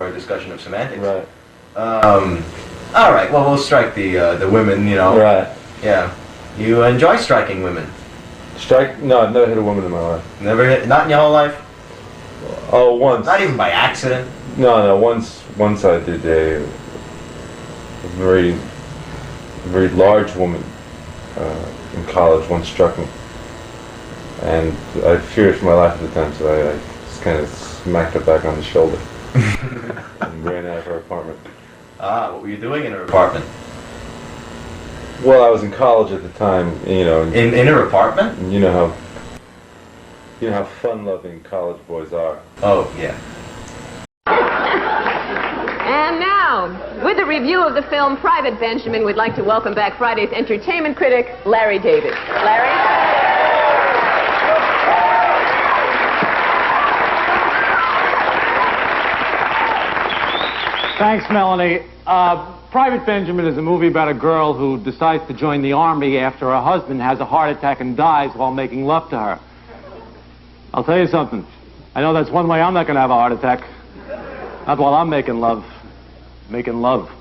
for a discussion of semantics. Right. All right. Well, we'll strike the women. You know. Right. Yeah. You enjoy striking women. No, I've never hit a woman in my life. Never hit? Not in your whole life? Oh, once. Not even by accident? No, once I did a very large woman in college once struck me. And I feared for my life at the time, so I just kind of smacked her back on the shoulder and ran out of her apartment. Ah, what were you doing in her apartment? Well, I was in college at the time, you know. In her apartment? And you know how fun-loving college boys are. Oh, yeah. And now, with a review of the film Private Benjamin, we'd like to welcome back Friday's entertainment critic, Larry David. Larry? Thanks, Melanie. Private Benjamin is a movie about a girl who decides to join the army after her husband has a heart attack and dies while making love to her. I'll tell you something. I know that's one way I'm not going to have a heart attack. Not while I'm making love. Making love.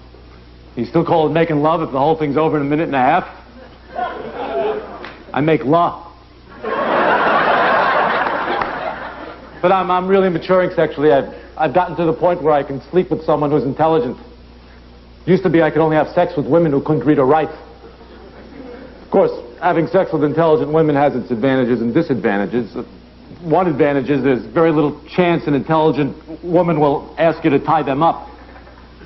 You still call it making love if the whole thing's over in a minute and a half? I make love. But I'm really maturing sexually. I've gotten to the point where I can sleep with someone who's intelligent. Used to be I could only have sex with women who couldn't read or write. Of course, having sex with intelligent women has its advantages and disadvantages. One advantage is there's very little chance an intelligent woman will ask you to tie them up.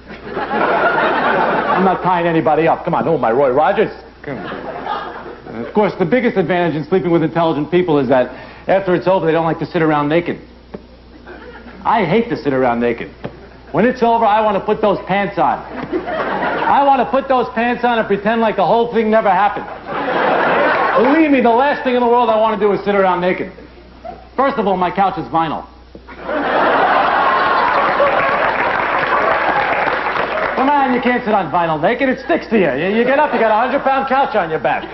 I'm not tying anybody up. Come on, who am I, Roy Rogers? Of course, the biggest advantage in sleeping with intelligent people is that after it's over, they don't like to sit around naked. I hate to sit around naked. When it's over, I want to put those pants on. I want to put those pants on and pretend like the whole thing never happened. Believe me, the last thing in the world I want to do is sit around naked. First of all, my couch is vinyl. Come on, you can't sit on vinyl naked. It sticks to you. You get up, you got a 100-pound couch on your back.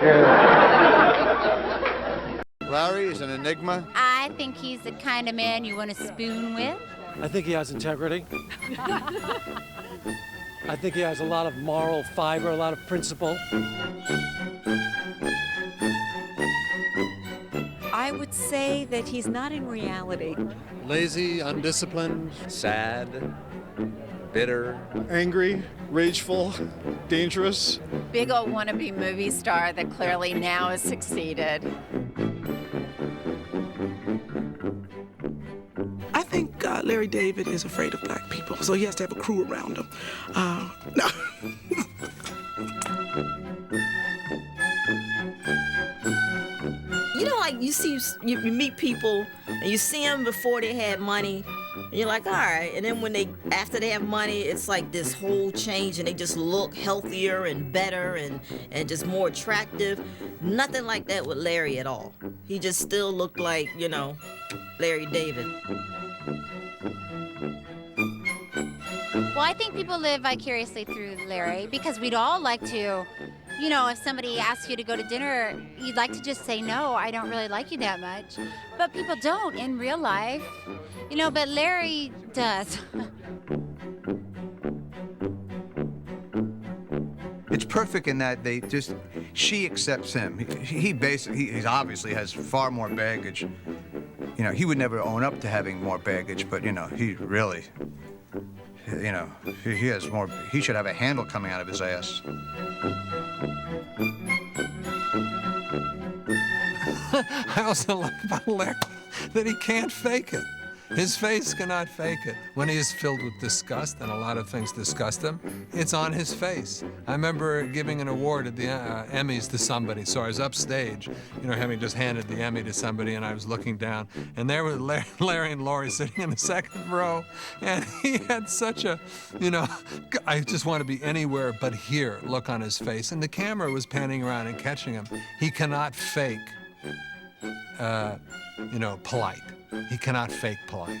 Larry is an enigma. I think he's the kind of man you want to spoon with. I think he has integrity. I think he has a lot of moral fiber, a lot of principle. I would say that he's not in reality. Lazy, undisciplined, sad, bitter, angry, rageful, dangerous. Big old wannabe movie star that clearly now has succeeded. I think Larry David is afraid of black people, so he has to have a crew around him. No. You know, like you meet people and you see them before they had money, and you're like, all right. And then after they have money, it's like this whole change, and they just look healthier and better and just more attractive. Nothing like that with Larry at all. He just still looked like, you know, Larry David. Well, I think people live vicariously through Larry because we'd all like to, you know, if somebody asks you to go to dinner, you'd like to just say, no, I don't really like you that much. But people don't in real life, you know, but Larry does. It's perfect in that she accepts him. He obviously has far more baggage. You know, he would never own up to having more baggage, but, you know, he really, you know, he has more, he should have a handle coming out of his ass. I also like about Larry that he can't fake it. His face cannot fake it. When he is filled with disgust, and a lot of things disgust him, it's on his face. I remember giving an award at the Emmys to somebody, so I was upstage, you know, having just handed the Emmy to somebody, and I was looking down, and there were Larry and Laurie sitting in the second row, and he had such a, you know, I just want to be anywhere but here look on his face, and the camera was panning around and catching him. He cannot fake, you know, polite. He cannot fake polite.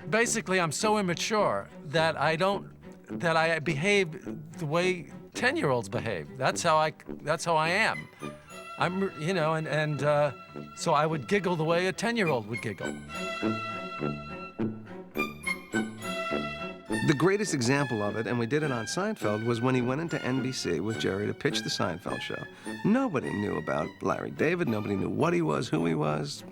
Basically, I'm so immature that I behave the way 10-year-olds behave. That's how I am. You know, and so I would giggle the way a 10-year-old would giggle. The greatest example of it, and we did it on Seinfeld, was when he went into NBC with Jerry to pitch the Seinfeld show. Nobody knew about Larry David. Nobody knew what he was, who he was.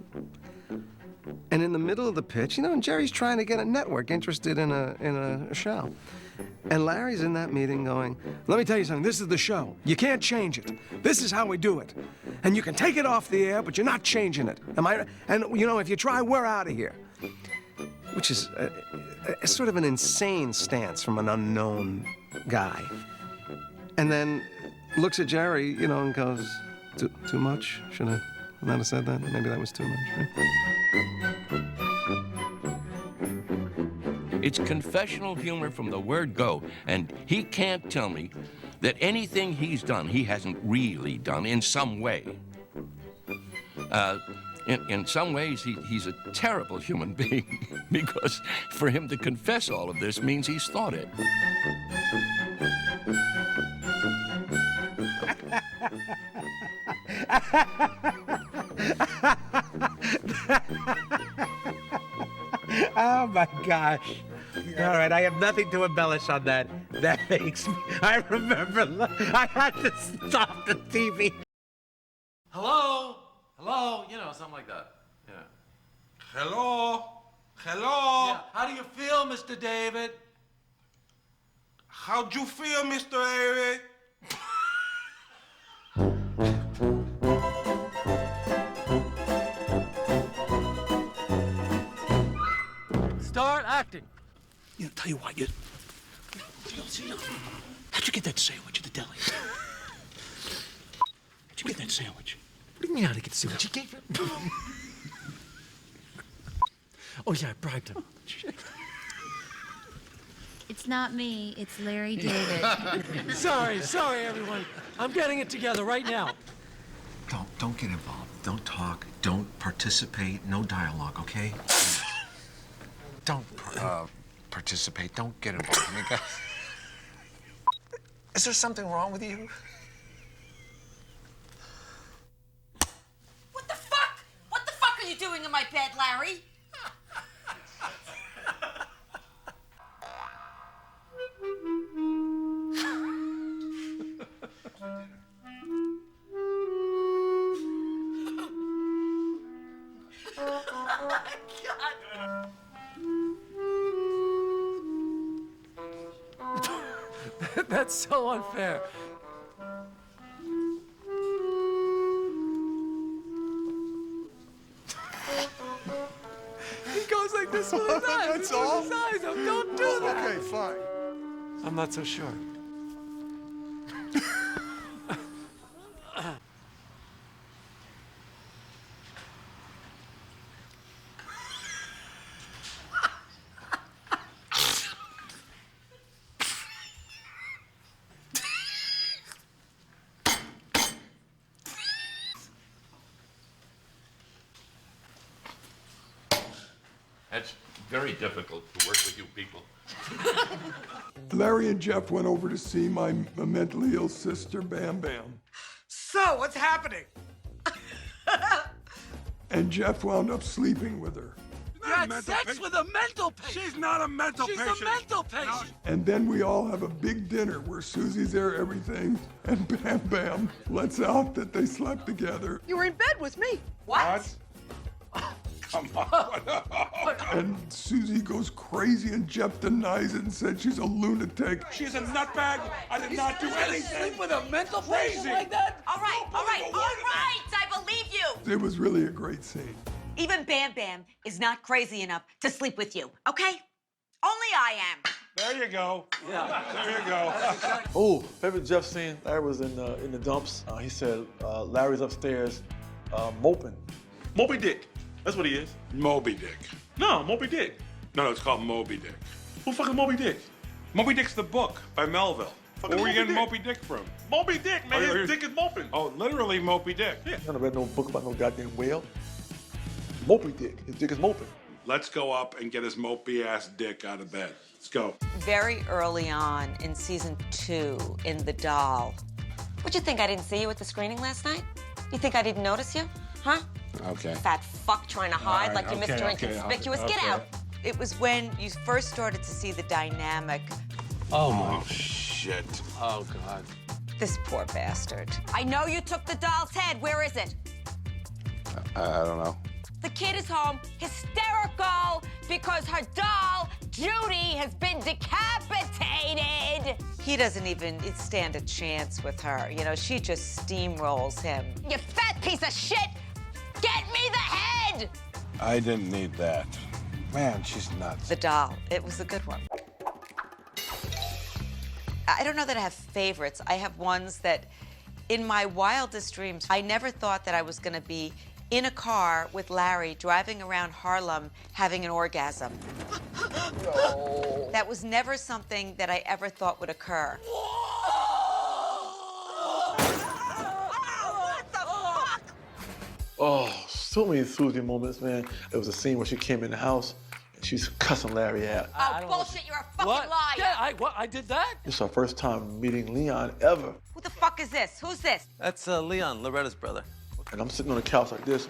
And in the middle of the pitch, you know, and Jerry's trying to get a network interested in a show. And Larry's in that meeting going, let me tell you something, this is the show. You can't change it. This is how we do it. And you can take it off the air, but you're not changing it. And, you know, if you try, we're out of here. Which is a sort of an insane stance from an unknown guy. And then looks at Jerry, you know, and goes, too much? Should I not have said that? Maybe that was too much, right? It's confessional humor from the word go, and he can't tell me that anything he's done, he hasn't really done in some way. In some ways, he's a terrible human being because for him to confess all of this means he's thought it. Oh, my gosh. All right, I have nothing to embellish on that. That makes me... I remember... I had to stop the TV. Hello? Hello? You know, something like that. Yeah. Hello? Hello? Yeah. How do you feel, Mr. David? How'd you feel, Mr. David? Start acting. You know, tell you what, how'd you get that sandwich at the deli? How'd you get that sandwich? What do you mean how'd I get the sandwich? You gave it? Oh, yeah, I bribed him. It's not me, it's Larry David. Sorry, everyone. I'm getting it together right now. Don't get involved. Don't talk. Don't participate. No dialogue, okay? Don't participate. Don't get involved. I mean, guys, is there something wrong with you? What the fuck? What the fuck are you doing in my bed, Larry? That's so unfair. He goes like this with his eyes. That's all? His eyes. Oh, don't do that. Okay, fine. I'm not so sure. That's very difficult to work with you people. Larry and Jeff went over to see my mentally ill sister, Bam Bam. So, what's happening? And Jeff wound up sleeping with her. You had sex with a mental patient. She's not a mental patient. She's a mental patient. And then we all have a big dinner where Susie's there, everything, and Bam Bam lets out that they slept together. You were in bed with me. What? Come on. And Susie goes crazy, and Jeff denies it and said she's a lunatic. She's a nutbag. I did not do anything. Sleep with a mental Crazy. patient like that? All right. I believe you. It was really a great scene. Even Bam Bam is not crazy enough to sleep with you, okay? Only I am. There you go. Yeah. There you go. Oh, favorite Jeff scene. Larry was in the dumps. He said Larry's upstairs moping. Moby Dick. That's what he is. Moby Dick. No, Moby Dick. No, it's called Moby Dick. Who fucking Moby Dick? Moby Dick's the book by Melville. Where are you getting Moby Dick from? Moby Dick, man. His dick is moping. Oh, literally Moby Dick. Yeah. I never read no book about no goddamn whale. Moby Dick. His dick is moping. Let's go up and get his mopey ass dick out of bed. Let's go. Very early on in season 2, in The Doll. What'd you think? I didn't see you at the screening last night? You think I didn't notice you? Huh? Okay. Fat fuck trying to hide like you're Mr. Okay, Inconspicuous. okay. Get out. It was when you first started to see the dynamic. Oh, shit. Oh, God. This poor bastard. I know you took the doll's head. Where is it? I don't know. The kid is home, hysterical, because her doll, Judy, has been decapitated. He doesn't even stand a chance with her. You know, she just steamrolls him. You fat piece of shit! Get me the head! I didn't need that. Man, she's nuts. The doll. It was a good one. I don't know that I have favorites. I have ones that, in my wildest dreams, I never thought that I was going to be in a car with Larry driving around Harlem having an orgasm. No. That was never something that I ever thought would occur. Oh, so many Susie moments, man. There was a scene where she came in the house and she's cussing Larry out. Oh, bullshit, you're a fucking What? liar. Yeah, I did that? It's our first time meeting Leon ever. Who the fuck is this? Who's this? That's Leon, Loretta's brother. And I'm sitting on the couch like this,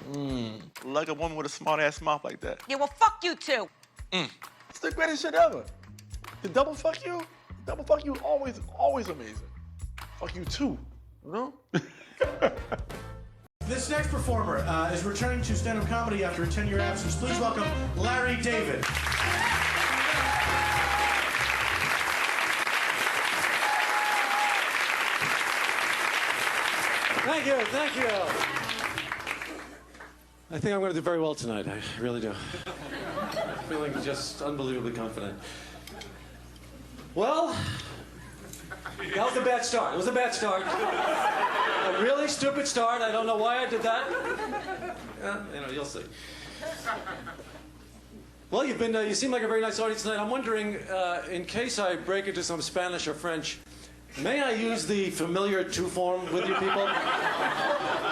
like a woman with a smart-ass mouth like that. Yeah, well, fuck you too. It's the greatest shit ever. The double fuck you always amazing. Fuck you too, you know? This next performer is returning to stand-up comedy after a 10-year absence. Please welcome Larry David. Thank you, thank you. I think I'm going to do very well tonight. I really do. Feeling just unbelievably confident. Well, that was a bad start. It was a bad start. A really stupid start. I don't know why I did that. You'll see. Well, you seem like a very nice audience tonight. I'm wondering, in case I break into some Spanish or French, may I use the familiar two form with you people?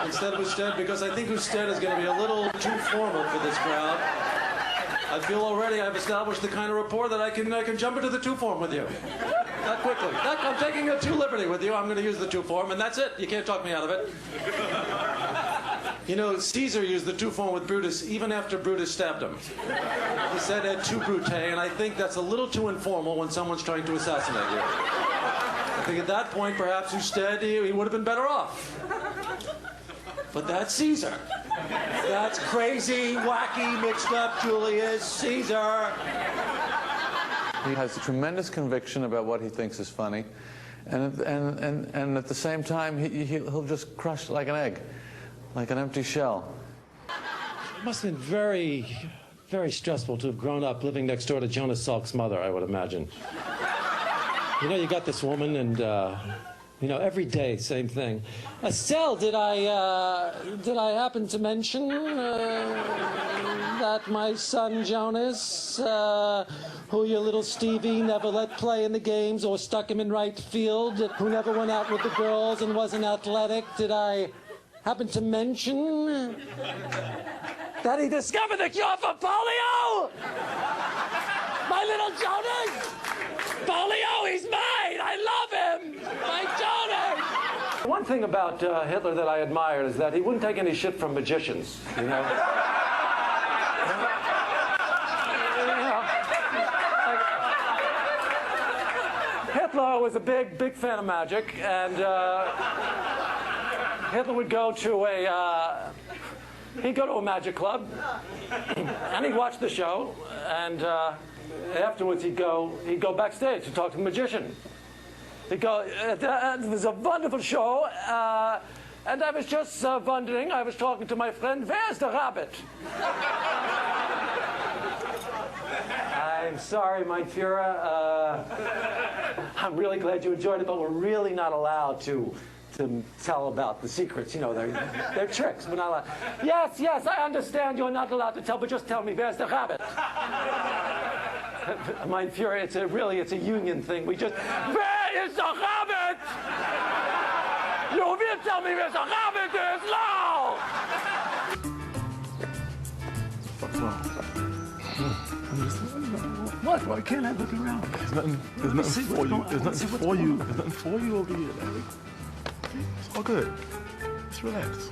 Instead of usted, because I think usted is going to be a little too formal for this crowd. I feel already I've established the kind of rapport that I can jump into the two form with you. That quickly. I'm taking a two liberty with you. I'm going to use the two form, and that's it. You can't talk me out of it. You know, Caesar used the two form with Brutus even after Brutus stabbed him. He said et tu brute, and I think that's a little too informal when someone's trying to assassinate you. I think at that point, perhaps instead, he would have been better off. But that's Caesar. That's crazy, wacky, mixed up Julius Caesar. He has tremendous conviction about what he thinks is funny, and at the same time, he'll just crush like an egg, like an empty shell. It must have been very, very stressful to have grown up living next door to Jonas Salk's mother, I would imagine. You know, you got this woman, and every day, same thing. Estelle, did I happen to mention that my son Jonas, who your little Stevie never let play in the games or stuck him in right field, who never went out with the girls and wasn't athletic, did I happen to mention that he discovered the cure for polio? My little Jonas! Polio, he's mine! I love him! My Jonas! One thing about Hitler that I admired is that he wouldn't take any shit from magicians, you know? Hitler was a big fan of magic, and Hitler would go to he'd go to a magic club, and he'd watch the show, and afterwards he'd go backstage to talk to the magician. He'd go, it was a wonderful show, and I was just wondering, I was talking to my friend, where's the rabbit? I'm sorry, mein Führer. I'm really glad you enjoyed it, but we're really not allowed to tell about the secrets. You know, they're tricks. We're not allowed. Yes, I understand you're not allowed to tell, but just tell me, where's the rabbit? Mein Führer, it's a union thing. We just, where is the rabbit? You will tell me where the rabbit is now! What's wrong? What? Why can't I look around? There's nothing for you. There's nothing for you. There's nothing for you over here, Larry. It's all good. Just relax.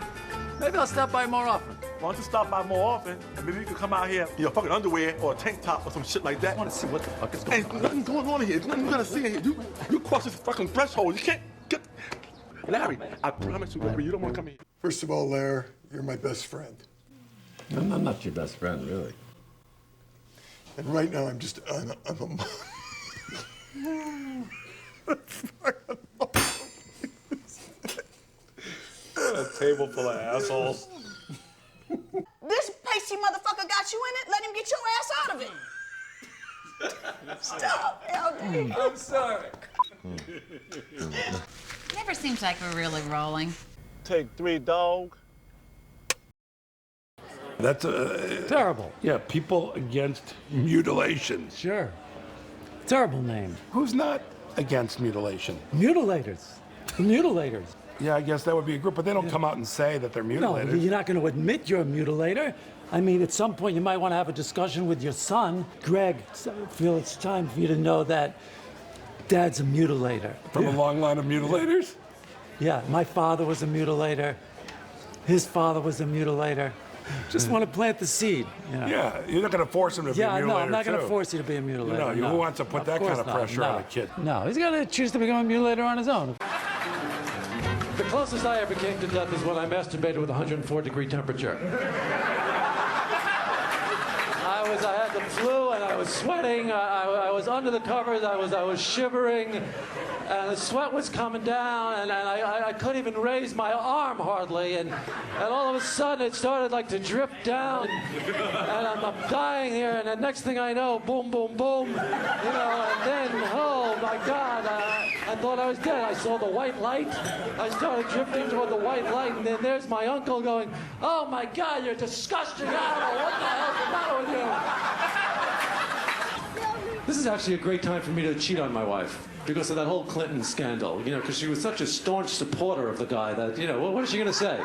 Maybe I'll stop by more often. Why don't you stop by more often, and maybe you can come out here in your fucking underwear or a tank top or some shit like that. I want to see what the fuck is going on. Ain't nothing going on here. There's nothing you gotta see in here. You cross this fucking threshold. You can't get... Larry, I promise you, Larry, you don't want to come here. First of all, Larry, you're my best friend. I'm not your best friend, really. And right now, I'm A table full of assholes. This pasty motherfucker got you in it. Let him get your ass out of it. Stop, LD. I'm sorry. Never seems like we're really rolling. Take 3, dog. That's a... Terrible. Yeah, people against mutilation. Sure. Terrible name. Who's not against mutilation? Mutilators. The mutilators. Yeah, I guess that would be a group, but they don't come out and say that they're No, mutilators. you're not going to admit you're a mutilator. I mean, at some point, you might want to have a discussion with your son. Greg, I feel it's time for you to know that Dad's a mutilator. From a long line of mutilators? Yeah, my father was a mutilator. His father was a mutilator. Just want to plant the seed. You know? Yeah, you're not going to force him to be a mutilator, no, I'm not going to too. force you to be a mutilator. No, who wants to put that kind of pressure on a kid? No, he's got to choose to become a mutilator on his own. The closest I ever came to death is when I masturbated with 104-degree temperature. I had the flu and I was sweating. I was under the covers. I was shivering, and the sweat was coming down, and I couldn't even raise my arm hardly. And all of a sudden it started like to drip down, and I'm dying here. And the next thing I know, boom, boom, boom, you know. And then, oh my God, I thought I was dead. I saw the white light. I started drifting toward the white light, and then there's my uncle going, "Oh my God, you're a disgusting animal. What the hell's the matter with you?" This is actually a great time for me to cheat on my wife because of that whole Clinton scandal, you know, because she was such a staunch supporter of the guy that, you know, what is she going to say?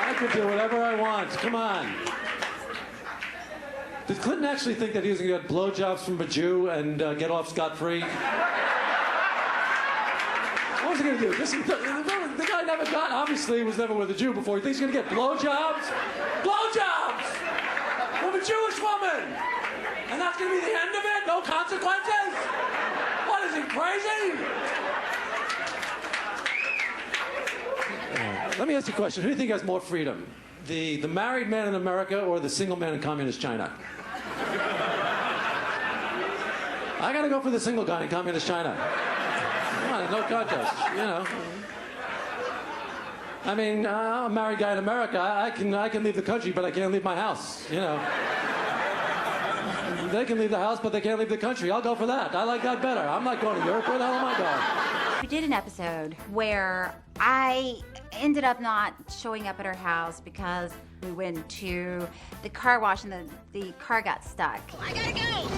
I could do whatever I want. Come on. Did Clinton actually think that he was going to get blowjobs from a Jew and get off scot-free? What was he going to do? The guy never got, obviously he was never with a Jew before. He thinks he's going to get blowjobs? Blowjobs! From a Jewish woman! And that's going to be the end of it? No consequences? What, is he crazy? Let me ask you a question. Who do you think has more freedom? The married man in America or the single man in communist China? I gotta go for the single guy in communist China. Come on, no contest, you know. I mean, I'm a married guy in America. I can leave the country, but I can't leave my house, you know. They can leave the house, but they can't leave the country. I'll go for that. I like that better. I'm not going to Europe. Where the hell am I going? We did an episode where I ended up not showing up at her house because we went to the car wash and the car got stuck. I gotta go!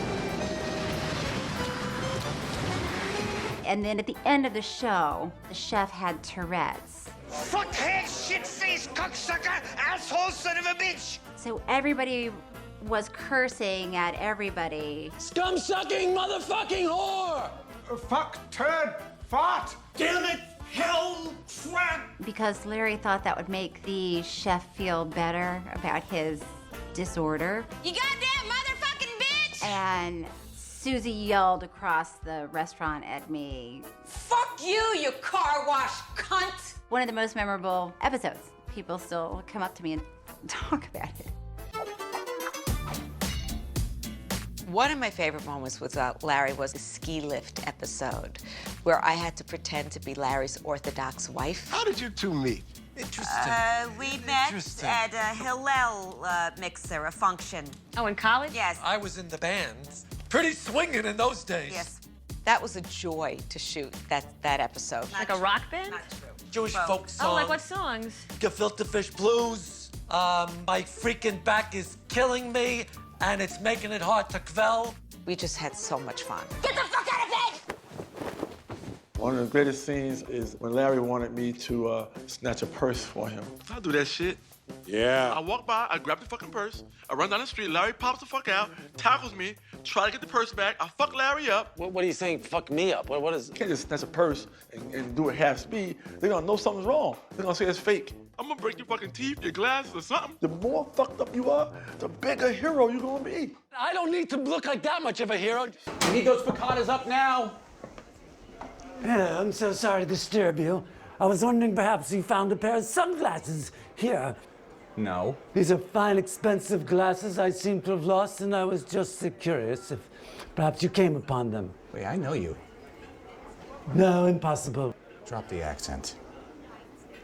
And then at the end of the show, the chef had Tourette's. Fuckhead, shit-faced, cocksucker, asshole, son of a bitch! So everybody was cursing at everybody. Scum-sucking motherfucking whore! Fuck, turd, fart! Damn it! Hell, crap! Because Larry thought that would make the chef feel better about his disorder. You goddamn motherfucking bitch! And Susie yelled across the restaurant at me. Fuck you, you car wash cunt! One of the most memorable episodes. People still come up to me and talk about it. One of my favorite moments with Larry was the ski lift episode, where I had to pretend to be Larry's Orthodox wife. How did you two meet? Interesting. We met at a Hillel mixer, a function. Oh, in college? Yes. I was in the band. Pretty swinging in those days. Yes. That was a joy to shoot that episode. Like a rock band? Not true. Jewish folk songs. Oh, like what songs? Gefilte fish blues. My freaking back is killing me, and it's making it hard to quell. We just had so much fun. Get the fuck out of bed! One of the greatest scenes is when Larry wanted me to snatch a purse for him. I'll do that shit. Yeah. I walk by, I grab the fucking purse, I run down the street, Larry pops the fuck out, tackles me, try to get the purse back, I fuck Larry up. What are you saying, fuck me up? What is... You can't just snatch a purse and do it half speed. They're gonna know something's wrong. They're gonna say it's fake. I'm gonna break your fucking teeth, your glasses, or something. The more fucked up you are, the bigger hero you're gonna be. I don't need to look like that much of a hero. You need those picadas up now. Yeah, I'm so sorry to disturb you. I was wondering perhaps you found a pair of sunglasses here. No. These are fine, expensive glasses I seem to have lost, and I was just curious if perhaps you came upon them. Wait, I know you. No, impossible. Drop the accent.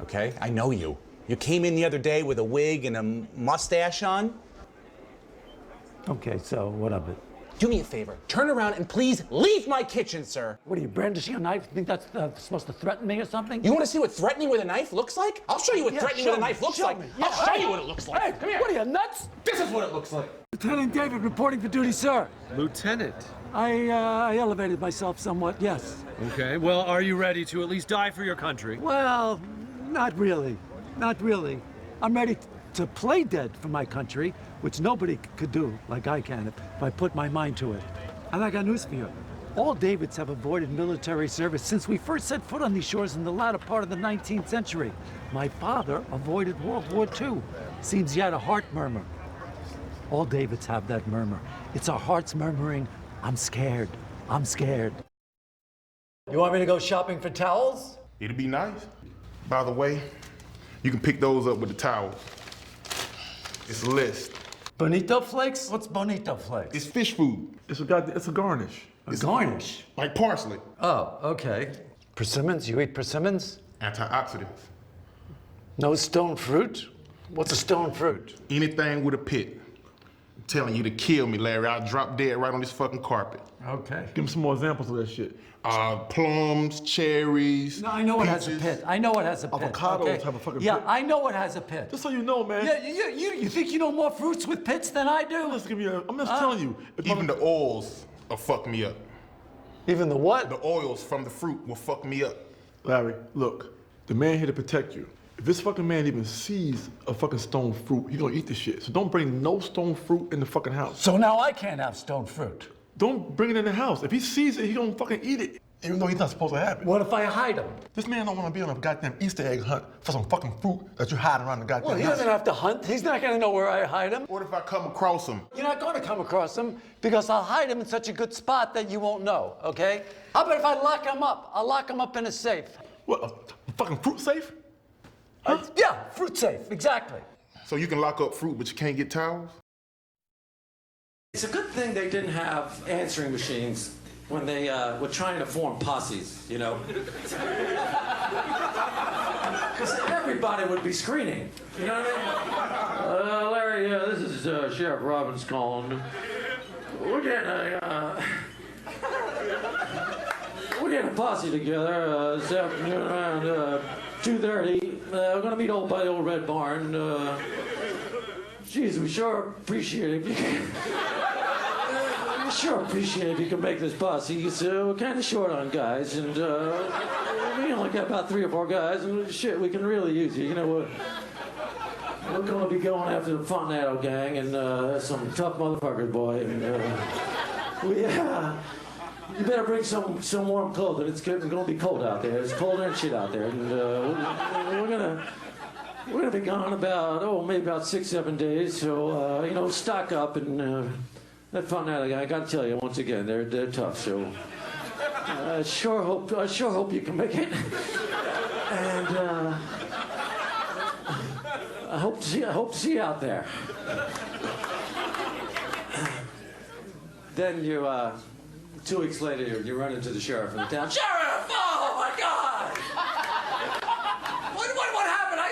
Okay? I know you. You came in the other day with a wig and a mustache on. Okay, so what of it? Do me a favor. Turn around and please leave my kitchen, sir. What are you, brandishing a knife? You think that's supposed to threaten me or something? You want to see what threatening with a knife looks like? I'll show you what threatening with a knife looks like. I'll show you what it looks like. Hey, Come here. What are you, nuts? This is what it looks like. Lieutenant David reporting for duty, sir. Lieutenant? I elevated myself somewhat, yes. Okay, well, are you ready to at least die for your country? Well, not really. Not really. I'm ready to play dead for my country, which nobody could do like I can if I put my mind to it. And I got news for you. All Davids have avoided military service since we first set foot on these shores in the latter part of the 19th century. My father avoided World War II. Seems he had a heart murmur. All Davids have that murmur. It's our hearts murmuring, I'm scared. I'm scared. You want me to go shopping for towels? It'd be nice. By the way, you can pick those up with the towels. It's a list. Bonito flakes? What's bonito flakes? It's fish food. It's a garnish. A garnish? Like parsley. Oh, okay. Persimmons? You eat persimmons? Antioxidants. No stone fruit? What's a stone fruit? Anything with a pit. I'm telling you to kill me, Larry. I'll drop dead right on this fucking carpet. Okay. Give me some more examples of that shit. Plums, cherries. No, I know peaches. what has a pit. I know what has a pit. Avocados okay? have a fucking yeah, pit. I know what has a pit. Just so you know, man. Yeah, you think you know more fruits with pits than I do? I'm just telling you. Even the oils will fuck me up. Even the what? The oils from the fruit will fuck me up. Larry, look. The man here to protect you. If this fucking man even sees a fucking stone fruit, he gonna eat the shit. So don't bring no stone fruit in the fucking house. So now I can't have stone fruit. Don't bring it in the house. If he sees it, he gonna fucking eat it. Even though he's not supposed to have it. What if I hide him? This man don't wanna be on a goddamn Easter egg hunt for some fucking fruit that you hide around the goddamn Well, he house. doesn't have to hunt. He's not gonna know where I hide him. What if I come across him? You're not gonna come across him because I'll hide him in such a good spot that you won't know, okay? How about if I lock him up? I'll lock him up in a safe. What, a fucking fruit safe? Yeah, fruit safe, exactly. So you can lock up fruit, but you can't get towels? It's a good thing they didn't have answering machines when they were trying to form posses, you know? Because everybody would be screening, you know what I mean? Larry, this is Sheriff Robbins calling. We're getting a posse together this afternoon around 2:30. We're gonna meet by the old Red Barn. Geez, we sure appreciate it if you can. Sure appreciate it if you can make this posse. So we're kind of short on guys, and we only got about 3 or 4 guys, and shit, we can really use you. You know, we're gonna be going after the Fontanado gang and some tough motherfuckers, boy. And you better bring some warm clothing. It's gonna be cold out there. It's colder and shit out there, and we're gonna be gone about maybe about 6-7 days. So you know, stock up and. That Fontanado guy, I gotta tell you once again, they're tough. So I sure hope you can make it, and I hope to see you out there. Then you 2 weeks later, you run into the sheriff in the town. Sheriff! Oh my God! What happened? I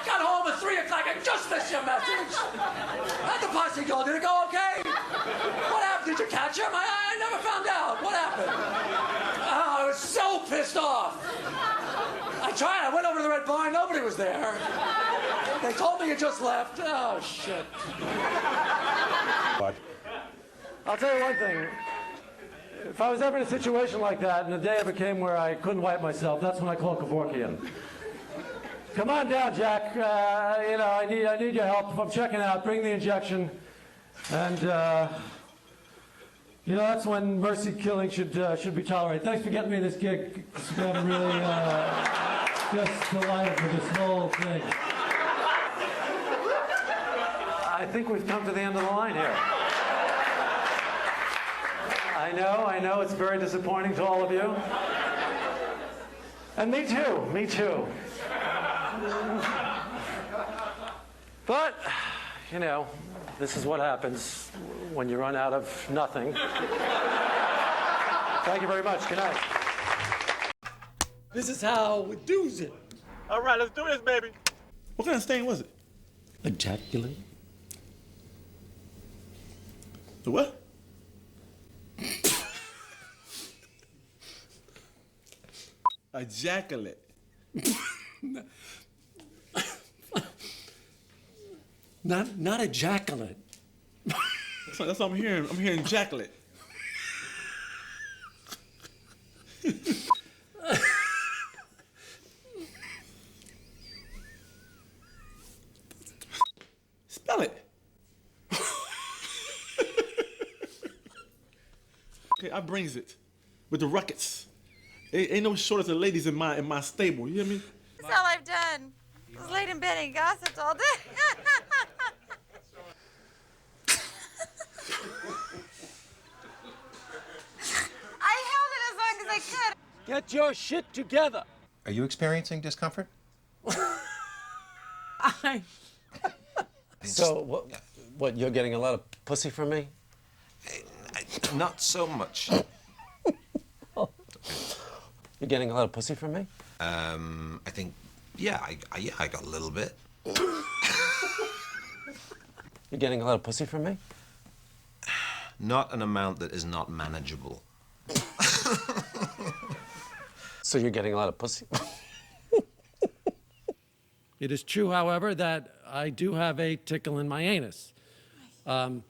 got home at 3 o'clock. I just missed your message. How'd the posse go? Did it go okay? What happened? Did you catch him? I never found out. What happened? Oh, I was so pissed off. I tried. I went over to the Red Barn. Nobody was there. They told me you just left. Oh, shit. I'll tell you one thing. If I was ever in a situation like that, and the day ever came where I couldn't wipe myself, that's when I call Kevorkian. Come on down, Jack. You know, I need your help. If I'm checking out, bring the injection. And, you know, that's when mercy killing should be tolerated. Thanks for getting me this gig. It's been really just delighted with this whole thing. I think we've come to the end of the line here. I know, it's very disappointing to all of you. And me too. But, you know, this is what happens when you run out of nothing. Thank you very much. Good night. This is how we do it. All right, let's do this, baby. What kind of stain was it? Ejaculate. The what? Ejaculate. Not ejaculate. That's what I'm hearing. I'm hearing ejaculate. Spell it. Okay, I brings it with the ruckets. Ain't no shortage of ladies in my stable. You hear me? That's all I've done. Just laid in bed and gossiped all day. I held it as long as I could. Get your shit together. Are you experiencing discomfort? So, what, you're getting a lot of pussy from me? Not so much. You're getting a lot of pussy from me? I think, yeah, I got a little bit. You're getting a lot of pussy from me? Not an amount that is not manageable. So you're getting a lot of pussy? It is true, however, that I do have a tickle in my anus. That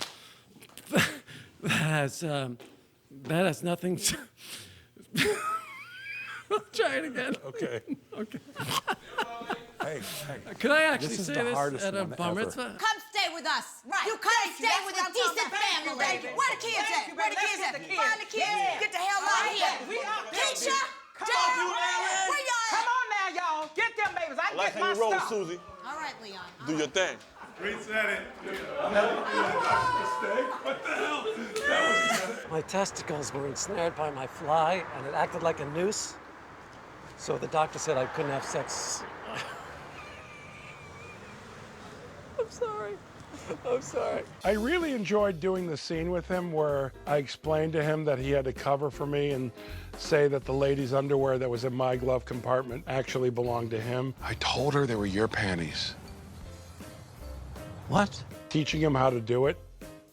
has nothing to... I'll try it again. Okay. Okay. Hey. Could I actually This is say the this hardest at a one bar ever. mitzvah? Come stay with us. Right. You come stay with a decent family. Where the kids at? Where the kids at? Find the kids. Get the hell out of here. Keisha, Jack, where y'all at? Come on now, y'all. Get them babies. I Like get how my you roll, stuff. Susie. All right, Leon. Do your thing. Greene said it. Mistake? What the hell? That was good. My testicles were ensnared by my fly, and it acted like a noose. So the doctor said I couldn't have sex. I'm sorry. I'm sorry. I really enjoyed doing the scene with him where I explained to him that he had to cover for me and say that the lady's underwear that was in my glove compartment actually belonged to him. I told her they were your panties. What? Teaching him how to do it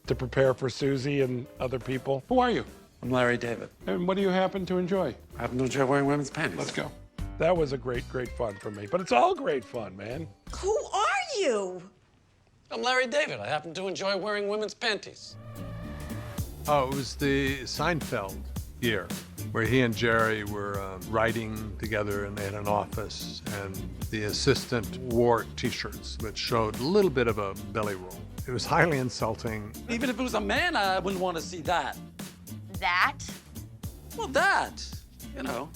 to prepare for Susie and other people. Who are you? I'm Larry David. And what do you happen to enjoy? I happen to enjoy wearing women's panties. Let's go. That was a great fun for me. But it's all great fun, man. Who are you? I'm Larry David. I happen to enjoy wearing women's panties. Oh, it was the Seinfeld year where he and Jerry were writing together, and they had an office, and the assistant wore T-shirts which showed a little bit of a belly roll. It was highly insulting. Even if it was a man, I wouldn't want to see that. That? Well, that, you know.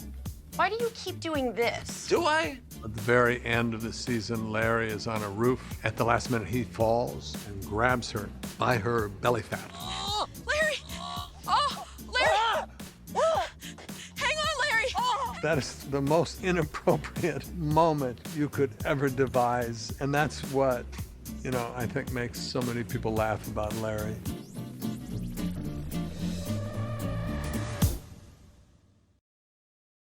Why do you keep doing this? Do I? At the very end of the season, Larry is on a roof. At the last minute, he falls and grabs her by her belly fat. Oh, Larry! Oh, Larry! Hang on, Larry! That is the most inappropriate moment you could ever devise. And that's what, you know, I think makes so many people laugh about Larry.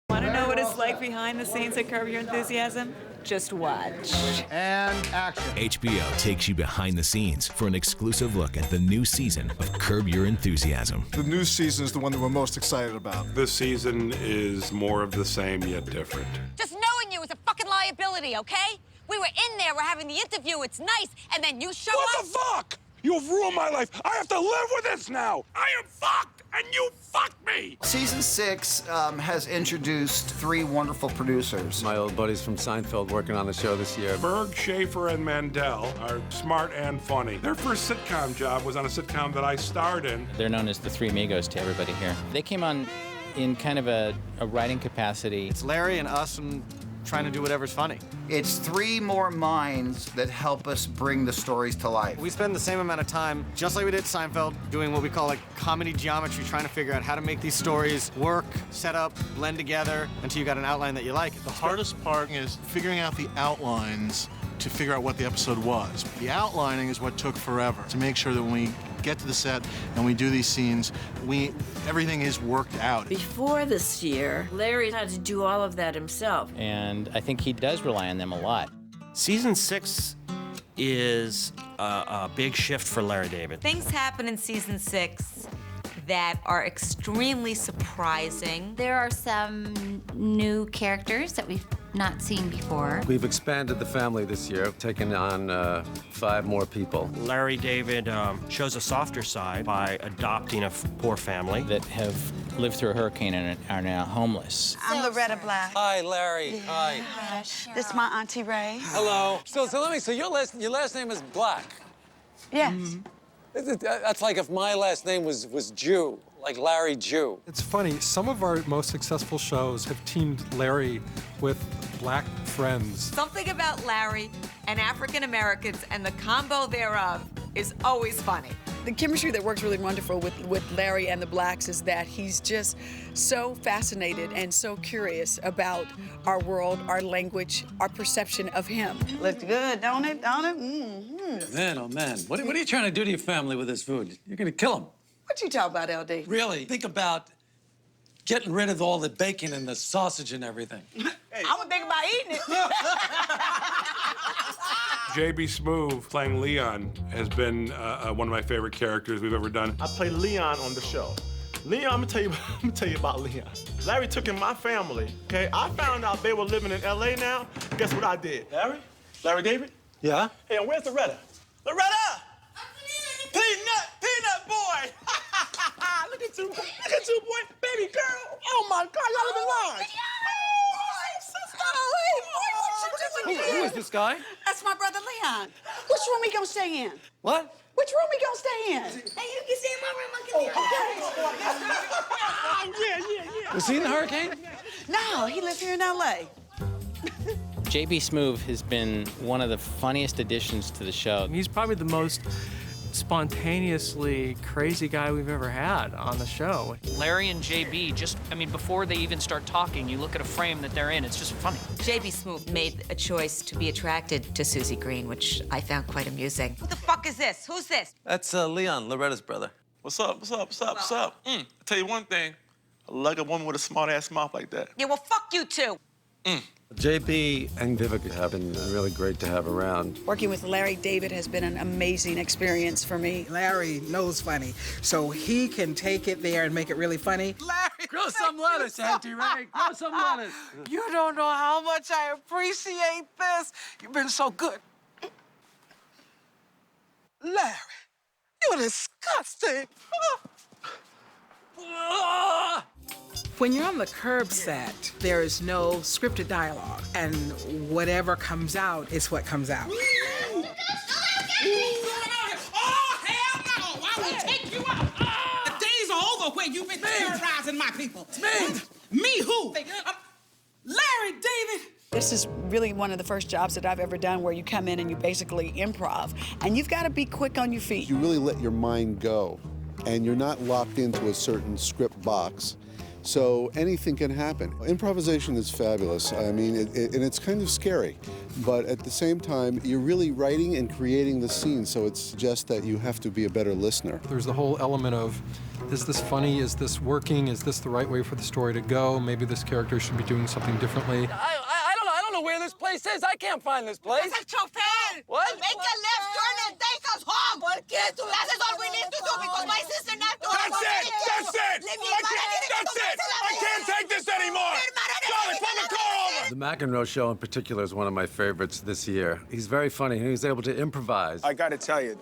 Want to know what it's like behind the scenes at Curb Your Enthusiasm? Just watch. And action. HBO takes you behind the scenes for an exclusive look at the new season of Curb Your Enthusiasm. The new season is the one that we're most excited about. This season is more of the same yet different. Just knowing you is a fucking liability, okay? We were in there, we're having the interview, it's nice, and then you show up. What the fuck? You have ruined my life. I have to live with this now. I am fucked, and you fucked me. Season 6 has introduced 3 wonderful producers. My old buddies from Seinfeld working on the show this year. Berg, Schaefer, and Mandel are smart and funny. Their first sitcom job was on a sitcom that I starred in. They're known as the Three Amigos to everybody here. They came on in kind of a writing capacity. It's Larry and us and trying to do whatever's funny. It's 3 more minds that help us bring the stories to life. We spend the same amount of time, just like we did Seinfeld, doing what we call like comedy geometry, trying to figure out how to make these stories work, set up, blend together until you got an outline that you like. The hardest part is figuring out the outlines to figure out what the episode was. The outlining is what took forever to make sure that when we get to the set and we do these scenes, everything is worked out. Before this year, Larry had to do all of that himself. And I think he does rely on them a lot. Season 6 is a big shift for Larry David. Things happen in season 6 that are extremely surprising. There are some new characters that we've not seen before. We've expanded the family this year, taken on 5 more people. Larry David shows a softer side by adopting a poor family that have lived through a hurricane and are now homeless. I'm Loretta Black. Hi, Larry. Hi. This is my Auntie Ray. Hello. So your last name is Black. Yes. That's like if my last name was Jew, like Larry Jew. It's funny, some of our most successful shows have teamed Larry with black friends. Something about Larry and African Americans and the combo thereof is always funny. The chemistry that works really wonderful with Larry and the Blacks is that he's just so fascinated and so curious about our world, our language, our perception of him. Looks good, don't it? Don't it? Mm-hmm. Man, oh man, what are you trying to do to your family with this food? You're gonna kill them. What you talk about, LD? Really? Think about getting rid of all the bacon and the sausage and everything. I would think about eating it. J.B. Smoove playing Leon has been one of my favorite characters we've ever done. I play Leon on the show. Leon, I'm gonna tell you about Leon. Larry took in my family, okay? I found out they were living in LA now. Guess what I did? Larry David? Yeah? Hey, and where's Loretta? Loretta! Peanut boy! Look at you, boy, baby girl. Oh my God, y'all live in large. Who is this guy? That's my brother Leon. Which room we gonna stay in? What? Which room we gonna stay in? Hey, you can stay in my room. Yeah. Was he in the hurricane? No, he lives here in LA. J.B. Smoove has been one of the funniest additions to the show. He's probably the most spontaneously crazy guy we've ever had on the show. Larry and JB, before they even start talking, you look at a frame that they're in, it's just funny. J.B. Smoove made a choice to be attracted to Susie Greene, which I found quite amusing. Who the fuck is this? Who's this? That's Leon, Loretta's brother. What's up? I'll tell you one thing. I like a woman with a smart-ass mouth like that. Yeah, well, fuck you too. JB and Vivica have been really great to have around. Working with Larry David has been an amazing experience for me. Larry knows funny, so he can take it there and make it really funny. Larry, grow some lettuce, Auntie Ray. Grow some lettuce. You don't know how much I appreciate this. You've been so good. Larry, you're disgusting. When you're on the curb set, there is no scripted dialogue, and whatever comes out is what comes out. Oh, hell no! I will take you out. The days are over where you've been terrorizing my people. It's me. Me who? Larry David. This is really one of the first jobs that I've ever done where you come in and you basically improv, and you've got to be quick on your feet. You really let your mind go, and you're not locked into a certain script box. So anything can happen. Improvisation is fabulous. I mean, and it's kind of scary, but at the same time, you're really writing and creating the scene, so it's just that you have to be a better listener. There's the whole element of, is this funny? Is this working? Is this the right way for the story to go? Maybe this character should be doing something differently. I don't know where where this place is. I can't find this place. That's a chofer. What? Make a left turn and take us home. That is all we need to do because my sister not doing That's it! That's it! That's it! I can't take this anymore! Charlie, pull the car over! The McEnroe show in particular is one of my favorites this year. He's very funny. He was able to improvise. I got to tell you,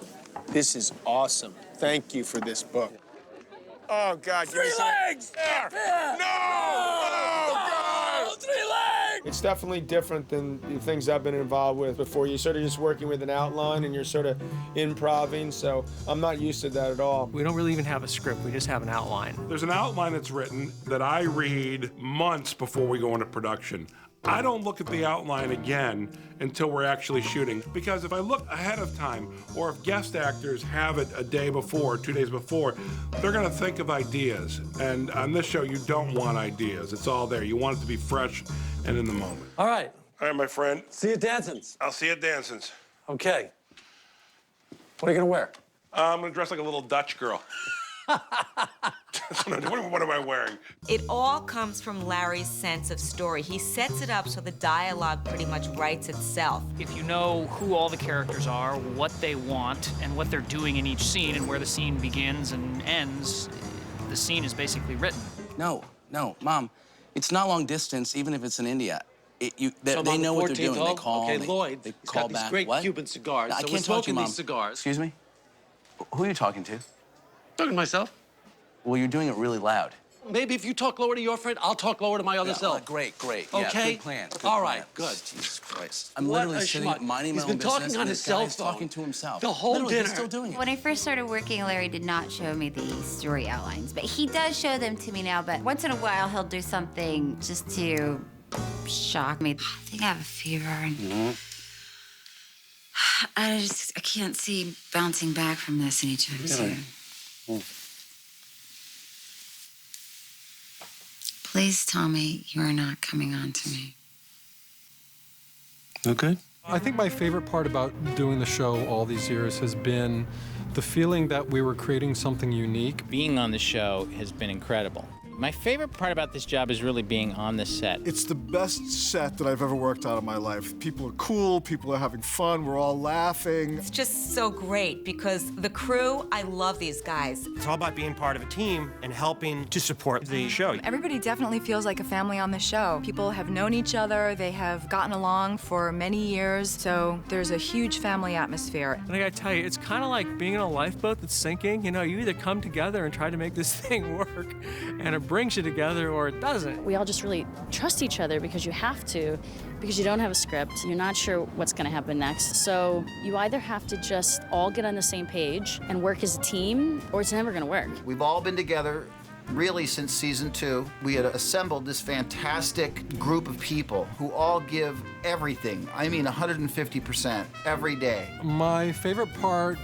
this is awesome. Thank you for this book. Oh, God. 3 legs! There! No! Oh, God! 3 legs! It's definitely different than the things I've been involved with before. You're sort of just working with an outline and you're sort of improving, so I'm not used to that at all. We don't really even have a script, we just have an outline. There's an outline that's written that I read months before we go into production. I don't look at the outline again until we're actually shooting, because if I look ahead of time, or if guest actors have it a day before, 2 days before, they're gonna think of ideas. And on this show, you don't want ideas. It's all there. You want it to be fresh and in the moment. All right. All right, my friend. See you at Danson's. I'll see you at Danson's. Okay. What are you gonna wear? I'm gonna dress like a little Dutch girl. What am I wearing? It all comes from Larry's sense of story. He sets it up so the dialogue pretty much writes itself. If you know who all the characters are, what they want, and what they're doing in each scene, and where the scene begins and ends, the scene is basically written. No, Mom. It's not long distance, even if it's in India. They know what they're doing. They call. Okay, Lloyd. They He's call got these back. great What? Cuban cigars. No, I so can't we're talk to you, smoking Mom. these cigars. Excuse me? Who are you talking to? Talking to myself. Well, you're doing it really loud. Maybe if you talk lower to your friend, I'll talk lower to my other self. Great. Okay? Yeah, good plan. All right, good. Jesus Christ. I'm What literally a sitting, schmuck. minding He's my own been talking business, on and his this cell guy's phone talking to himself. the whole Literally, dinner. He's still doing it. When I first started working, Larry did not show me the story outlines, but he does show them to me now. But once in a while, he'll do something just to shock me. I think I have a fever, and I can't see bouncing back from this anytime soon. Please tell me you are not coming on to me. Okay. I think my favorite part about doing the show all these years has been the feeling that we were creating something unique. Being on the show has been incredible. My favorite part about this job is really being on the set. It's the best set that I've ever worked on in my life. People are cool, people are having fun, we're all laughing. It's just so great because the crew, I love these guys. It's all about being part of a team and helping to support the show. Everybody definitely feels like a family on the show. People have known each other, they have gotten along for many years, so there's a huge family atmosphere. And I gotta tell you, it's kind of like being in a lifeboat that's sinking. You know, you either come together and try to make this thing work, and it brings you together, or it doesn't. We all just really trust each other because you have to, because you don't have a script. You're not sure what's gonna happen next. So you either have to just all get on the same page and work as a team, or it's never gonna work. We've all been together really since season 2. We had assembled this fantastic group of people who all give everything. I mean 150% every day. My favorite part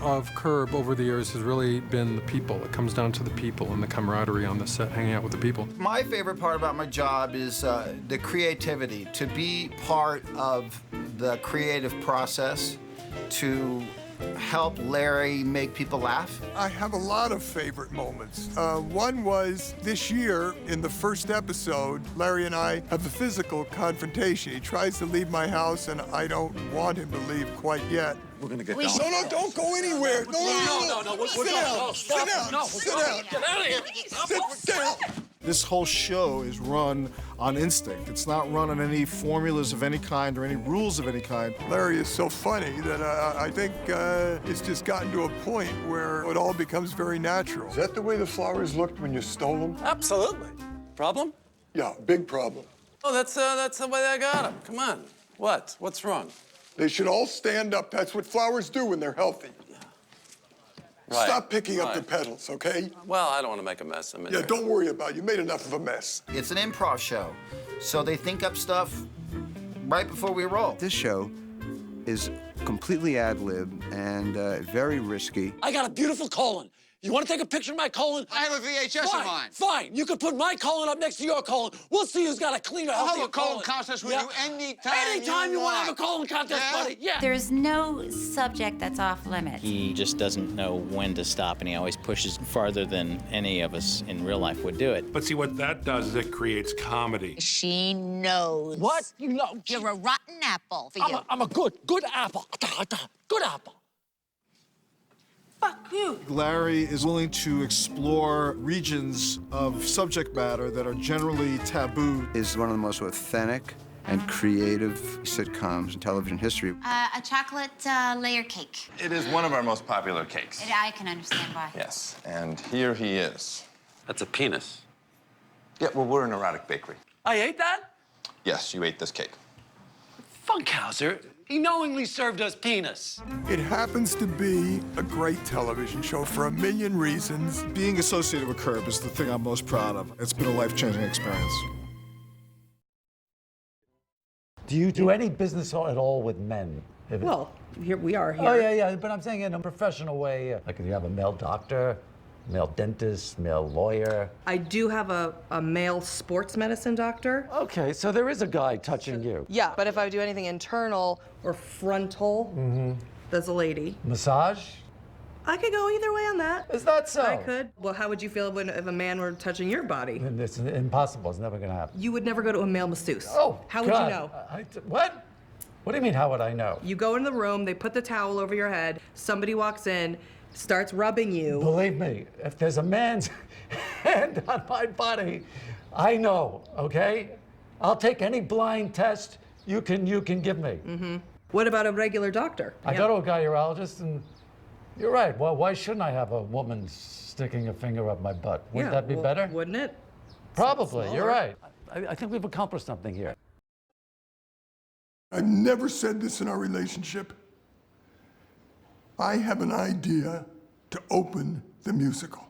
of Curb over the years has really been the people. It comes down to the people and the camaraderie on the set, hanging out with the people. My favorite part about my job is the creativity, to be part of the creative process, to help Larry make people laugh. I have a lot of favorite moments. One was this year in the first episode, Larry and I have a physical confrontation. He tries to leave my house and I don't want him to leave quite yet. We're gonna get No, don't go anywhere. No. Sit down. Sit down. Sit down. Get out of here. Sit down. This whole show is run on instinct. It's not run on any formulas of any kind or any rules of any kind. Larry is so funny that I think it's just gotten to a point where it all becomes very natural. Is that the way the flowers looked when you stole them? Absolutely. Problem? Yeah, big problem. Oh, that's the way I got them. Come on. What? What's wrong? They should all stand up. That's what flowers do when they're healthy. Right. Stop picking up the petals, okay? Well, I don't want to make a mess. Yeah, don't worry about it. You made enough of a mess. It's an improv show, so they think up stuff right before we roll. This show is completely ad-lib and very risky. I got a beautiful colon. You want to take a picture of my colon? I have a VHS Fine, of mine. Fine. You can put my colon up next to your colon. We'll see who's got a cleaner, I'll healthier have a colon contest with you anytime Anytime you want to have a colon contest, Yeah? buddy. Yeah. There's no subject that's off limits. He just doesn't know when to stop, and he always pushes farther than any of us in real life would do it. But see, what that does is it creates comedy. She knows. What? You know, You're a rotten apple for you. I'm a good apple. Good apple. Fuck you. Larry is willing to explore regions of subject matter that are generally taboo. Is one of the most authentic and creative sitcoms in television history. A chocolate layer cake. It is one of our most popular cakes. I can understand why. Yes, and here he is. That's a penis. Yeah, well, we're an erotic bakery. I ate that? Yes, you ate this cake. Funkhauser, he knowingly served us penis. It happens to be a great television show for a million reasons. Being associated with Curb is the thing I'm most proud of. It's been a life-changing experience. Do you do any business at all with men? Well, here we are here. Oh, yeah, but I'm saying in a professional way. Like, if you have a male doctor, male dentist, male lawyer. I do have a male sports medicine doctor. Okay, so there is a guy touching you. Yeah, but if I do anything internal or frontal, there's a lady. Massage? I could go either way on that. Is that so? I could. Well, how would you feel if a man were touching your body? It's impossible. It's never going to happen. You would never go to a male masseuse. Oh, how would God. you know? What? What do you mean, how would I know? You go in the room, they put the towel over your head, somebody walks in, starts rubbing you. Believe me, if there's a man's hand on my body, I know, okay? I'll take any blind test you can give me. What about a regular doctor? I go to a guy urologist, and you're right. Well, why shouldn't I have a woman sticking a finger up my butt? Wouldn't that be better? Wouldn't it? Probably, you're Smaller. right. I think we've accomplished something here. I've never said this in our relationship. I have an idea to open the musical.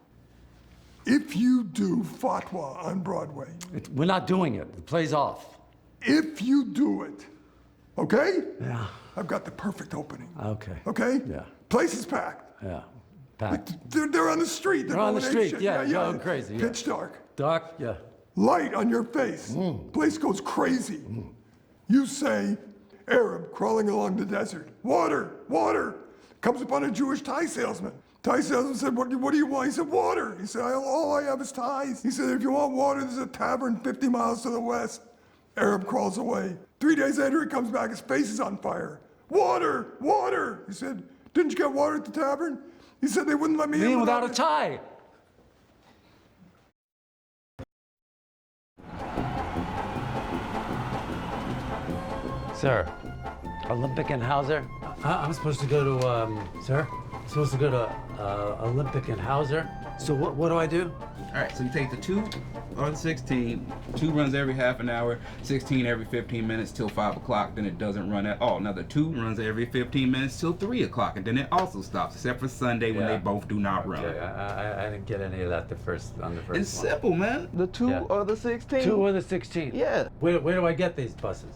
If you do Fatwa on Broadway. We're not doing it. The play's off. If you do it, okay? Yeah. I've got the perfect opening. Okay. Okay? Yeah. Place is packed. Yeah. Packed. They're on the street. They're on the going street. apeshit. Yeah, going crazy. Yeah. Pitch dark. Dark. Yeah. Light on your face. Place goes crazy. You say, Arab crawling along the desert. Water, water. Comes upon a Jewish tie salesman. Tie salesman said, what do you want? He said, water. He said, all I have is ties. He said, if you want water, there's a tavern 50 miles to the west. Arab crawls away. 3 days later, he comes back, his face is on fire. Water, water. He said, didn't you get water at the tavern? He said, they wouldn't let me in without a tie. Sir, Olympic and Hauser? I'm supposed to go to, sir? I'm supposed to go to Olympic and Hauser. So what do I do? All right, so you take the 2 or the 16, 2 runs every half an hour, 16 every 15 minutes till 5 o'clock, then it doesn't run at all. Another 2 runs every 15 minutes till 3 o'clock, and then it also stops, except for Sunday when they both do not run. Okay, I didn't get any of that on the first It's one. simple, man. The 2 or the 16. 2 or the 16? Yeah. Where do I get these buses?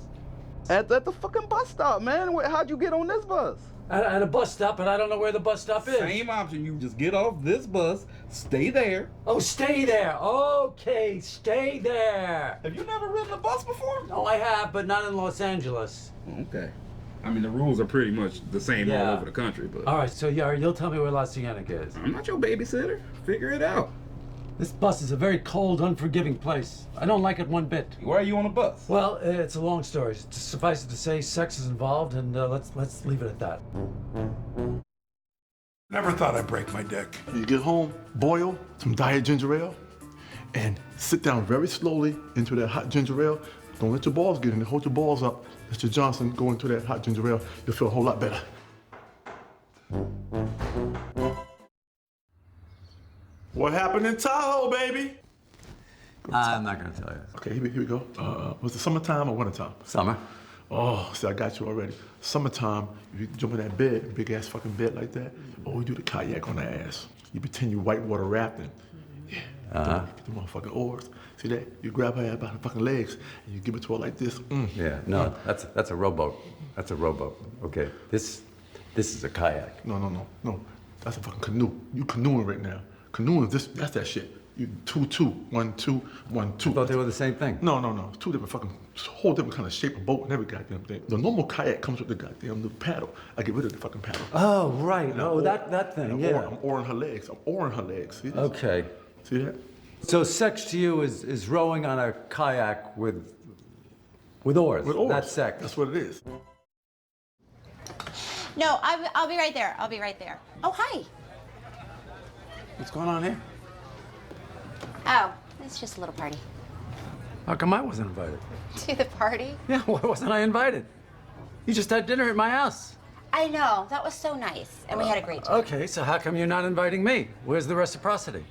At the fucking bus stop, man. How'd you get on this bus? At a bus stop, and I don't know where the bus stop is. Same option. You just get off this bus, stay there. Oh, stay there. Okay, stay there. Have you never ridden a bus before? No, I have, but not in Los Angeles. Okay. I mean, the rules are pretty much the same all over the country, but... All right, so you'll tell me where La Cienega is. I'm not your babysitter. Figure it out. This bus is a very cold, unforgiving place. I don't like it one bit. Why are you on a bus? Well, it's a long story. Suffice it to say, sex is involved, and let's leave it at that. Never thought I'd break my dick. You get home, boil some diet ginger ale, and sit down very slowly into that hot ginger ale. Don't let your balls get in there. Hold your balls up. Let your Johnson go into that hot ginger ale. You'll feel a whole lot better. What happened in Tahoe, baby? I'm not going to tell you. Okay, here we go. Was it summertime or wintertime? Summer. Oh, see, I got you already. Summertime, you jump in that bed, big ass fucking bed like that. Oh, you do the kayak on the ass. You pretend you whitewater rafting. Yeah. Get the motherfucking oars. See that? You grab her by the fucking legs and you give it to her like this. Yeah, no, that's a rowboat. That's a rowboat. Okay, this is a kayak. No. That's a fucking canoe. You canoeing right now. Canoeing, that's that shit. You 2-2, 1-2, 1-2. Thought they were the same thing. No. Two different fucking, whole different kind of shape of boat and every goddamn thing. The normal kayak comes with the goddamn little paddle. I get rid of the fucking paddle. Oh, right. Oh, that thing, yeah. I'm oaring her legs. See this? Okay. See that? So sex to you is rowing on a kayak with oars. With oars. That's sex. That's what it is. No, I'll be right there. I'll be right there. Oh, hi. What's going on here? Oh, it's just a little party. How come I wasn't invited? To the party? Yeah, why wasn't I invited? You just had dinner at my house. I know. That was so nice. And we had a great time. Okay, so how come you're not inviting me? Where's the reciprocity?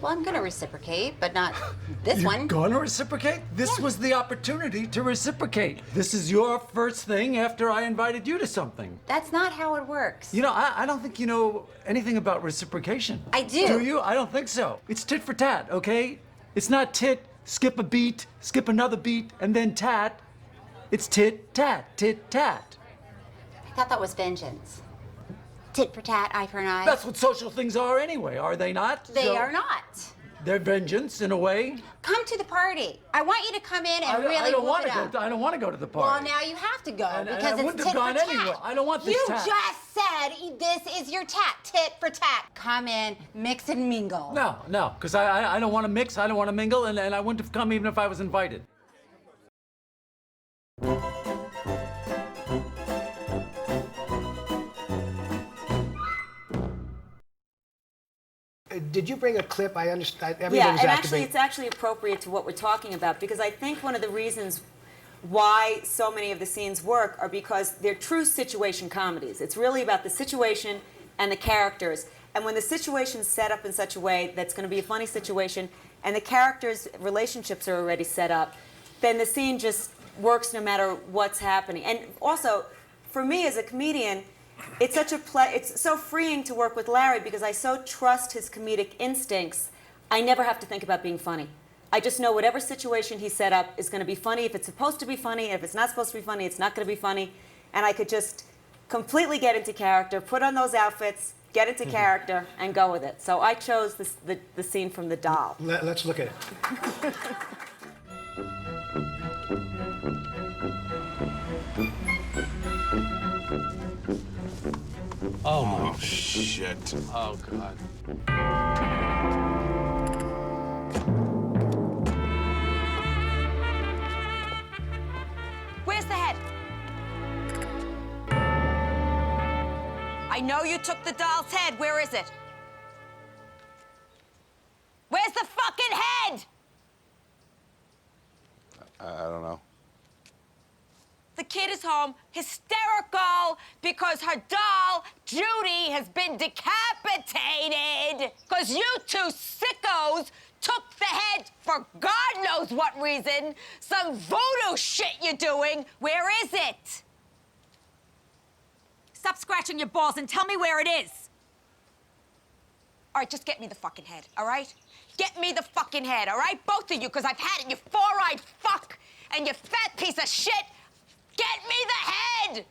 Well, I'm going to reciprocate, but not this one. You're going to reciprocate? This was the opportunity to reciprocate. This is your first thing after I invited you to something. That's not how it works. You know, I don't think you know anything about reciprocation. I do. Do you? I don't think so. It's tit for tat, okay? It's not tit, skip a beat, skip another beat, and then tat. It's tit, tat, tit, tat. I thought that was vengeance. Tit for tat, eye for an eye. That's what social things are anyway, are they not? They are not. They're vengeance in a way. Come to the party. I want you to come in and I don't whoop want it to up. go. I don't want to go to the Well, party. now you have to go And because I it's wouldn't tit have gone for tat. anyway. I don't want this You tat. just said this is your tat, tit for tat. Come in, mix and mingle. No, because I don't want to mix. I don't want to mingle, and I wouldn't have come even if I was invited. Did you bring a clip? I understand. Yeah, Everybody's and activated. it's actually appropriate to what we're talking about because I think one of the reasons why so many of the scenes work are because they're true situation comedies. It's really about the situation and the characters. And when the situation's set up in such a way that's going to be a funny situation and the characters' relationships are already set up, then the scene just works no matter what's happening. And also, for me as a comedian, it's such a it's so freeing to work with Larry because I so trust his comedic instincts. I never have to think about being funny. I just know whatever situation he set up is going to be funny. If it's supposed to be funny, if it's not supposed to be funny, it's not going to be funny. And I could just completely get into character, put on those outfits, get into character, and go with it. So I chose the scene from The Doll. Let's look at it. Oh, shit. Oh, God. Where's the head? I know you took the doll's head. Where is it? Where's the fucking head? I don't know. The kid is home, hysterical, because her doll, Judy, has been decapitated. Because you two sickos took the head for God knows what reason. Some voodoo shit you're doing. Where is it? Stop scratching your balls and tell me where it is. All right, just get me the fucking head, all right? Get me the fucking head, all right? Both of you, because I've had it, you four-eyed fuck, and you fat piece of shit. Get me the head!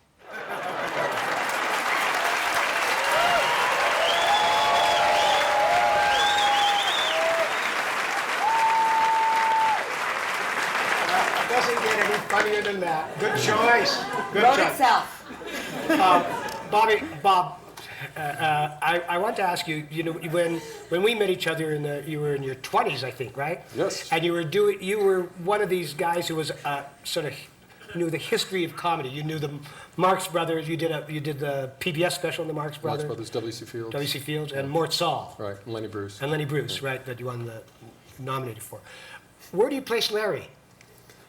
It doesn't get any funnier than that. Good choice. Good Wrote choice. itself. Bob, I want to ask you. You know, when we met each other you were in your 20s, I think, right? Yes. And you were one of these guys who was sort of knew the history of comedy. You knew the Marx Brothers. You did the PBS special on the Marx Brothers. Marx Brothers, W.C. Fields. W.C. Fields and Mort Saul. Right, and Lenny Bruce. And Lenny Bruce, right, that you won the nominated for. Where do you place Larry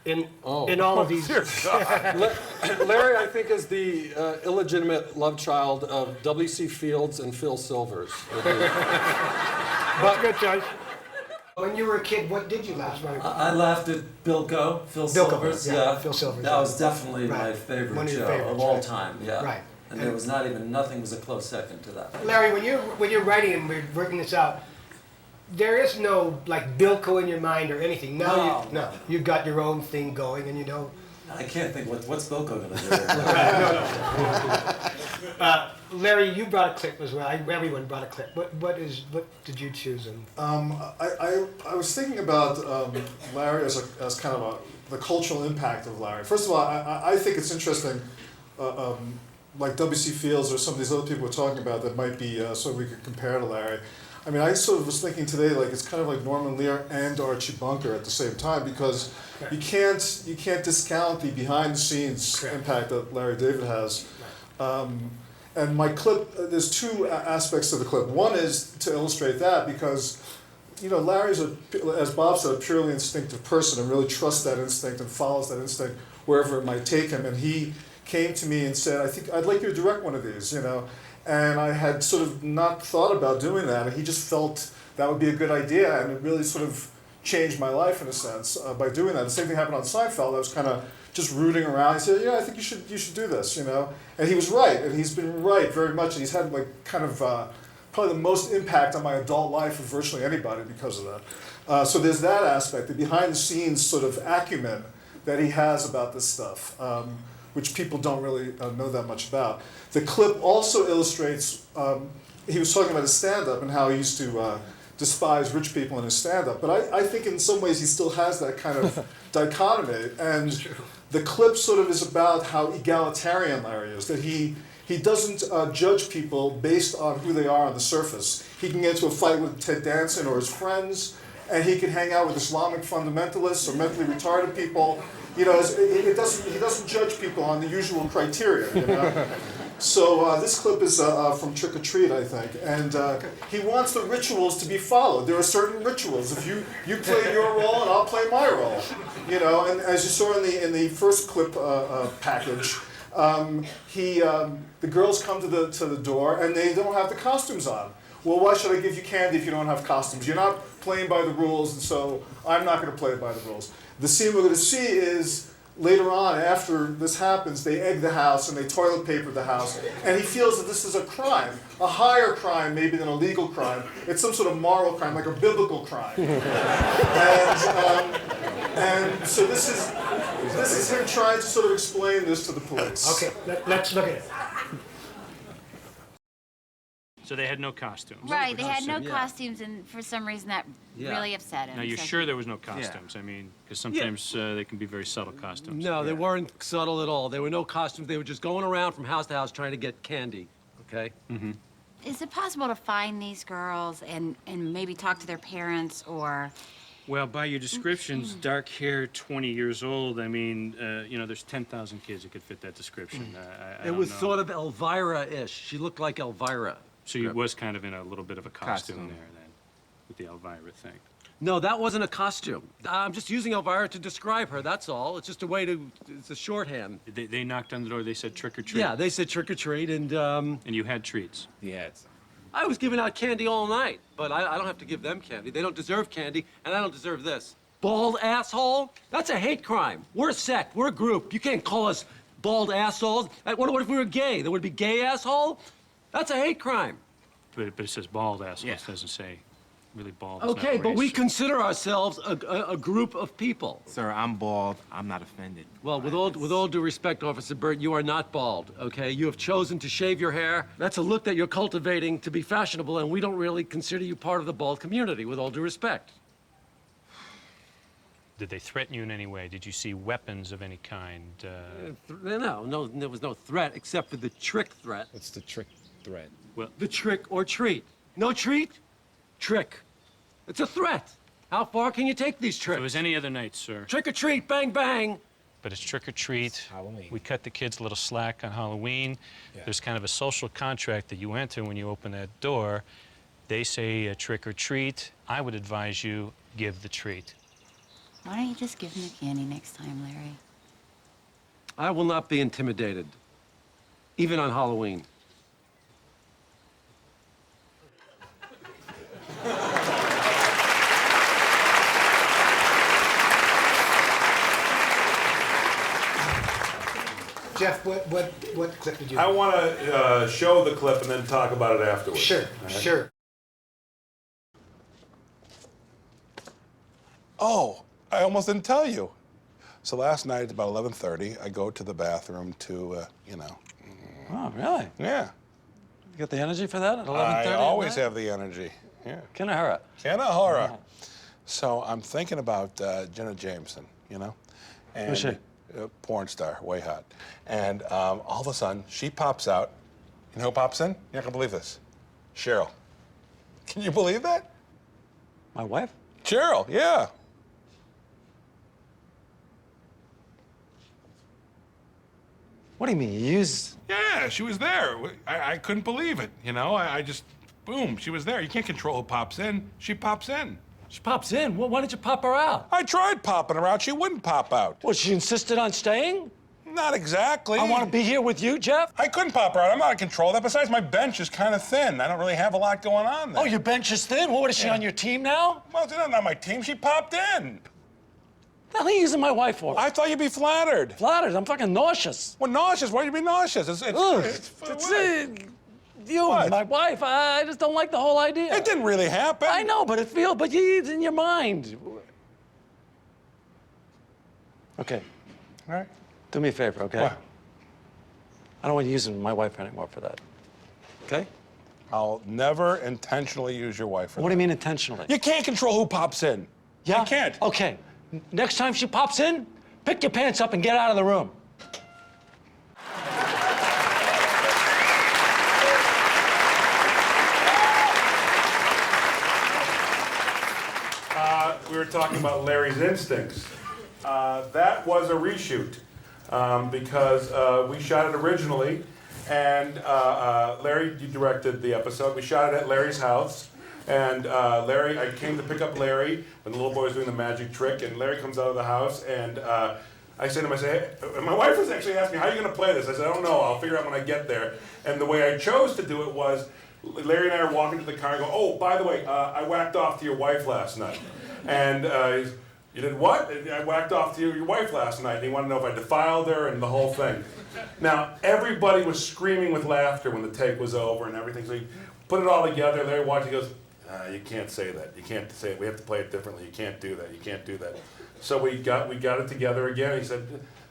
in all of these? Larry, I think, is the illegitimate love child of W.C. Fields and Phil Silvers. That's a good choice. When you were a kid, what did you laugh at? I laughed at Phil Silvers. Yeah, Phil Silvers. That was definitely my favorite One of your show favorites, of all right. time. Yeah. Right. And there was nothing was a close second to that. Larry, when you're writing and we're working this out, there is no like Bilko in your mind or anything. No. You got your own thing going, and you know. I can't think what's Bilko gonna do. Larry, you brought a clip as well. Everyone brought a clip. What did you choose? I was thinking about Larry as kind of the cultural impact of Larry. First of all, I think it's interesting, like W.C. Fields or some of these other people we're talking about that might be sort of we could compare to Larry. I mean, I sort of was thinking today, like it's kind of like Norman Lear and Archie Bunker at the same time, because you can't discount the behind-the-scenes impact that Larry David has. And my clip, there's two aspects to the clip. One is to illustrate that because, you know, Larry's, as Bob said, a purely instinctive person and really trusts that instinct and follows that instinct wherever it might take him. And he came to me and said, I think I'd like you to direct one of these, you know. And I had sort of not thought about doing that, and he just felt that would be a good idea, and it really sort of changed my life in a sense by doing that. The same thing happened on Seinfeld. I was kind of just rooting around. He said, "Yeah, I think you should do this," you know. And he was right, and he's been right very much. And he's had like kind of probably the most impact on my adult life of virtually anybody because of that. So there's that aspect, the behind-the-scenes sort of acumen that he has about this stuff, which people don't really know that much about. The clip also illustrates, he was talking about his stand-up and how he used to despise rich people in his stand-up, but I think in some ways he still has that kind of dichotomy, and the clip sort of is about how egalitarian Larry is, that he doesn't judge people based on who they are on the surface. He can get into a fight with Ted Danson or his friends, and he can hang out with Islamic fundamentalists or mentally retarded people. You know, he doesn't judge people on the usual criteria, you know? So this clip is from Trick or Treat, I think, and he wants the rituals to be followed. There are certain rituals. If you play your role and I'll play my role, you know. And as you saw in the first clip package, the girls come to the door and they don't have the costumes on. Well, why should I give you candy if you don't have costumes? You're not playing by the rules, and so I'm not going to play by the rules. The scene we're going to see is later on, after this happens, they egg the house and they toilet paper the house, and he feels that this is a crime, a higher crime maybe than a legal crime. It's some sort of moral crime, like a biblical crime. And so this is him trying to sort of explain this to the police. Okay, let's look at it. So they had no costumes. Right, they had no costumes, and for some reason that really upset him. Now, you're so sure there was no costumes? I mean, because sometimes they can be very subtle costumes. No, they weren't subtle at all. There were no costumes. They were just going around from house to house trying to get candy, okay? Mm-hmm. Is it possible to find these girls and maybe talk to their parents or... Well, by your descriptions, dark hair, 20 years old, I mean, you know, there's 10,000 kids that could fit that description. I It was don't know. sort of Elvira-ish. She looked like Elvira. So you was kind of in a little bit of a costume there, then, with the Elvira thing. No, that wasn't a costume. I'm just using Elvira to describe her, that's all. It's just a way to, it's a shorthand. They knocked on the door, they said trick or treat? Yeah, they said trick or treat, and And you had treats? Yes. I was giving out candy all night, but I don't have to give them candy. They don't deserve candy, and I don't deserve this. Bald asshole? That's a hate crime. We're a sect, we're a group. You can't call us bald assholes. What if we were gay? There would be gay asshole? That's a hate crime. But it says bald asshole, it doesn't say really bald. It's Okay, not but we race. consider ourselves a group of people. Sir, I'm bald. I'm not offended. Well, with all due respect, Officer Burt, you are not bald, okay? You have chosen to shave your hair. That's a look that you're cultivating to be fashionable, and we don't really consider you part of the bald community, with all due respect. Did they threaten you in any way? Did you see weapons of any kind? No, there was no threat except for the trick threat. What's the trick threat? Well, the trick or treat. No treat, trick. It's a threat. How far can you take these tricks? So it was any other night, sir. Trick or treat, bang, bang. But it's trick or treat. Halloween. We cut the kids a little slack on Halloween. Yeah. There's kind of a social contract that you enter when you open that door. They say trick or treat. I would advise you give the treat. Why don't you just give them the candy next time, Larry? I will not be intimidated, even on Halloween. Jeff, what clip did you? I want to show the clip and then talk about it afterwards. Sure, All right? sure. Oh, I almost didn't tell you. So last night, about 11:30, I go to the bathroom to, you know, Oh, really? Yeah. You got the energy for that at 11:30? I always have the energy. Yeah. Kinahara. Kinahara. So I'm thinking about Jenna Jameson, you know? And Who's she? Porn star, way hot. And all of a sudden, she pops out. You know who pops in? You're not gonna believe this. Cheryl. Can you believe that? My wife? Cheryl, yeah. What do you mean, you use... Yeah, she was there. I couldn't believe it, you know? I just, boom, she was there. You can't control who pops in. She pops in. She pops in? Well, why did you pop her out? I tried popping her out. She wouldn't pop out. Well, she insisted on staying? Not exactly. I want to be here with you, Jeff. I couldn't pop her out. I'm not in control of that. Besides, my bench is kind of thin. I don't really have a lot going on there. Oh, your bench is thin? What is she on your team now? Well, she's not on my team. She popped in. The hell are you using my wife for? I thought you'd be flattered. Flattered? I'm fucking nauseous. Well, nauseous? Why'd you be nauseous? You, What? my wife, I just don't like the whole idea. It didn't really happen. I know, but it's in your mind. Okay. All right. Do me a favor, okay? What? I don't want you using my wife anymore for that. Okay? I'll never intentionally use your wife for What do you mean intentionally? You can't control who pops in. Yeah? You can't. Okay. Next time she pops in, pick your pants up and get out of the room. We were talking about Larry's instincts. That was a reshoot because we shot it originally, and Larry directed the episode. We shot it at Larry's house, and I came to pick up Larry when the little boy was doing the magic trick, and Larry comes out of the house, and I said to him, hey, my wife was actually asking me, how are you going to play this? I said, I don't know, I'll figure out when I get there. And the way I chose to do it was, Larry and I are walking to the car and go, oh, by the way, I whacked off to your wife last night. And you did what? I whacked off to your wife last night, and he wanted to know if I defiled her and the whole thing. Now, everybody was screaming with laughter when the take was over and everything, so he put it all together. Larry watched, he goes, you can't say that. You can't say it. We have to play it differently. You can't do that. You can't do that. So we got it together again. He said,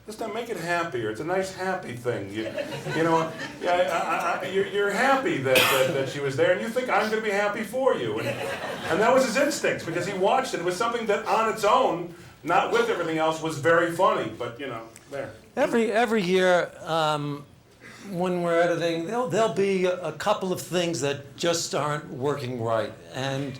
let's not make it happier. It's a nice, happy thing. You know, you're happy that she was there, and you think I'm going to be happy for you. And that was his instincts, because he watched it. It was something that on its own, not with everything else, was very funny. But, you know, there. Every year, when we're editing, there'll be a couple of things that just aren't working right. And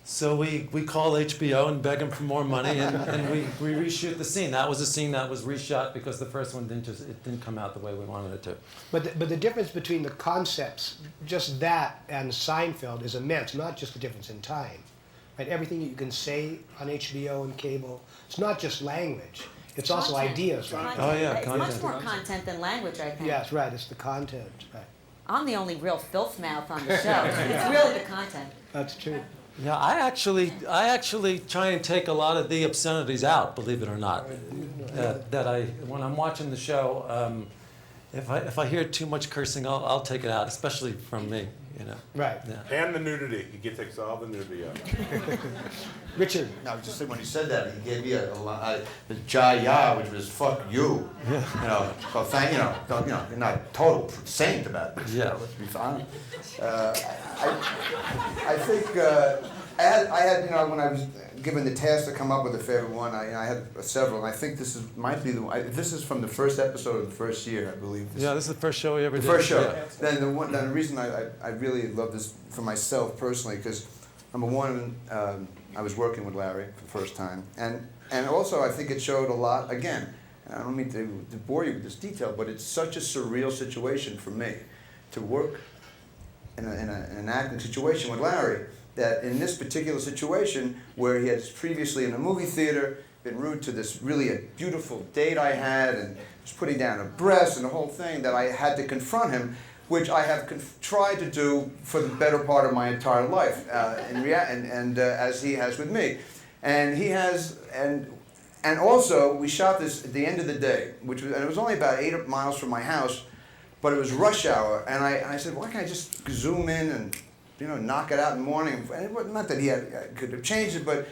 so we call HBO and beg them for more money, and we reshoot the scene. That was a scene that was reshot because the first one didn't come out the way we wanted it to. But the difference between the concepts, just that and Seinfeld, is immense. Not just the difference in time, right? Everything you can say on HBO and cable, it's not just language. It's also ideas, right? Content. Oh yeah, it's content. much more content than language, I think. Yes, right. It's the content, right? I'm the only real filth mouth on the show. It's really the content. That's true. Yeah, I actually try and take a lot of the obscenities out, believe it or not. When I'm watching the show, if I hear too much cursing, I'll take it out, especially from me, you know. Right. Yeah. And the nudity. He takes all the nudity out. Richard. No, just when he said that, he gave me the ja, which was fuck you. Yeah. You know, so thank you're not a total saint about this. Yeah. Let's be fine. I think I had when I was given the task to come up with a favorite one, I had several, and I think this might be the one. This is from the first episode of the first year, I believe. Yeah, this is the first show we ever did. The first show. Yeah. Then the reason I really love this for myself personally, because number one, I was working with Larry for the first time, and also I think it showed a lot. Again, I don't mean to bore you with this detail, but it's such a surreal situation for me to work in an acting situation with Larry, that in this particular situation, where he had previously in a movie theater been rude to this really a beautiful date I had, and was putting down her breasts and the whole thing, that I had to confront him, which I have tried to do for the better part of my entire life, as he has with me. And he has, and also we shot this at the end of the day, and it was only about 8 miles from my house, but it was rush hour, and I said, why can't I just zoom in and knock it out in the morning? And not that he could have changed it, but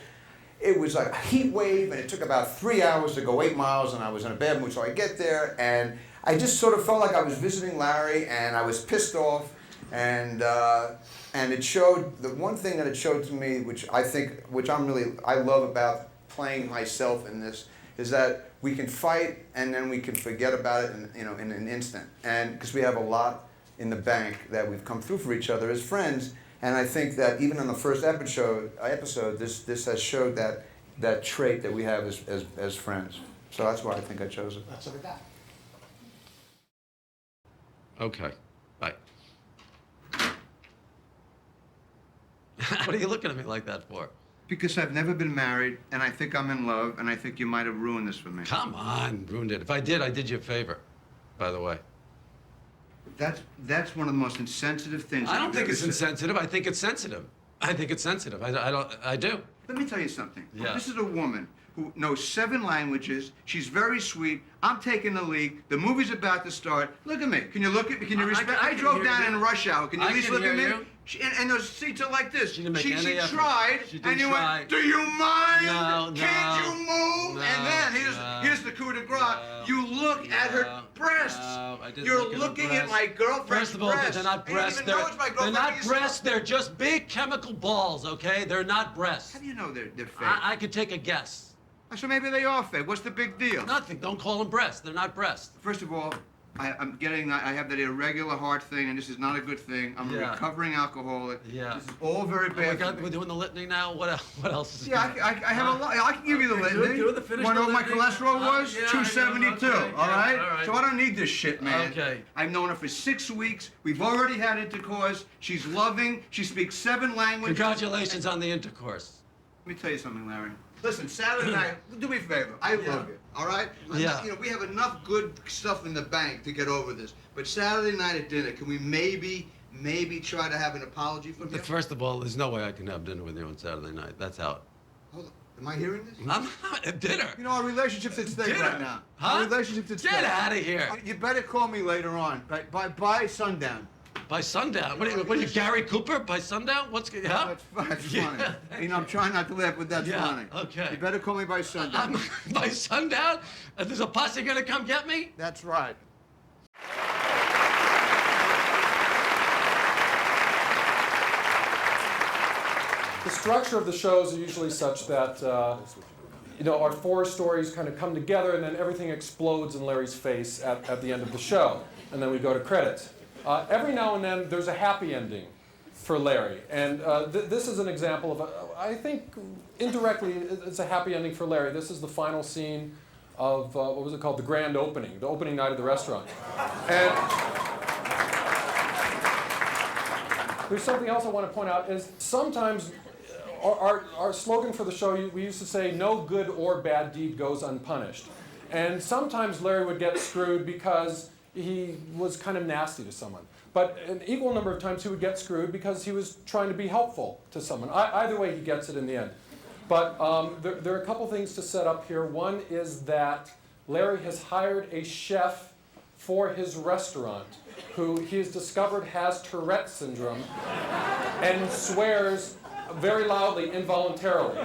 it was like a heat wave, and it took about 3 hours to go 8 miles, and I was in a bad mood. So I get there, and I just sort of felt like I was visiting Larry, and I was pissed off, and it showed, the one thing that it showed to me, which I love about playing myself in this, is that we can fight and then we can forget about it in an instant, and because we have a lot in the bank that we've come through for each other as friends. And I think that even on the first episode, this has showed that trait that we have as friends. So that's why I think I chose it. That's what we got. Okay, bye. What are you looking at me like that for? Because I've never been married, and I think I'm in love, and I think you might have ruined this for me. Come on, ruined it. If I did, I did you a favor, by the way. That's one of the most insensitive things. I don't think it's insensitive. I think it's sensitive. I think it's sensitive. I do. Let me tell you something. Yeah. This is a woman who knows 7 languages. She's very sweet. I'm taking the lead. The movie's about to start. Look at me. Can you look at me? Can you respect? I drove down in rush hour. Can you at least look at me? And those seats are like this. She tried, and you went, do you mind? No, Can't you move? No, and then here's the coup de grace. You look at her breasts. You're looking at my girlfriend's breasts. First of all, they're not breasts. They're not breasts. They're just big chemical balls, okay? They're not breasts. How do you know they're fake? I could take a guess. So maybe they are fake. What's the big deal? Nothing. Don't call them breasts. They're not breasts. First of all, I have that irregular heart thing, and this is not a good thing. I'm a recovering alcoholic. Yeah. This is all very bad. We're doing the litany now? What else is I have a lot. I can give you the litany. Do the finish. Want to know what my cholesterol was? 272. Okay. All right? All right. So I don't need this shit, man. Okay. I've known her for 6 weeks. We've already had intercourse. She's loving. She speaks 7 languages. Congratulations on the intercourse. Let me tell you something, Larry. Listen, Saturday night, do me a favor. I love you, all right? We have enough good stuff in the bank to get over this. But Saturday night at dinner, can we maybe try to have an apology from you? First of all, there's no way I can have dinner with you on Saturday night. That's out. Hold on. Am I hearing this? I'm not at dinner. You know, our relationship's at stake right now. Huh? Our relationship's at stake. Get out of here. You better call me later on, by sundown. By sundown? What are you, Gary Cooper? By sundown? What's going on? That's funny. You know, I'm trying not to laugh, but that's funny. Okay. You better call me by sundown. By sundown? There's a posse gonna come get me? That's right. The structure of the shows are usually such that our 4 stories kind of come together, and then everything explodes in Larry's face at the end of the show, and then we go to credits. Every now and then, there's a happy ending for Larry, and this is an example of, I think, indirectly, it's a happy ending for Larry. This is the final scene of, what was it called, the grand opening, the opening night of the restaurant. And there's something else I want to point out, is sometimes our slogan for the show, we used to say, no good or bad deed goes unpunished. And sometimes Larry would get screwed because he was kind of nasty to someone. But an equal number of times he would get screwed because he was trying to be helpful to someone. Either way, he gets it in the end. But there are a couple things to set up here. One is that Larry has hired a chef for his restaurant who he has discovered has Tourette syndrome and swears very loudly, involuntarily.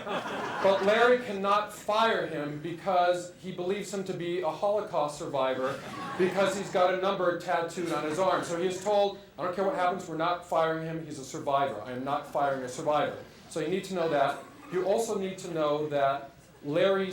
But Larry cannot fire him because he believes him to be a Holocaust survivor because he's got a number tattooed on his arm. So he is told, I don't care what happens, we're not firing him, he's a survivor. I am not firing a survivor. So you need to know that. You also need to know that Larry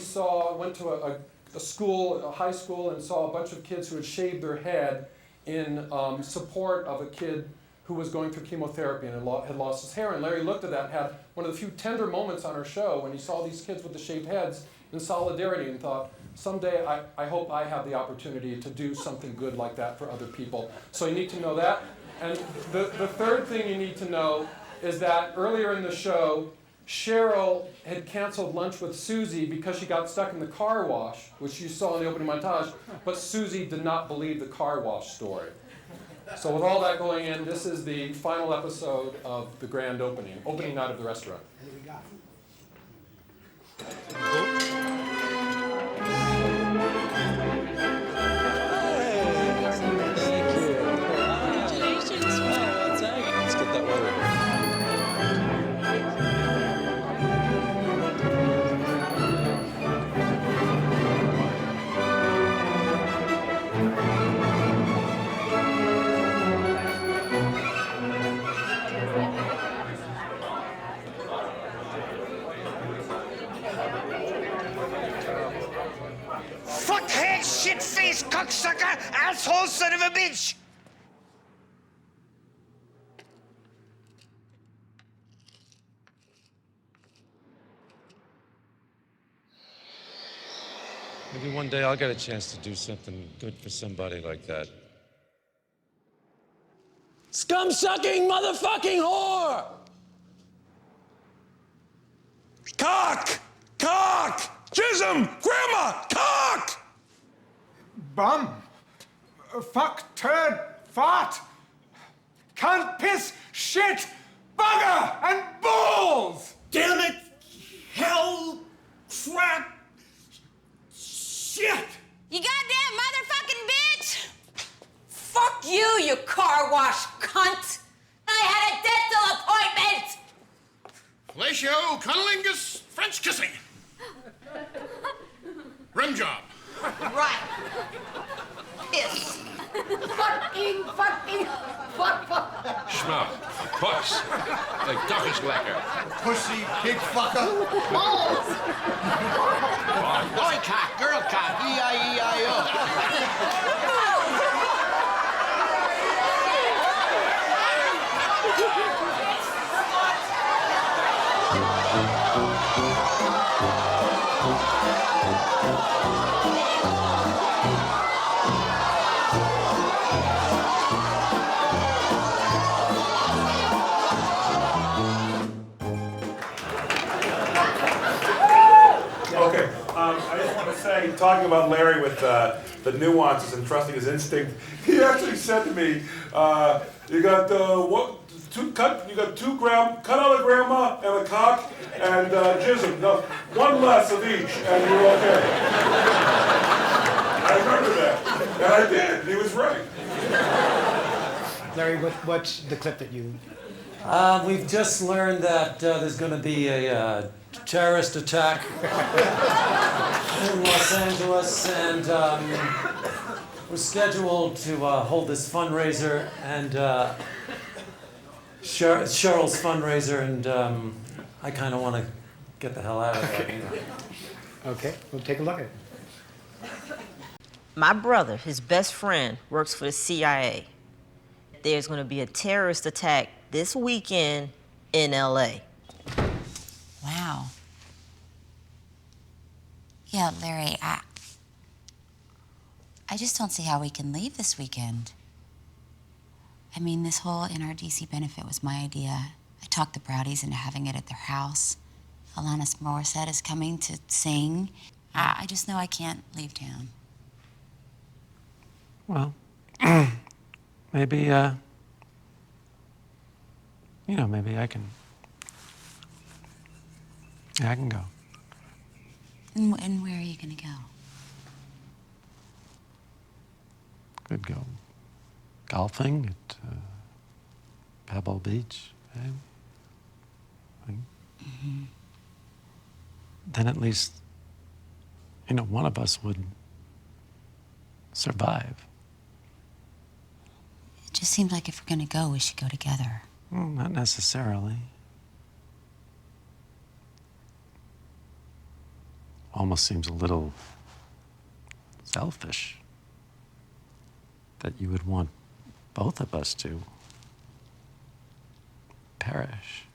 went to a school, a high school, and saw a bunch of kids who had shaved their head in support of a kid who was going through chemotherapy and had lost his hair. And Larry looked at that and had one of the few tender moments on our show when he saw these kids with the shaved heads in solidarity and thought, someday I hope I have the opportunity to do something good like that for other people. So you need to know that. And the third thing you need to know is that earlier in the show, Cheryl had canceled lunch with Susie because she got stuck in the car wash, which you saw in the opening montage, but Susie did not believe the car wash story. So with all that going in, this is the final episode of the grand opening night of the restaurant. What do we got? Let's get that water. cocksucker, asshole, son of a bitch! Maybe one day I'll get a chance to do something good for somebody like that. Scum-sucking motherfucking whore! Cock! Cock! Jism! Grandma! Cock! Bum. Fuck, turd, fart. Cunt, piss, shit, bugger, and balls! Damn it! Hell! Crap! Shit! You goddamn motherfucking bitch! Fuck you, you car wash cunt! I had a dental appointment! Fellatio, cunnilingus, French kissing. Rim job. Right. Piss. fuck. Schmuck. Puss. Like Duckenslecker. Pussy, pig fucker. Balls. Boy cock, girl cock, E-I-E-I-O. Okay, I just want to say, talking about Larry with the nuances and trusting his instinct, he actually said to me, "You got cut out a grandma and a cock and jism. No, one less of each, and you're okay." I remember that, and I did. He was right. Larry, what's the clip that you... We've just learned that there's going to be a terrorist attack in Los Angeles, and we're scheduled to hold this fundraiser, and Cheryl's fundraiser, and I kind of want to get the hell out of there. You know. Okay, we'll take a look at it. My brother, his best friend, works for the CIA. There's going to be a terrorist attack this weekend in LA. Wow. Yeah, Larry, I just don't see how we can leave this weekend. I mean, this whole NRDC benefit was my idea. I talked the Browdies into having it at their house. Alanis Morissette is coming to sing. I just know I can't leave town. Well, maybe, maybe I can go. And where are you gonna go? Could go golfing at Pebble Beach, Mm-hmm. Then at least, one of us would survive. It just seems like if we're gonna go, we should go together. Well, not necessarily. Almost seems a little selfish that you would want both of us to perish.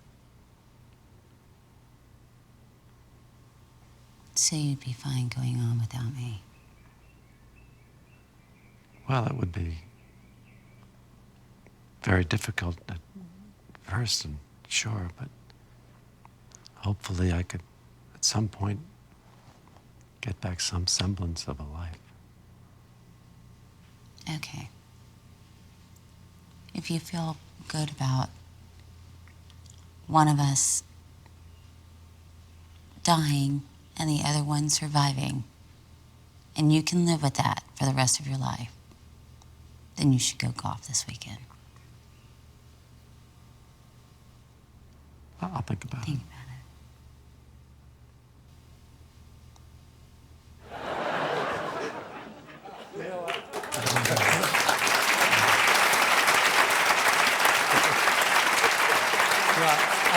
So you'd be fine going on without me. Well, it would be very difficult at first, and sure, but hopefully I could, at some point, get back some semblance of a life. Okay. If you feel good about one of us dying and the other one surviving, and you can live with that for the rest of your life, then you should go golf this weekend. I'll think about it. Think about it.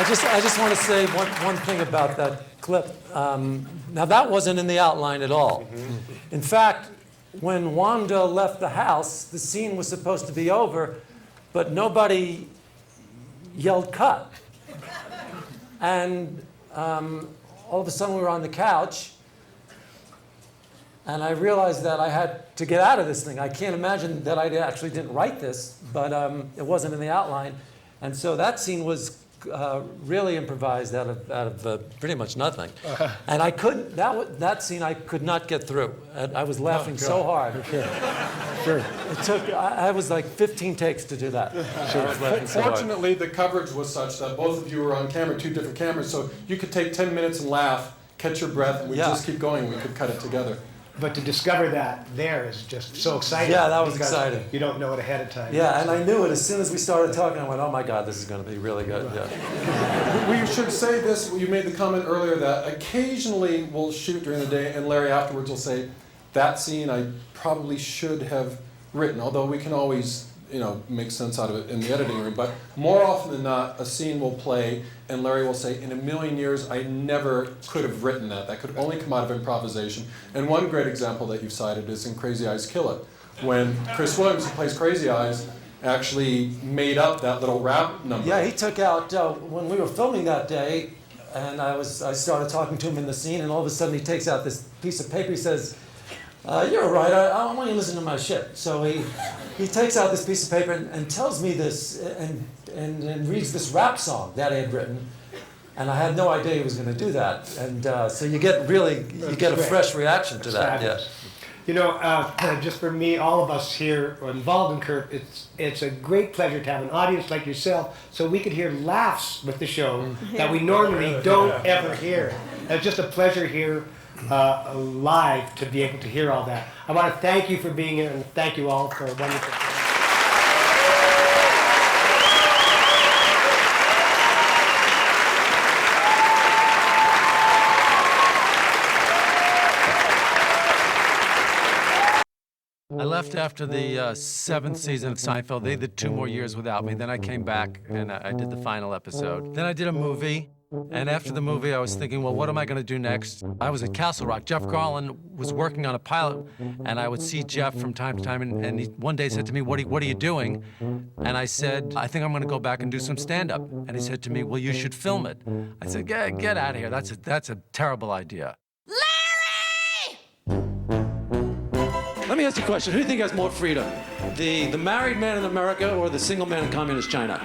I just want to say one thing about that clip. Now, that wasn't in the outline at all. In fact, when Wanda left the house, the scene was supposed to be over, but nobody yelled cut. And all of a sudden we were on the couch, and I realized that I had to get out of this thing. I can't imagine that I actually didn't write this, but it wasn't in the outline. And so that scene was really improvised out of pretty much nothing. And I couldn't, that scene I could not get through. And I was laughing so hard. Sure. It took, I was like 15 takes to do that. Sure. I was laughing so hard. Fortunately, the coverage was such that both of you were on camera, 2 different cameras, so you could take 10 minutes and laugh, catch your breath, and we'd just keep going, and we could cut it together. But to discover that there is just so exciting. Yeah, that was because exciting. You don't know it ahead of time. Yeah, and I knew it as soon as we started talking. I went, oh my God, this is going to be really good. Yeah. We should say this, you made the comment earlier that occasionally we'll shoot during the day and Larry afterwards will say, that scene I probably should have written, although we can always, make sense out of it in the editing room. But more often than not, a scene will play and Larry will say, in a million years, I never could have written that. That could only come out of improvisation. And one great example that you've cited is in Crazy Eyes Kill It, when Chris Williams, who plays Crazy Eyes, actually made up that little rap number. Yeah, he took out, when we were filming that day, and I started talking to him in the scene, and all of a sudden he takes out this piece of paper. He says, you're a writer, I don't want you to listen to my shit. So he takes out this piece of paper and tells me this, and reads this rap song that I had written. And I had no idea he was going to do that. And so you get a fresh reaction to that. Yeah. Just for me, all of us here involved in Kurt, it's a great pleasure to have an audience like yourself, so we could hear laughs with the show that we normally don't ever hear. It's just a pleasure here live to be able to hear all that. I want to thank you for being here, and thank you all for a wonderful. I left after the 7th season of Seinfeld. They did 2 more years without me. Then I came back and I did the final episode. Then I did a movie. And after the movie, I was thinking, well, what am I going to do next? I was at Castle Rock. Jeff Garlin was working on a pilot, and I would see Jeff from time to time, and he one day said to me, what are you doing? And I said, I think I'm going to go back and do some stand-up. And he said to me, well, you should film it. I said, get out of here. That's a terrible idea. Let me ask you a question. Who do you think has more freedom? The married man in America or the single man in communist China?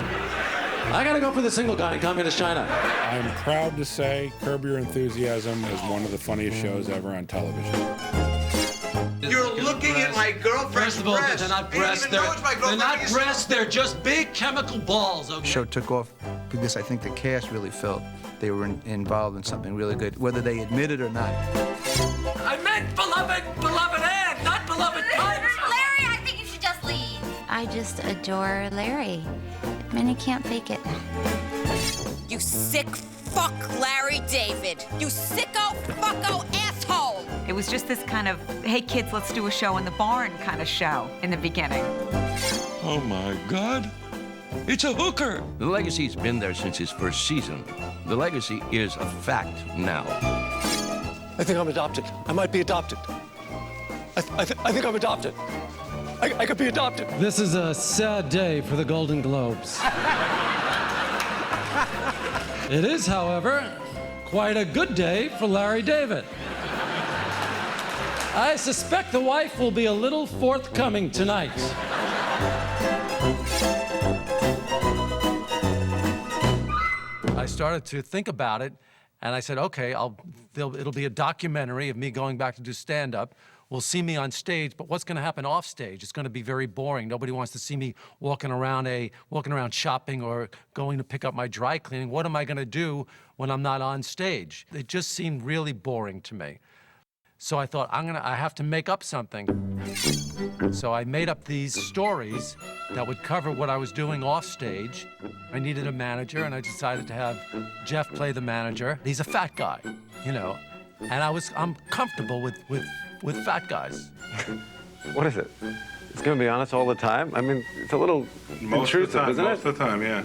I gotta go for the single guy in communist China. I'm proud to say Curb Your Enthusiasm is one of the funniest shows ever on television. You're looking at my girlfriend's First of all, breasts. they're not You don't breasts. even know it's my They're girlfriend. not breasts. They're just big chemical balls. The Okay? show took off because I think the cast really felt they were involved in something really good, whether they admit it or not. I meant beloved Ann, not beloved Hines. Larry, I think you should just leave. I just adore Larry. I mean, he can't fake it. You sick fuck, Larry David. You sicko fucko asshole. It was just this kind of, hey kids, let's do a show in the barn kind of show in the beginning. Oh my God. It's a hooker. The legacy's been there since his first season. The legacy is a fact now. I think I'm adopted. I might be adopted. I think I'm adopted. I could be adopted. This is a sad day for the Golden Globes. It is, however, quite a good day for Larry David. I suspect the wife will be a little forthcoming tonight. I started to think about it, and I said, okay, it'll be a documentary of me going back to do stand-up. We'll see me on stage, but what's going to happen off stage? It's going to be very boring. Nobody wants to see me walking around shopping or going to pick up my dry cleaning. What am I going to do when I'm not on stage? It just seemed really boring to me. So I thought, I have to make up something. So I made up these stories that would cover what I was doing off stage. I needed a manager, and I decided to have Jeff play the manager. He's a fat guy, and I'm comfortable with fat guys. What is it? It's going to be honest all the time? I mean, it's a little intrusive, isn't it? Most of the time, yeah.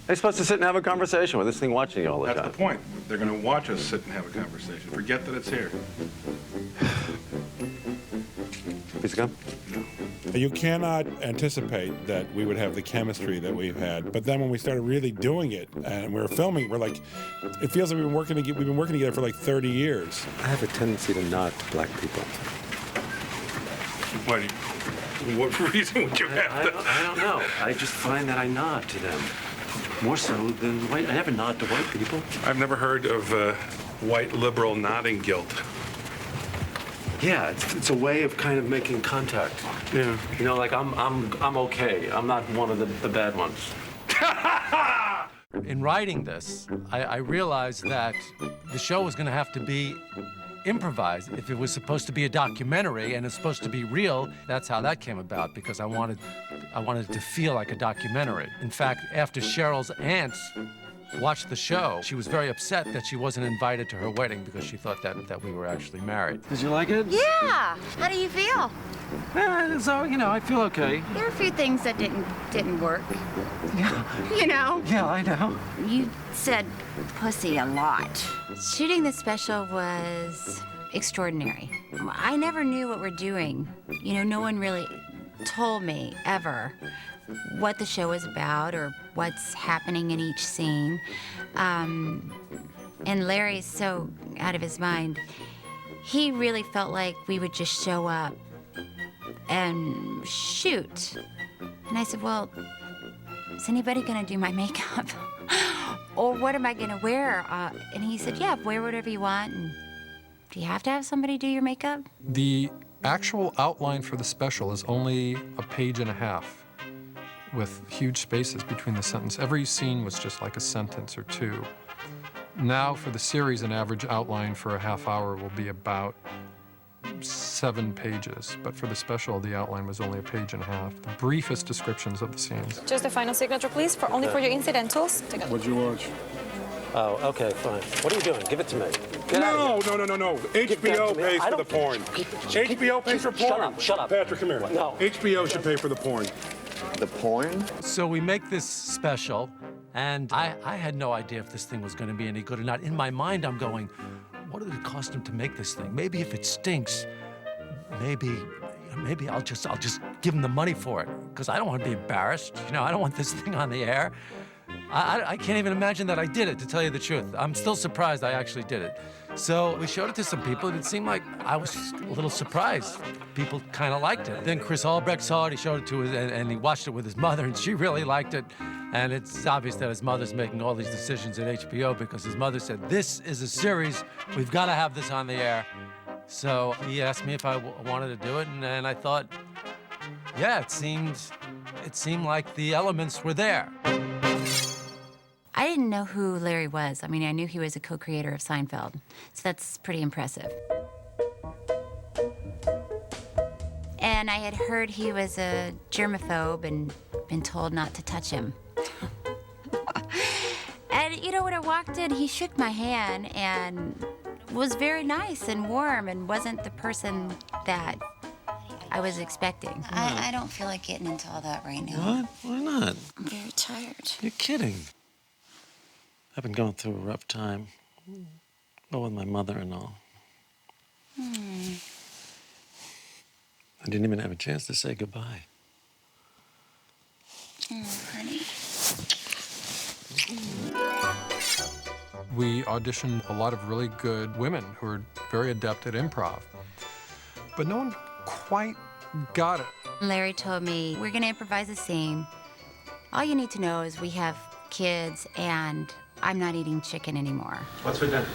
They're supposed to sit and have a conversation with this thing watching you all the time. That's the point. They're going to watch us sit and have a conversation. Forget that it's here. Piece of gum? You cannot anticipate that we would have the chemistry that we've had, but then when we started really doing it and we were filming, we're like, it feels like we've been working together for like 30 years. I have a tendency to nod to black people. What reason would you have that? I don't know. I just find that I nod to them. More so than white. I never nod to white people. I've never heard of white liberal nodding guilt. Yeah, it's a way of kind of making contact. Yeah. You know, like I'm okay. I'm not one of the bad ones. In writing this, I realized that the show was going to have to be improvised. If it was supposed to be a documentary and it's supposed to be real, that's how that came about, because I wanted it to feel like a documentary. In fact, after Cheryl's aunts watched the show, she was very upset that she wasn't invited to her wedding because she thought that we were actually married. Did you like it? Yeah. How do you feel? So, you know, I feel okay. There are a few things that didn't work. You know? Yeah, I know. You said pussy a lot. Shooting the special was extraordinary. I never knew what we're doing. You know, no one really told me ever what the show was about or what's happening in each scene. And Larry's so out of his mind. He really felt like we would just show up and shoot. And I said, well, is anybody gonna do my makeup? Or what am I gonna wear? And he said, yeah, wear whatever you want. And do you have to have somebody do your makeup? The actual outline for the special is only a page and a half with huge spaces between the sentence. Every scene was just like a sentence or two. Now for the series, an average outline for a half hour will be about 7 pages, but for the special, the outline was only a page and a half. The briefest descriptions of the scenes. Just the final signature, please, only for your incidentals. What'd you watch? Oh, okay, fine. What are you doing? Give it to me. No. HBO pays for the porn. HBO pays for porn. Shut up. Patrick, come here. No. HBO should pay for the porn. The porn? So we make this special, and I had no idea if this thing was going to be any good or not. In my mind, I'm going, what did it cost him to make this thing? Maybe if it stinks, maybe I'll just give him the money for it, because I don't want to be embarrassed. You know, I don't want this thing on the air. I can't even imagine that I did it, to tell you the truth. I'm still surprised I actually did it. So we showed it to some people, and it seemed like I was a little surprised. People kind of liked it. Then Chris Albrecht saw it, he showed it to his, and he watched it with his mother, and she really liked it. And it's obvious that his mother's making all these decisions at HBO because his mother said, this is a series, we've got to have this on the air. So he asked me if I wanted to do it, and I thought, yeah, it seemed like the elements were there. I didn't know who Larry was. I mean, I knew he was a co-creator of Seinfeld, so that's pretty impressive. And I had heard he was a germaphobe and been told not to touch him. And, you know, when I walked in, he shook my hand and was very nice and warm and wasn't the person that I was expecting. I don't feel like getting into all that right now. What? Why not? I'm very tired. You're kidding. I've been going through a rough time. Well, with my mother and all. I didn't even have a chance to say goodbye. Honey. We auditioned a lot of really good women who are very adept at improv, but no one quite got it. Larry told me, we're gonna improvise a scene. All you need to know is we have kids and I'm not eating chicken anymore. What's for dinner?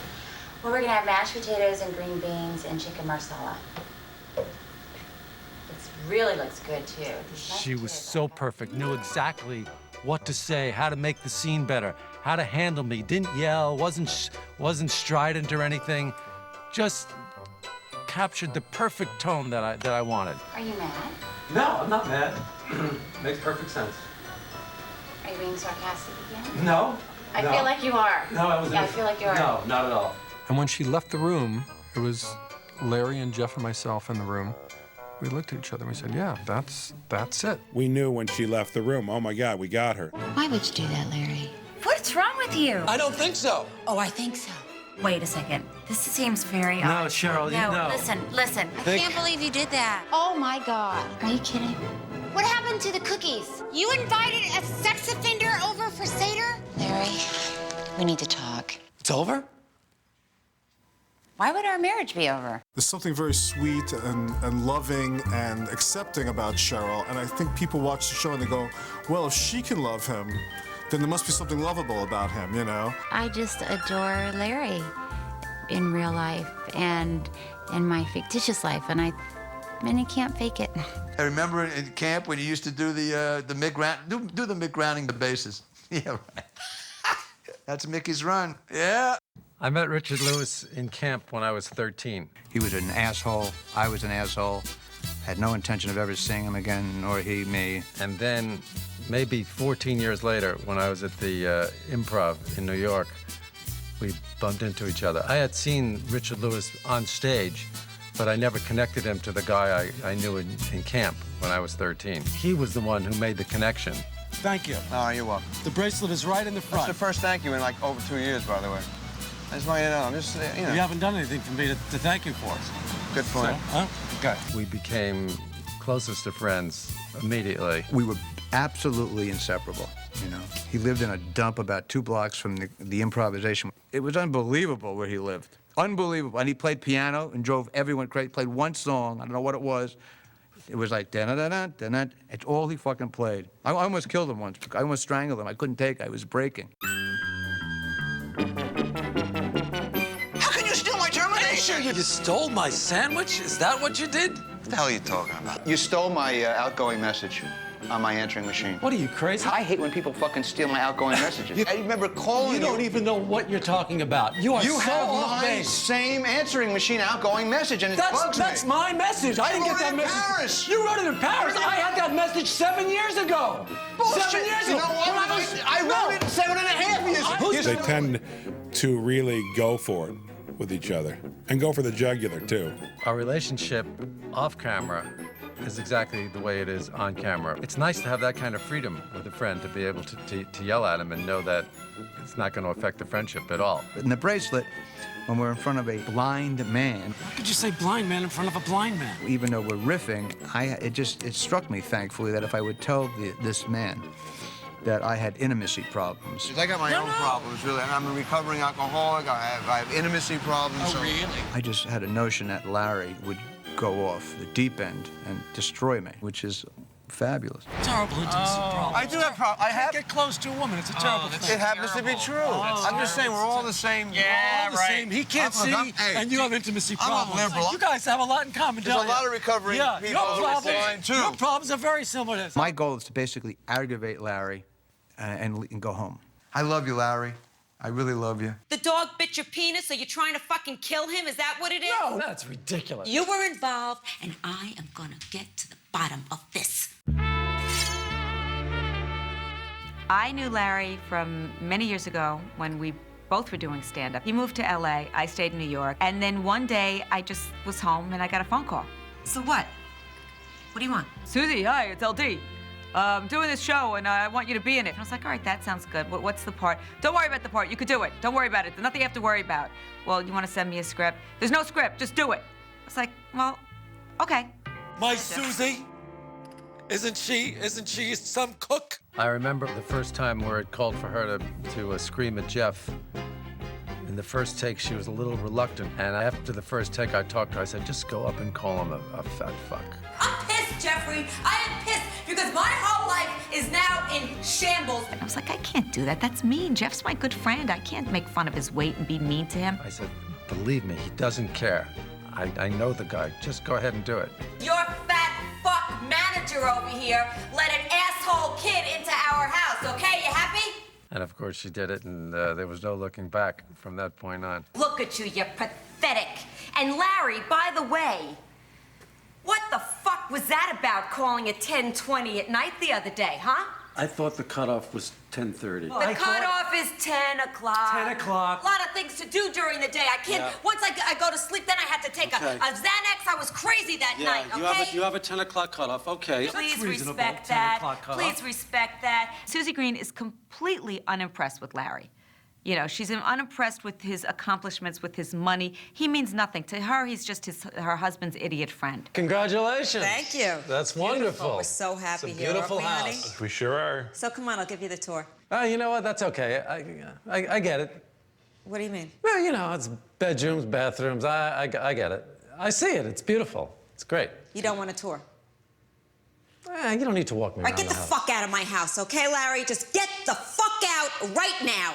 Well, we're gonna have mashed potatoes and green beans and chicken marsala. It really looks good too. She was so perfect, knew exactly what to say, how to make the scene better, how to handle me, didn't yell, wasn't strident or anything, just captured the perfect tone that I wanted. Are you mad? No, I'm not mad. Makes perfect sense. Are you being sarcastic again? No. I feel like you are. No, I wasn't. Yeah, I feel like you are. No, not at all. And when she left the room, it was Larry and Jeff and myself in the room. We looked at each other and we said, yeah, that's it. We knew when she left the room, oh my God, we got her. Why would you do that, Larry? What's wrong with you? I don't think so. Oh, I think so. Wait a second. This seems very No, odd. Cheryl, No, listen. I can't believe you did that. Oh my God. Are you kidding? What happened to the cookies? You invited a sex offender over for Seder? Larry, we need to talk. It's over? Why would our marriage be over? There's something very sweet and loving and accepting about Cheryl, and I think people watch the show and they go, well, if she can love him, then there must be something lovable about him, you know? I just adore Larry in real life and in my fictitious life, and I can't fake it. I remember in camp when you used to do the Mick Round, do the Mick Rounding the bases. Yeah, right. That's Mickey's run. Yeah. I met Richard Lewis in camp when I was 13. He was an asshole. I was an asshole. Had no intention of ever seeing him again, nor he me. And then, maybe 14 years later, when I was at the Improv in New York, we bumped into each other. I had seen Richard Lewis on stage, but I never connected him to the guy I knew in camp when I was 13. He was the one who made the connection. Thank you. Oh, you're welcome. The bracelet is right in the front. That's the first thank you in like over 2 years, by the way. I just want you to know. I'm just, you know. You haven't done anything for me to thank you for. Good point. So, huh? Okay. We became closest of friends immediately. We were absolutely inseparable, you know. He lived in a dump about 2 blocks from the improvisation. It was unbelievable where he lived. Unbelievable. And he played piano and drove everyone crazy. Played one song, I don't know what it was. It was like da-da-da-da, da-da. It's all he fucking played. I almost killed him once. I almost strangled him. I couldn't take it. I was breaking. How can you steal my termination? You stole my sandwich? Is that what you did? What the hell are you talking about? You stole my outgoing message on my answering machine. What are you, crazy? I hate when people fucking steal my outgoing messages. I remember calling you. You don't even know what you're talking about. You are You so have the vain. same answering machine outgoing message, and it bugs me. That's my message. I didn't get that message. Paris. You wrote it in Paris. I had that message 7 years ago. Bullshit. 7 years You ago. know what? I wrote it 7.5 years ago. They tend to really go for it with each other and go for the jugular, too. Our relationship off camera is exactly the way it is on camera. It's nice to have that kind of freedom with a friend, to be able to yell at him and know that it's not going to affect the friendship at all. In the bracelet, when we're in front of a blind man. How could you say blind man in front of a blind man? Even though we're riffing, it struck me, thankfully, that if I would tell this man that I had intimacy problems. I got my own problems, really. I'm a recovering alcoholic. I have intimacy problems. Oh, really? I just had a notion that Larry would go off the deep end and destroy me, which is fabulous. Terrible intimacy problem. I do have problems. I have. Get close to a woman. It's a terrible thing. It happens to be true. I'm just saying we're all the same. Yeah, all the same. He can't see, and you have intimacy problems. I'm a liberal. You guys have a lot in common, There's don't a you? lot of recovering people who are blind, too. Your problems are very similar to his. My goal is to basically aggravate Larry and go home. I love you, Larry. I really love you. The dog bit your penis, so you're trying to fucking kill him? Is that what it is? No, that's ridiculous. You were involved, and I am gonna get to the bottom of this. I knew Larry from many years ago when we both were doing stand-up. He moved to LA, I stayed in New York, and then one day I just was home and I got a phone call. So what? What do you want? Susie, hi, it's LD. I'm doing this show and I want you to be in it. And I was like, all right, that sounds good. What's the part? Don't worry about the part. You could do it. Don't worry about it. There's nothing you have to worry about. Well, you want to send me a script? There's no script. Just do it. I was like, well, okay. My Susie? Isn't she some cook? I remember the first time where it called for her to scream at Jeff. In the first take, she was a little reluctant. And after the first take, I talked to her. I said, just go up and call him a fat fuck. I'm pissed, Jeffrey. I am pissed because my whole life is now in shambles. I was like, I can't do that. That's mean. Jeff's my good friend. I can't make fun of his weight and be mean to him. I said, believe me, he doesn't care. I know the guy. Just go ahead and do it. Your fat fuck manager over here let an asshole kid into our house, okay? You happy? And of course, she did it, and there was no looking back from that point on. Look at you, you're pathetic. And Larry, by the way, what the fuck was that about calling at 10:20 at night the other day, huh? I thought the cutoff was 10:30. The cutoff is 10 o'clock. 10 o'clock. A lot of things to do during the day. I can't, once I go to sleep, then I had to take a Xanax. I was crazy that night, okay? You have a 10 o'clock cutoff, okay. Please respect that. Please respect that. Susie Greene is completely unimpressed with Larry. You know, she's unimpressed with his accomplishments, with his money. He means nothing. To her, he's just her husband's idiot friend. Congratulations. Thank you. That's wonderful. We're so happy it's a here, beautiful aren't we, house. honey? We sure are. So come on, I'll give you the tour. You know what? That's okay. I get it. What do you mean? Well, you know, it's bedrooms, bathrooms. I get it. I see it. It's beautiful. It's great. You don't want a tour? You don't need to walk me All right, around get the house. fuck out of my house, okay, Larry? Just get the fuck out right now.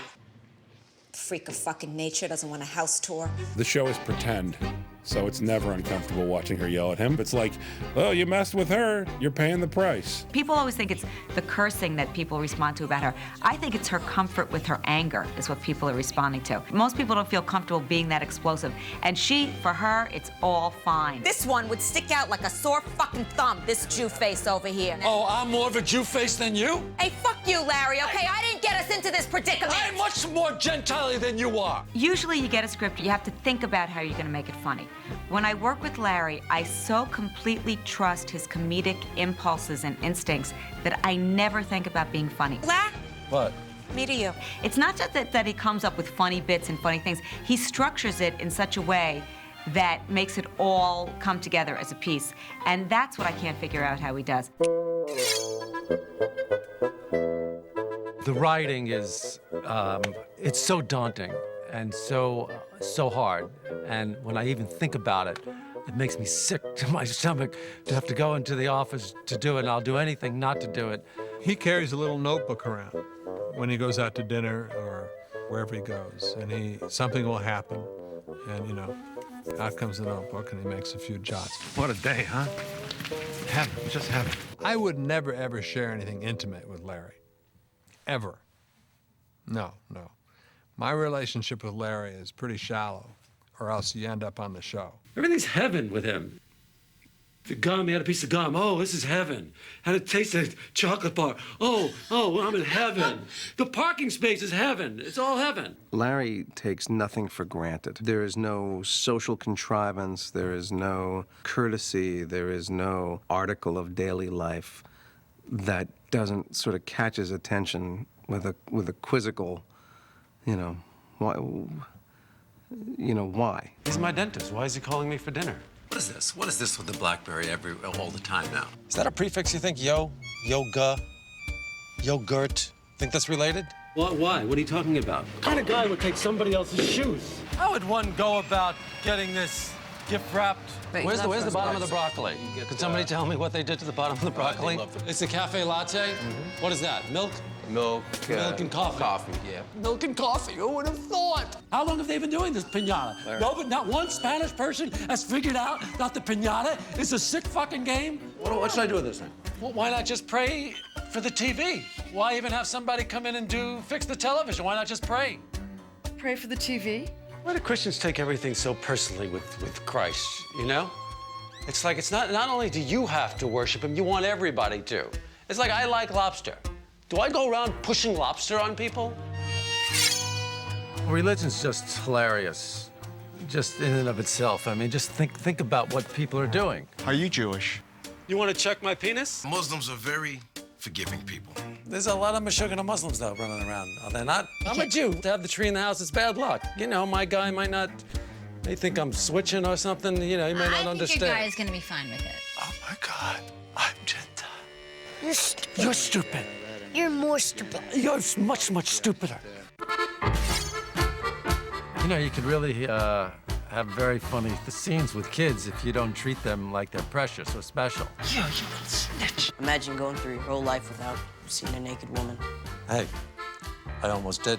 Freak of fucking nature doesn't want a house tour. The show is pretend, so it's never uncomfortable watching her yell at him. It's like, oh, you messed with her, you're paying the price. People always think it's the cursing that people respond to about her. I think it's her comfort with her anger is what people are responding to. Most people don't feel comfortable being that explosive. And she, for her, it's all fine. This one would stick out like a sore fucking thumb, this Jew face over here. Oh, I'm more of a Jew face than you? Hey, fuck you, Larry, okay? I didn't get us into this predicament. I'm much more Gentile than you are. Usually you get a script, you have to think about how you're gonna make it funny. When I work with Larry, I so completely trust his comedic impulses and instincts that I never think about being funny. What? Me to you. It's not just that he comes up with funny bits and funny things. He structures it in such a way that makes it all come together as a piece. And that's what I can't figure out how he does. The writing is, it's so daunting and so hard. And when I even think about it, it makes me sick to my stomach to have to go into the office to do it, and I'll do anything not to do it. He carries a little notebook around when he goes out to dinner or wherever he goes, and something will happen, and, you know, out comes the notebook, and he makes a few jots. What a day, huh? Heaven, just heaven. I would never, ever share anything intimate with Larry. Ever. No. My relationship with Larry is pretty shallow, or else you end up on the show. Everything's heaven with him. The gum, he had a piece of gum. Oh, this is heaven. Had a taste of chocolate bar. Oh, I'm in heaven. The parking space is heaven. It's all heaven. Larry takes nothing for granted. There is no social contrivance. There is no courtesy. There is no article of daily life that doesn't sort of catch his attention with a quizzical, why? He's my dentist. Why is he calling me for dinner? What is this? What is this with the BlackBerry all the time now? Is that a prefix you think? Yoga, yogurt? Think that's related? Why? What are you talking about? What kind of guy would take somebody else's shoes? How would one go about getting this gift wrapped? Where's the bottom of the broccoli? Could somebody tell me what they did to the bottom of the broccoli? It's a cafe latte? What is that? Milk? Milk and coffee. Coffee, yeah. Milk and coffee. Who would have thought? How long have they been doing this piñata? No, but not one Spanish person has figured out that the piñata is a sick fucking game. What should I do with this thing? Well, why not just pray for the TV? Why even have somebody come in and fix the television? Why not just pray? Pray for the TV? Why do Christians take everything so personally with Christ, you know? It's like it's not only do you have to worship him, you want everybody to. It's like I like lobster. Do I go around pushing lobster on people? Religion's just hilarious, just in and of itself. I mean, just think about what people are doing. Are you Jewish? You want to check my penis? Muslims are very forgiving people. There's a lot of Meshuggah Muslims, though, running around. Are they not? I'm a Jew. To have the tree in the house is bad luck. You know, my guy might not... They think I'm switching or something. You know, he may not understand. I think your guy is going to be fine with it. Oh, my God. I'm Gentile. You're stupid. You're stupid. You're more stupid. You're much, much stupider. You know, you could really have very funny scenes with kids if you don't treat them like they're precious or special. You little snitch. Imagine going through your whole life without seeing a naked woman. Hey, I almost did.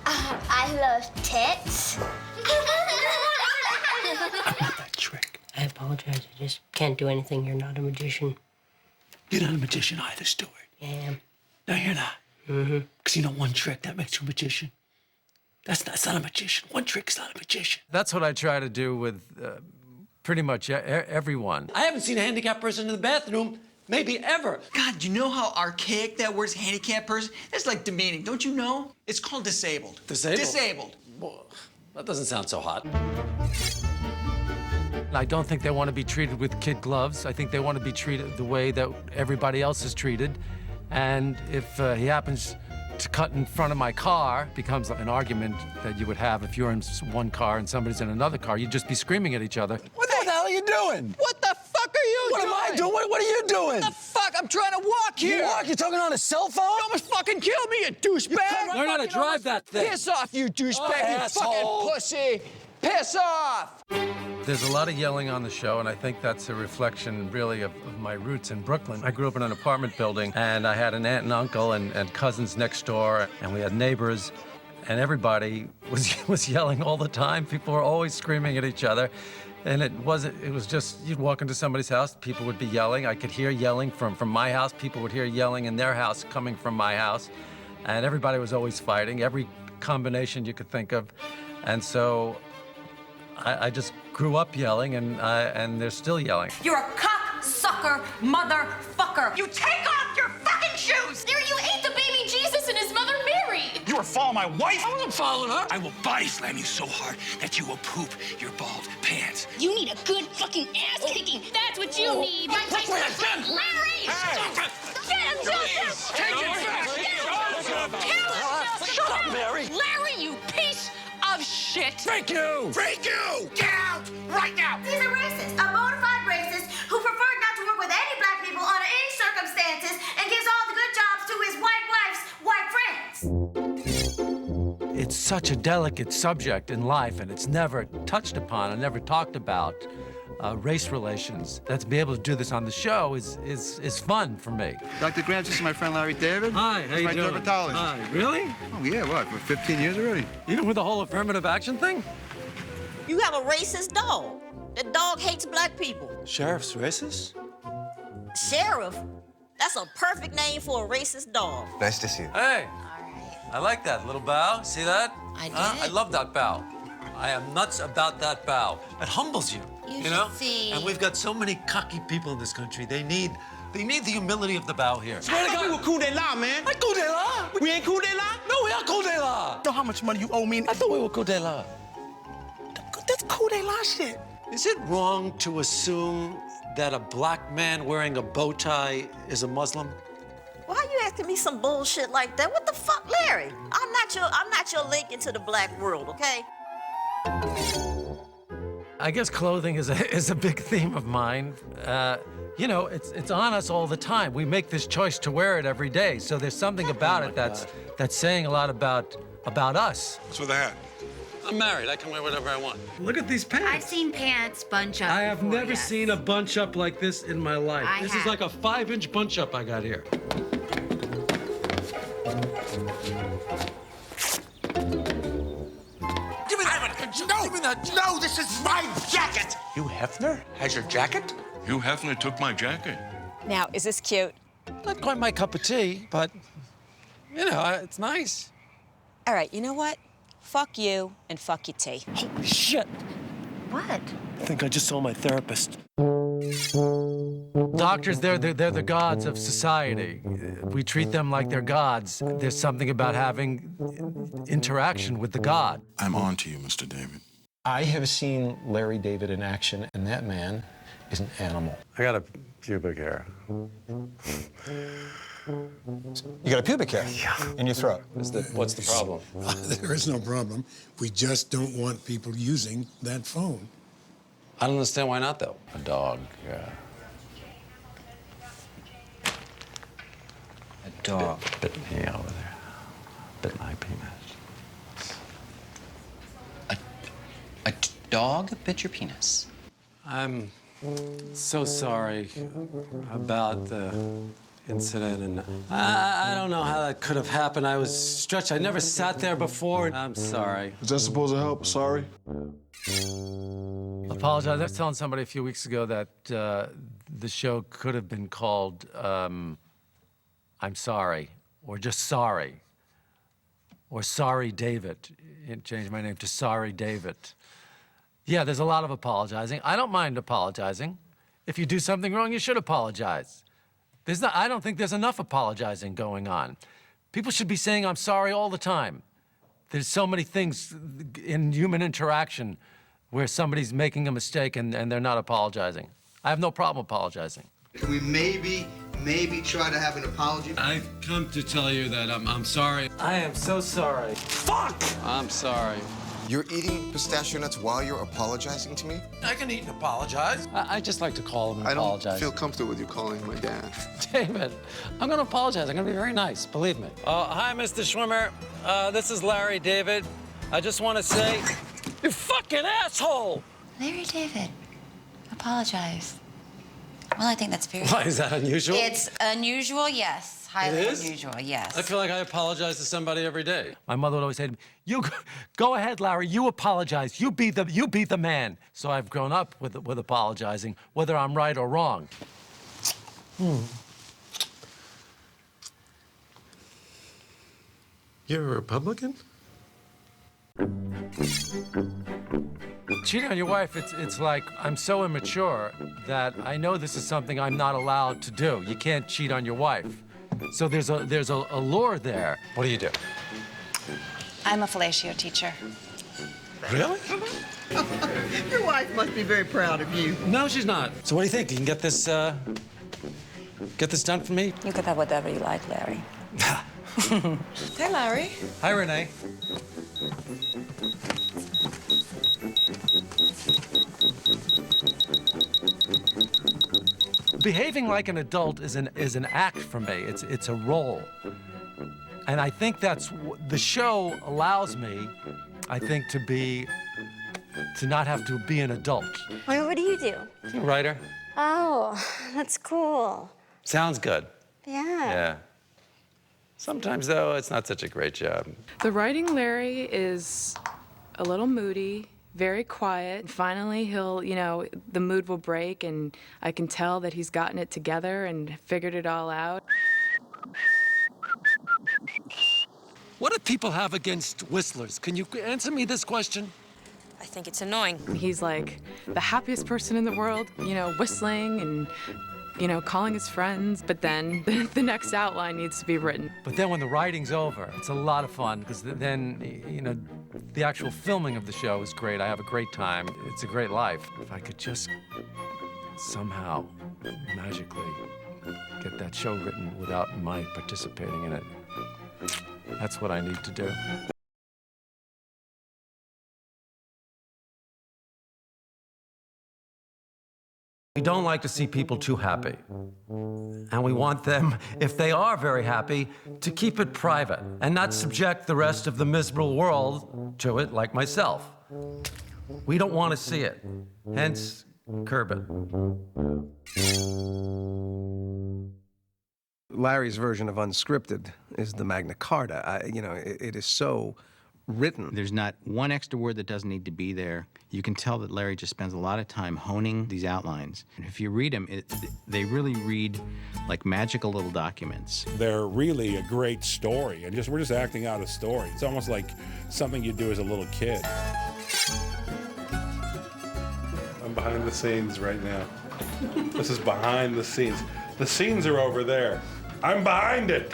I love tits. I apologize. I just can't do anything. You're not a magician. You're not a magician either, Stuart. I am. No, you're not. Mm-hmm. Because you know one trick, that makes you a magician. That's not a magician. One trick's not a magician. That's what I try to do with pretty much everyone. I haven't seen a handicapped person in the bathroom, maybe ever. God, you know how archaic that word's handicapped person? That's like demeaning, don't you know? It's called disabled. Disabled? Disabled. Well, that doesn't sound so hot. I don't think they want to be treated with kid gloves. I think they want to be treated the way that everybody else is treated. And if he happens to cut in front of my car, becomes an argument that you would have if you're in one car and somebody's in another car. You'd just be screaming at each other. What the hell are you doing? What the fuck are you What doing? am I doing? What are you doing? What the fuck? I'm trying to walk here. You walk? You're talking on a cell phone? You almost fucking killed me, you douchebag. Learn how to drive that thing. Piss off, you douchebag, you asshole. fucking pussy. Piss off. There's a lot of yelling on the show, and I think that's a reflection, really, of my roots in Brooklyn. I grew up in an apartment building, and I had an aunt and uncle and cousins next door, and we had neighbors, and everybody was yelling all the time. People were always screaming at each other, and it was just, you'd walk into somebody's house, people would be yelling. I could hear yelling from my house. People would hear yelling in their house coming from my house, and everybody was always fighting, every combination you could think of, and so I just grew up yelling, and they're still yelling. You're a cocksucker, motherfucker. You take off your fucking shoes. There, you ate the baby Jesus and his mother Mary. You were following my wife. I wasn't following her. I will body slam you so hard that you will poop your bald pants. You need a good fucking ass kicking. That's what you need. Larry! Hey! Get him, Joseph! Take it back! Shut up, Mary. Larry, you piece of shit! Thank you. Freak you! Get out right now! He's a racist, a bona fide racist who preferred not to work with any black people under any circumstances and gives all the good jobs to his white wife's white friends. It's such a delicate subject in life, and it's never touched upon and never talked about. Race relations. That to be able to do this on the show is fun for me. Dr. Graham, this is my friend Larry David. Hi, how you my doing? dermatologist. Hi, really? Oh, yeah, what, for 15 years already? Even with the whole affirmative action thing? You have a racist dog. The dog hates black people. Sheriff's racist? Sheriff? That's a perfect name for a racist dog. Nice to see you. Hey, I like that little bow. See that? I did. I love that bow. I am nuts about that bow. It humbles you. You know? should see. And we've got so many cocky people in this country. They need the humility of the bow here. Swear to God. We were cool de la, man. Like cool de la? We ain't cool de la? No, we are cool de la. Know how much money you owe me? I thought we were cool de la. That's cool de la shit. Is it wrong to assume that a black man wearing a bow tie is a Muslim? Why are you asking me some bullshit like that? What the fuck, Larry? I'm not your link into the black world, okay? I guess clothing is a big theme of mine. You know, it's on us all the time. We make this choice to wear it every day. So there's something about it that's saying a lot about us. What's with the hat? I'm married. I can wear whatever I want. Look at these pants. I've seen pants bunch up. I have before, never yes. seen a bunch up like this in my life. I This have. is like a 5-inch bunch up I got here. Give me that! No! Give me that! No, this is my jacket! Hugh Hefner has your jacket? Hugh Hefner took my jacket. Now, is this cute? Not quite my cup of tea, but, you know, it's nice. All right, you know what? Fuck you and fuck your tea. Holy shit. What? I think I just saw my therapist. Doctors, they're the gods of society. We treat them like they're gods. There's something about having interaction with the god. I'm on to you, Mr. David. I have seen Larry David in action, and that man is an animal. I got a pubic hair. You got a pubic hair in your throat. What's the problem? There is no problem. We just don't want people using that phone. I don't understand why not, though. A dog, yeah. A dog. Bit me over there. Bit my penis. A dog bit your penis? I'm so sorry about the incident, and I don't know how that could have happened. I was stretched. I never sat there before. I'm sorry. Is that supposed to help? Sorry? Apologize. I was telling somebody a few weeks ago that the show could have been called I'm Sorry, or just Sorry, or Sorry David. Changed my name to Sorry David. Yeah, there's a lot of apologizing. I don't mind apologizing. If you do something wrong, you should apologize. I don't think there's enough apologizing going on. People should be saying I'm sorry all the time. There's so many things in human interaction where somebody's making a mistake and they're not apologizing. I have no problem apologizing. We maybe maybe try to have an apology? I've come to tell you that I'm sorry. I am so sorry. Fuck! I'm sorry. You're eating pistachio nuts while you're apologizing to me? I can eat and apologize. I just like to call him and apologize. I don't feel comfortable with you calling my dad. David, I'm going to apologize. I'm going to be very nice, believe me. Hi, Mr. Schwimmer. This is Larry David. I just want to say, you fucking asshole! Larry David, apologize. Well, I think that's very... Why, is that unusual? It's unusual, yes. Highly It is? unusual, yes. I feel like I apologize to somebody every day. My mother would always say to me, "You go ahead, Larry. You apologize. You be the man." So I've grown up with apologizing, whether I'm right or wrong. You're a Republican? Cheating on your wife, it's like I'm so immature that I know this is something I'm not allowed to do. You can't cheat on your wife. So there's a lure there. What do you do? I'm a fellatio teacher. Really? Your wife must be very proud of you. No, she's not. So what do you think? You can get this done for me? You could have whatever you like, Larry. Hey, Larry. Hi, Renee. Behaving like an adult is an act for me. It's a role. And I think that's the show allows me, I think, to not have to be an adult. Well, what do you do? I'm a writer. Oh, that's cool. Sounds good. Yeah. Yeah. Sometimes, though, it's not such a great job. The writing Larry is a little moody, very quiet. Finally, the mood will break, and I can tell that he's gotten it together and figured it all out. What do people have against whistlers? Can you answer me this question? I think it's annoying. He's like the happiest person in the world, whistling and, calling his friends. But then the next outline needs to be written. But then when the writing's over, it's a lot of fun because then, the actual filming of the show is great. I have a great time. It's a great life. If I could just somehow, magically, get that show written without my participating in it, that's what I need to do. We don't like to see people too happy. And we want them, if they are very happy, to keep it private and not subject the rest of the miserable world to it, like myself. We don't want to see it. Hence, curb it. Larry's version of unscripted is the Magna Carta. It is so written. There's not one extra word that doesn't need to be there. You can tell that Larry just spends a lot of time honing these outlines. And if you read them, they really read like magical little documents. They're really a great story, and we're just acting out a story. It's almost like something you do as a little kid. I'm behind the scenes right now. This is behind the scenes. The scenes are over there. I'm behind it.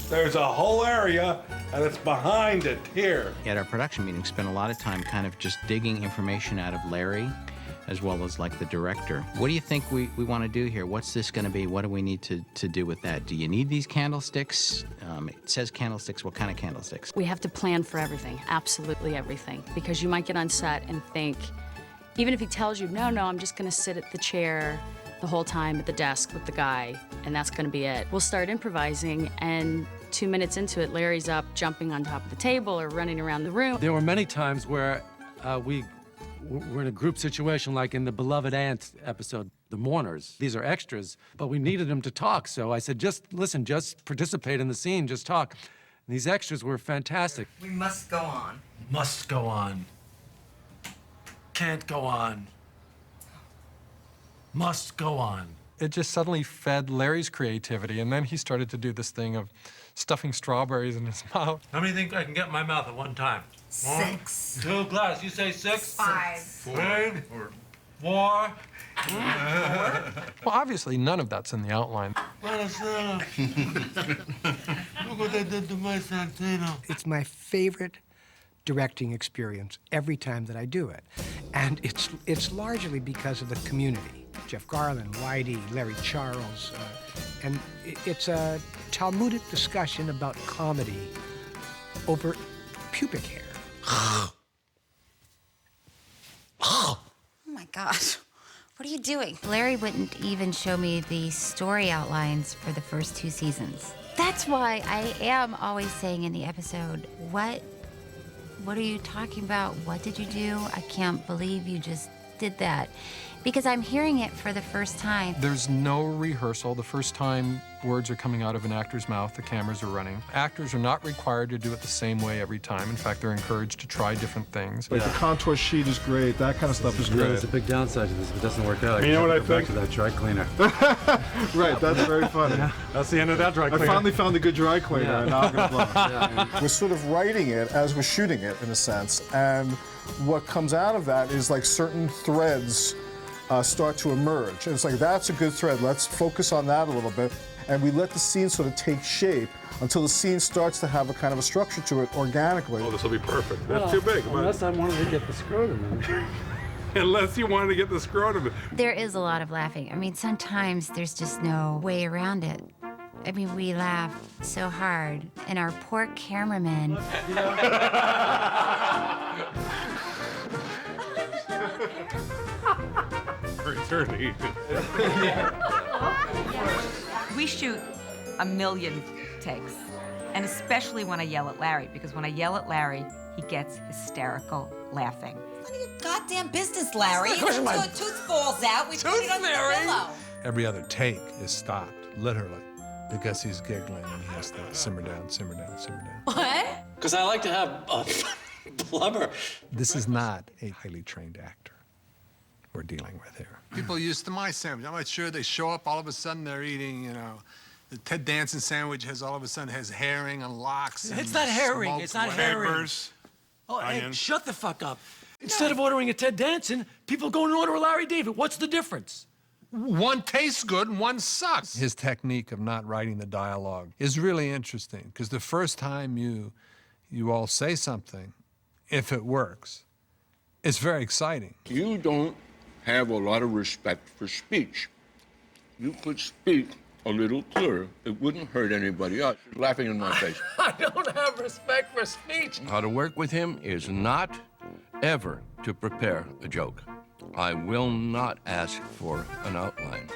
There's a whole area, and it's behind it here. At our production meeting, spent a lot of time kind of just digging information out of Larry, as well as like the director. What do you think we want to do here? What's this going to be? What do we need to do with that? Do you need these candlesticks? It says candlesticks. What kind of candlesticks? We have to plan for everything, absolutely everything, because you might get on set and think, even if he tells you, no, I'm just going to sit at the chair the whole time at the desk with the guy, and that's going to be it. We'll start improvising, and 2 minutes into it, Larry's up jumping on top of the table or running around the room. There were many times where we were in a group situation, like in the Beloved Aunt episode, The Mourners. These are extras, but we needed them to talk, so I said, just listen, just participate in the scene, just talk. And these extras were fantastic. We must go on. Must go on. Can't go on. Must go on. It just suddenly fed Larry's creativity, and then he started to do this thing of stuffing strawberries in his mouth. How many think I can get in my mouth at one time? 6. 2 glass. You say 6? 5. 5. 4. Well, obviously, none of that's in the outline. Look what they did to my Santino. It's my favorite directing experience every time that I do it. And it's largely because of the community. Jeff Garlin, Whitey, Larry Charles, And it's a Talmudic discussion about comedy over pubic hair. Oh my gosh. What are you doing? Larry wouldn't even show me the story outlines for the first 2 seasons. That's why I am always saying in the episode, what are you talking about? What did you do? I can't believe you just did that. Because I'm hearing it for the first time. There's no rehearsal. The first time words are coming out of an actor's mouth, the cameras are running. Actors are not required to do it the same way every time. In fact, they're encouraged to try different things. Like the contour sheet is great. That kind of stuff is great. There's a big downside to this if it doesn't work out. You know what I Back think? to that dry cleaner. Right, that's very funny. Yeah, that's the end of that dry cleaner. I finally found a good dry cleaner, Yeah. and now I'm gonna blow it. Yeah. We're sort of writing it as we're shooting it, in a sense, and what comes out of that is like certain threads start to emerge. And it's like, that's a good thread. Let's focus on that a little bit. And we let the scene sort of take shape until the scene starts to have a kind of a structure to it organically. Oh, this will be perfect. That's too big. Unless I wanted to get the scrotum in. Unless you wanted to get the scrotum. There is a lot of laughing. I mean, sometimes there's just no way around it. I mean, we laugh so hard, and our poor cameraman. Attorney. We shoot a million takes, and especially when I yell at Larry, because when I yell at Larry, he gets hysterical laughing. None of your goddamn business, Larry. It's not Until my- a tooth falls out, we put it under the pillow. Every other take is stopped, literally, because he's giggling and he has to simmer down, simmer down, simmer down. What? Because I like to have blubber. This is not a highly trained actor we're dealing with here. People used to my sandwich. I'm not sure they show up, all of a sudden they're eating, you know, the Ted Danson sandwich has all of a sudden has herring and lox. It's and not herring, smoked it's not herring. peppers. Oh, hey, onions. shut the fuck up. Instead of ordering a Ted Danson, people go and order a Larry David. What's the difference? One tastes good and one sucks. His technique of not writing the dialogue is really interesting, because the first time you all say something, if it works, it's very exciting. You don't have a lot of respect for speech. You could speak a little clearer. It wouldn't hurt anybody else. You're laughing in my face. I don't have respect for speech. How to work with him is not ever to prepare a joke. I will not ask for an outline.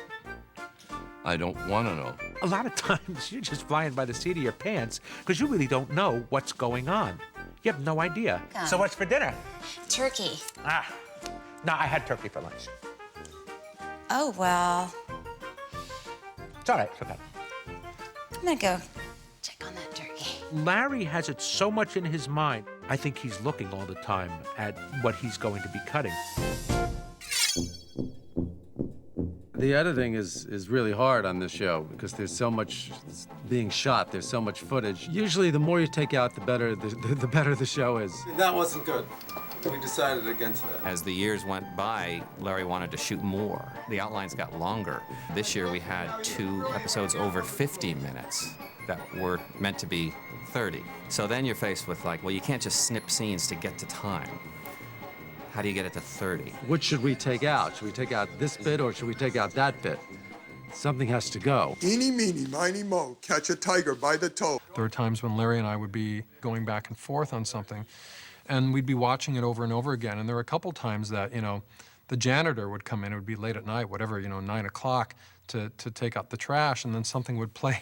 I don't want to know. A lot of times you're just flying by the seat of your pants because you really don't know what's going on. You have no idea. So what's for dinner? Turkey. No, I had turkey for lunch. Oh, well. It's all right, it's okay. I'm gonna go check on that turkey. Larry has it so much in his mind. I think he's looking all the time at what he's going to be cutting. The editing is really hard on this show because there's so much being shot. There's so much footage. Usually, the more you take out, the better the better the show is. That wasn't good. We decided against that. As the years went by, Larry wanted to shoot more. The outlines got longer. This year we had 2 episodes over 50 minutes that were meant to be 30. So then you're faced with like, well, you can't just snip scenes to get to time. How do you get it to 30? What should we take out? Should we take out this bit or should we take out that bit? Something has to go. Eeny, meeny, miny, moe, catch a tiger by the toe. There were times when Larry and I would be going back and forth on something, and we'd be watching it over and over again. And there were a couple times that, you know, the janitor would come in, it would be late at night, whatever, you know, 9 o'clock, to take out the trash, and then something would play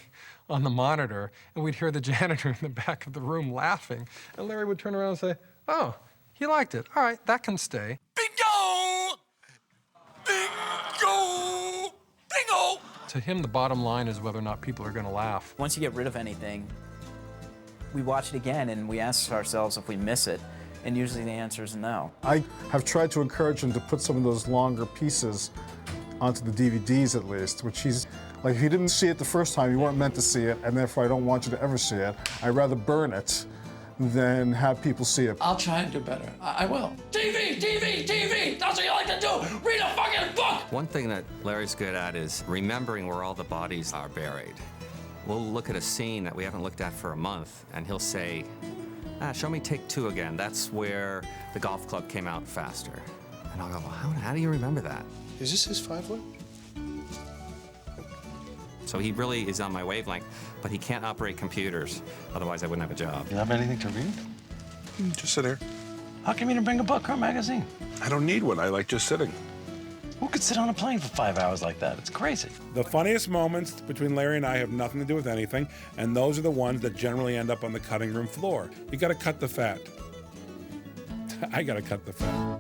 on the monitor, and we'd hear the janitor in the back of the room laughing. And Larry would turn around and say, oh, he liked it. All right, that can stay. Bingo! Bingo! Bingo! To him, the bottom line is whether or not people are going to laugh. Once you get rid of anything, we watch it again and we ask ourselves if we miss it, and usually the answer is no. I have tried to encourage him to put some of those longer pieces onto the DVDs at least, which he's, like, if you didn't see it the first time, you weren't meant to see it, and therefore I don't want you to ever see it. I'd rather burn it than have people see it. I'll try and do better. I will. TV! TV! TV! That's what you like to do! Read a fucking book! One thing that Larry's good at is remembering where all the bodies are buried. We'll look at a scene that we haven't looked at for a month, and he'll say, show me take 2 again. That's where the golf club came out faster. And I'll go, well, how do you remember that? Is this his 5-wood? So he really is on my wavelength, but he can't operate computers. Otherwise, I wouldn't have a job. You have anything to read? Just sit here. How come you didn't bring a book or a magazine? I don't need one. I like just sitting. Who could sit on a plane for 5 hours like that? It's crazy. The funniest moments between Larry and I have nothing to do with anything, and those are the ones that generally end up on the cutting room floor. You gotta cut the fat. I gotta cut the fat.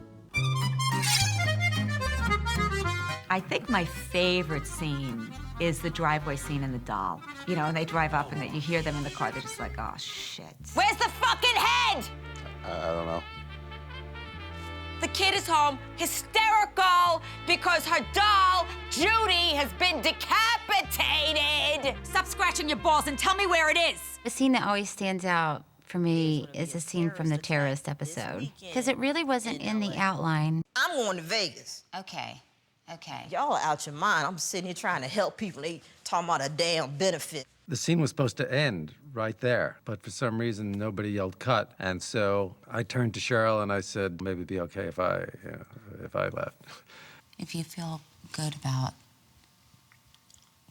I think my favorite scene is the driveway scene in The Doll. You know, and they drive up and you hear them in the car. They're just like, oh, shit. Where's the fucking head? I don't know. The kid is home, hysterical, because her doll, Judy, has been decapitated. Stop scratching your balls and tell me where it is. The scene that always stands out for me is a scene from the terrorist episode, because it really wasn't in the outline. I'm going to Vegas. Okay. Y'all are out your mind. I'm sitting here trying to help people. They talking about a damn benefit. The scene was supposed to end right there, but for some reason, nobody yelled cut. And so I turned to Cheryl and I said, maybe it'd be okay if I left. If you feel good about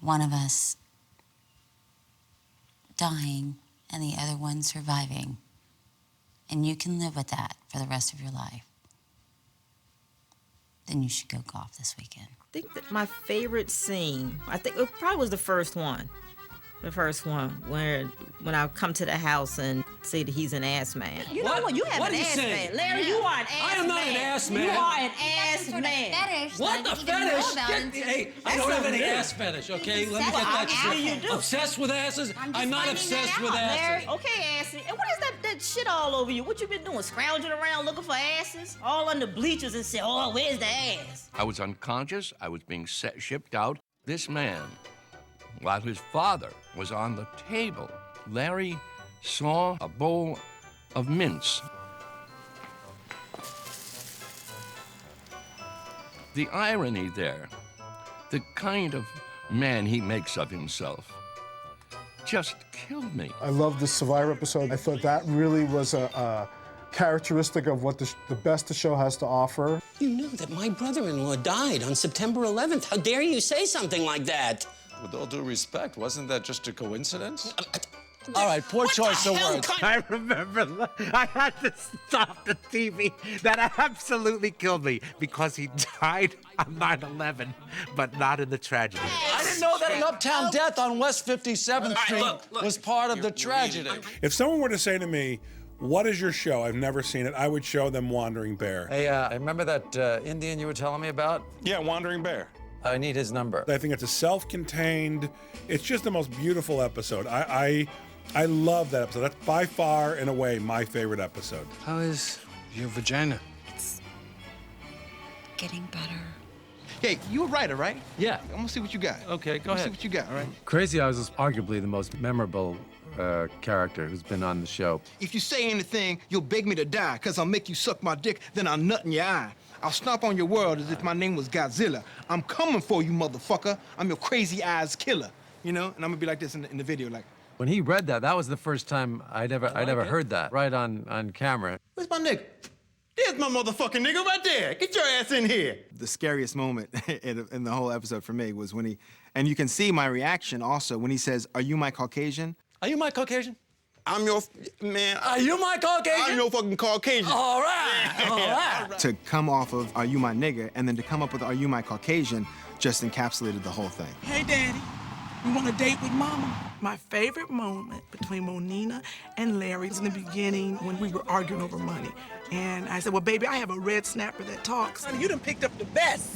one of us dying and the other one surviving, and you can live with that for the rest of your life, then you should go golf this weekend. I think that my favorite scene, I think it probably was the first one. The first one, when I come to the house and see that he's an ass man. You know what? You have an ass man. Larry, you are an ass man. I am not an ass man. You are an ass man. What the fetish? Hey, I don't have any ass fetish, okay? Let me get that straight. You do. Obsessed with asses? I'm not obsessed with asses. Larry, okay, assy. And what is that shit all over you? What you been doing? Scrounging around looking for asses? All under bleachers and say, oh, where's the ass? I was unconscious. I was being shipped out. This man, while his father was on the table, Larry saw a bowl of mince. The irony there, the kind of man he makes of himself, just killed me. I love the Survivor episode. I thought that really was a characteristic of what the best the show has to offer. You know that my brother-in-law died on September 11th. How dare you say something like that? With all due respect, wasn't that just a coincidence? All right, poor choice of words. I remember I had to stop the TV. That absolutely killed me because he died on 9/11, but not in the tragedy. I didn't know that an uptown death on West 57th Street was part of the tragedy. If someone were to say to me, what is your show? I've never seen it. I would show them Wandering Bear. Hey, I remember that Indian you were telling me about? Yeah, Wandering Bear. I need his number. I think it's a self-contained, it's just the most beautiful episode. I love that episode. That's by far, in a way, my favorite episode. How is your vagina? It's getting better. Hey, you a writer, right? Yeah. I'm gonna see what you got. Okay, go ahead. See what you got, all right? Crazy Eyes is arguably the most memorable character who's been on the show. If you say anything, you'll beg me to die, because I'll make you suck my dick, then I'll nut in your eye. I'll stomp on your world as if my name was Godzilla. I'm coming for you, motherfucker. I'm your crazy eyes killer. You know? And I'm gonna be like this in the video, like. When he read that, that was the first time I'd ever heard that, right on camera. Where's my nigga? There's my motherfucking nigga right there. Get your ass in here. The scariest moment in the whole episode for me was when he, and you can see my reaction also, when he says, "Are you my Caucasian?" Are you my Caucasian? I'm your, man. Are you my Caucasian? I'm your fucking Caucasian. All right, all right. To come off of "Are you my nigga?" and then to come up with "Are you my Caucasian?" just encapsulated the whole thing. Hey, Daddy, you want a date with Mama? My favorite moment between Monina and Larry was in the beginning when we were arguing over money. And I said, well, baby, I have a red snapper that talks. Honey, you done picked up the best.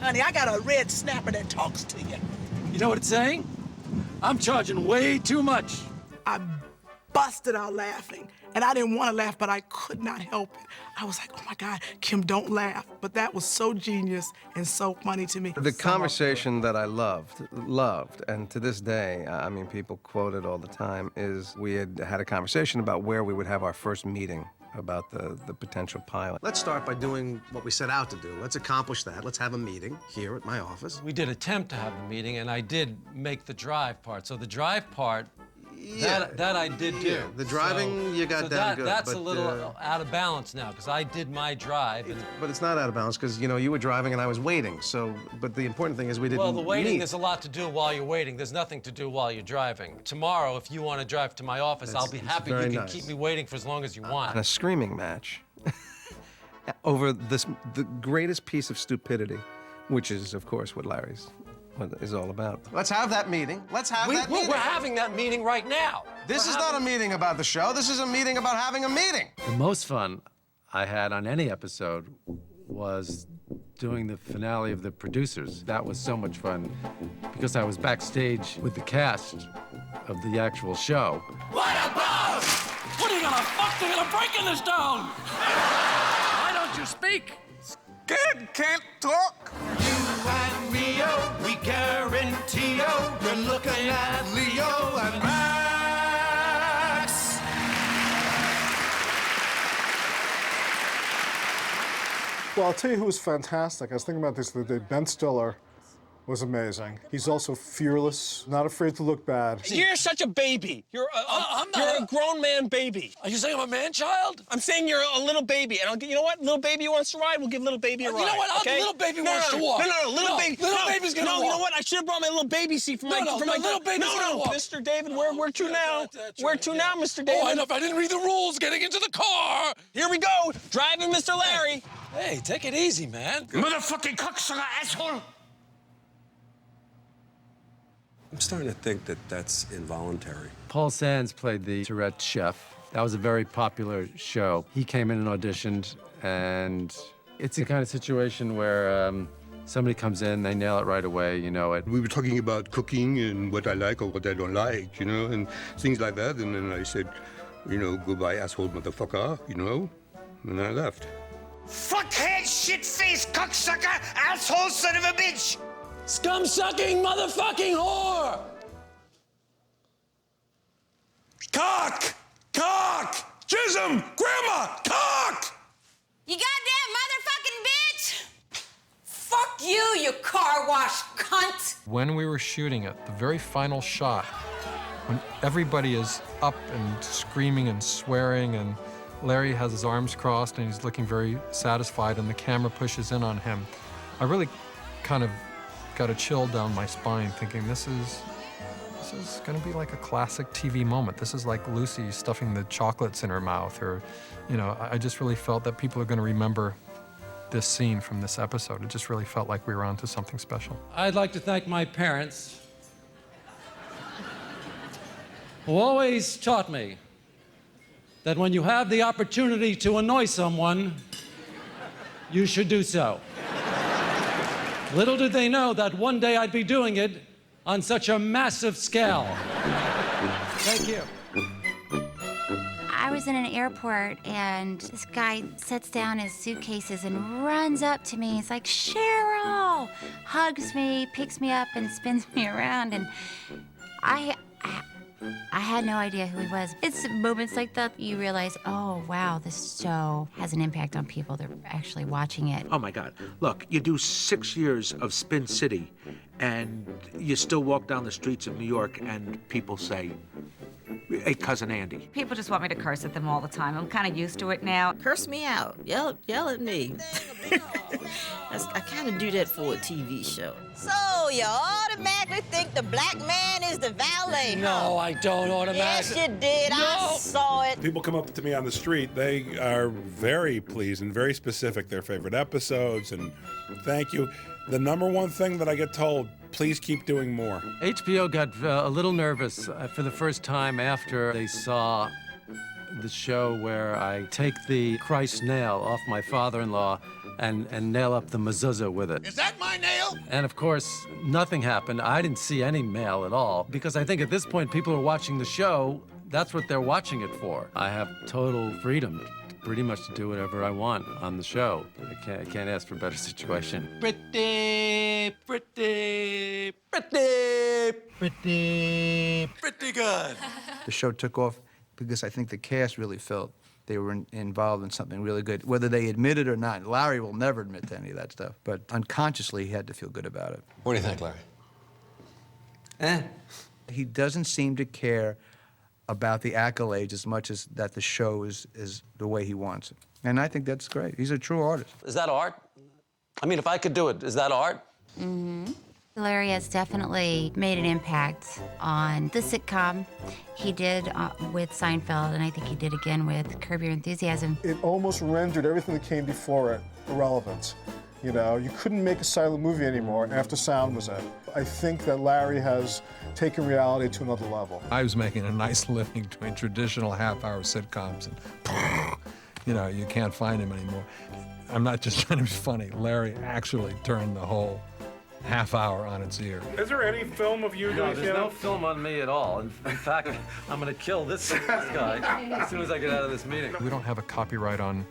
Honey, I got a red snapper that talks to you. You know what it's saying? I'm charging way too much. I busted out laughing. And I didn't want to laugh, but I could not help it. I was like, oh my God, Kim, don't laugh. But that was so genius and so funny to me. The conversation that I loved, and to this day, I mean, people quote it all the time, is we had a conversation about where we would have our first meeting about the potential pilot. Let's start by doing what we set out to do. Let's accomplish that. Let's have a meeting here at my office. We did attempt to have the meeting, and I did make the drive part. So the drive part That I did do. Yeah, the driving, you got down good. That's but, a little out of balance now, because I did my drive. But it's not out of balance, because, you know, you were driving and I was waiting. So, but the important thing is we didn't Well, the waiting, meet. there's a lot to do while you're waiting. There's nothing to do while you're driving. Tomorrow, if you want to drive to my office, I'll be happy. You very can nice. keep me waiting for as long as you want. And a screaming match over the greatest piece of stupidity, which is, of course, what is all about. Let's have that meeting. Let's have that meeting. We're having that meeting right now. This is not a meeting about the show. This is a meeting about having a meeting. The most fun I had on any episode was doing the finale of The Producers. That was so much fun because I was backstage with the cast of the actual show. What a boss! What are you gonna fuck? They're gonna break in this town! Why don't you speak? Kid can't talk. You and Rio, we guarantee you're looking at Leo and Max. Well, I'll tell you who was fantastic. I was thinking about this the other day. Ben Stiller was amazing. He's also fearless, not afraid to look bad. You're such a baby. You're a grown man baby. Are you saying I'm a man-child? I'm saying you're a little baby. And you know what? Little baby wants to ride. We'll give little baby a ride. You know what? Okay? Little baby wants to walk. No, little baby. Little baby's gonna walk. No, you know what? I should have brought my little baby seat for my. Little baby's gonna walk. Mr. David, where to now? Where to now, Mr. David? Oh, I know. If I didn't read the rules getting into the car. Here we go. Driving Mr. Larry. Hey, take it easy, man. Motherfucking cocksucker asshole. I'm starting to think that that's involuntary. Paul Sands played the Tourette chef. That was a very popular show. He came in and auditioned, and it's the kind of situation where somebody comes in, they nail it right away, you know it. We were talking about cooking and what I like or what I don't like, you know, and things like that. And then I said, you know, goodbye, asshole motherfucker, you know, and I left. Fuckhead, shit-faced, cocksucker, asshole, son of a bitch! Scum-sucking, motherfucking whore! Cock! Cock! Chisholm! Grandma! Cock! You goddamn motherfucking bitch! Fuck you, you car wash cunt! When we were shooting it, the very final shot, when everybody is up and screaming and swearing and Larry has his arms crossed and he's looking very satisfied and the camera pushes in on him, I really kind of got a chill down my spine thinking this is gonna be like a classic TV moment. This is like Lucy stuffing the chocolates in her mouth, or, you know, I just really felt that people are gonna remember this scene from this episode. It just really felt like we were onto something special. I'd like to thank my parents, who always taught me that when you have the opportunity to annoy someone, you should do so. Little did they know that one day I'd be doing it on such a massive scale. Thank you. I was in an airport and this guy sets down his suitcases and runs up to me. He's like, Cheryl! Hugs me, picks me up, and spins me around. And I had no idea who he was. It's moments like that you realize, oh, wow, this show has an impact on people that are actually watching it. Oh, my God. Look, you do 6 years of Spin City, and you still walk down the streets of New York, and people say, hey, Cousin Andy. People just want me to curse at them all the time. I'm kind of used to it now. Curse me out. Yell at me. I kind of do that for a TV show. So you automatically think the black man is the valet? No, I don't automatically. Yes, you did. I saw it. People come up to me on the street, they are very pleased and very specific, their favorite episodes, and thank you. The number one thing that I get told, please keep doing more. HBO got a little nervous for the first time after they saw the show where I take the Christ nail off my father-in-law and nail up the mezuzah with it. Is that my nail? And of course, nothing happened. I didn't see any mail at all, because I think at this point people are watching the show. That's what they're watching it for. I have total freedom pretty much to do whatever I want on the show. I can't ask for a better situation. Pretty good. The show took off because I think the cast really felt they were involved in something really good, whether they admit it or not. Larry will never admit to any of that stuff, but unconsciously he had to feel good about it. What do you think, Larry? He doesn't seem to care about the accolades as much as that the show is the way he wants it. And I think that's great. He's a true artist. Is that art? I mean, if I could do it, is that art? Mm-hmm. Larry has definitely made an impact on the sitcom. He did with Seinfeld, and I think he did again with Curb Your Enthusiasm. It almost rendered everything that came before it irrelevant. You know, you couldn't make a silent movie anymore after sound was in. I think that Larry has taken reality to another level. I was making a nice living doing traditional half-hour sitcoms, and you know, you can't find him anymore. I'm not just trying to be funny. Larry actually turned the whole half hour on its ear. Is there any film of you doing No, there's no film on me at all. In fact, I'm going to kill this guy as soon as I get out of this meeting. We don't have a copyright on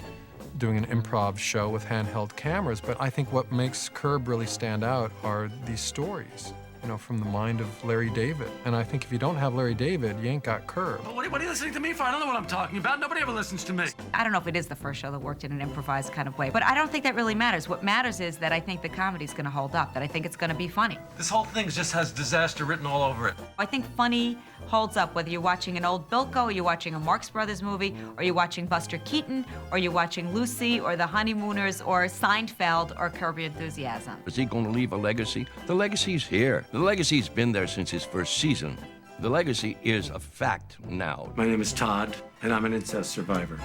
doing an improv show with handheld cameras, but I think what makes Curb really stand out are these stories, you know, from the mind of Larry David. And I think if you don't have Larry David, you ain't got Curb. Well, what are you listening to me for? I don't know what I'm talking about. Nobody ever listens to me. I don't know if it is the first show that worked in an improvised kind of way, but I don't think that really matters. What matters is that I think the comedy's gonna hold up, that I think it's gonna be funny. This whole thing just has disaster written all over it. I think funny holds up, whether you're watching an old Bilko, or you're watching a Marx Brothers movie, or you're watching Buster Keaton, or you're watching Lucy, or The Honeymooners, or Seinfeld, or Curb Your Enthusiasm. Is he going to leave a legacy? The legacy's here. The legacy's been there since his first season. The legacy is a fact now. My name is Todd, and I'm an incest survivor.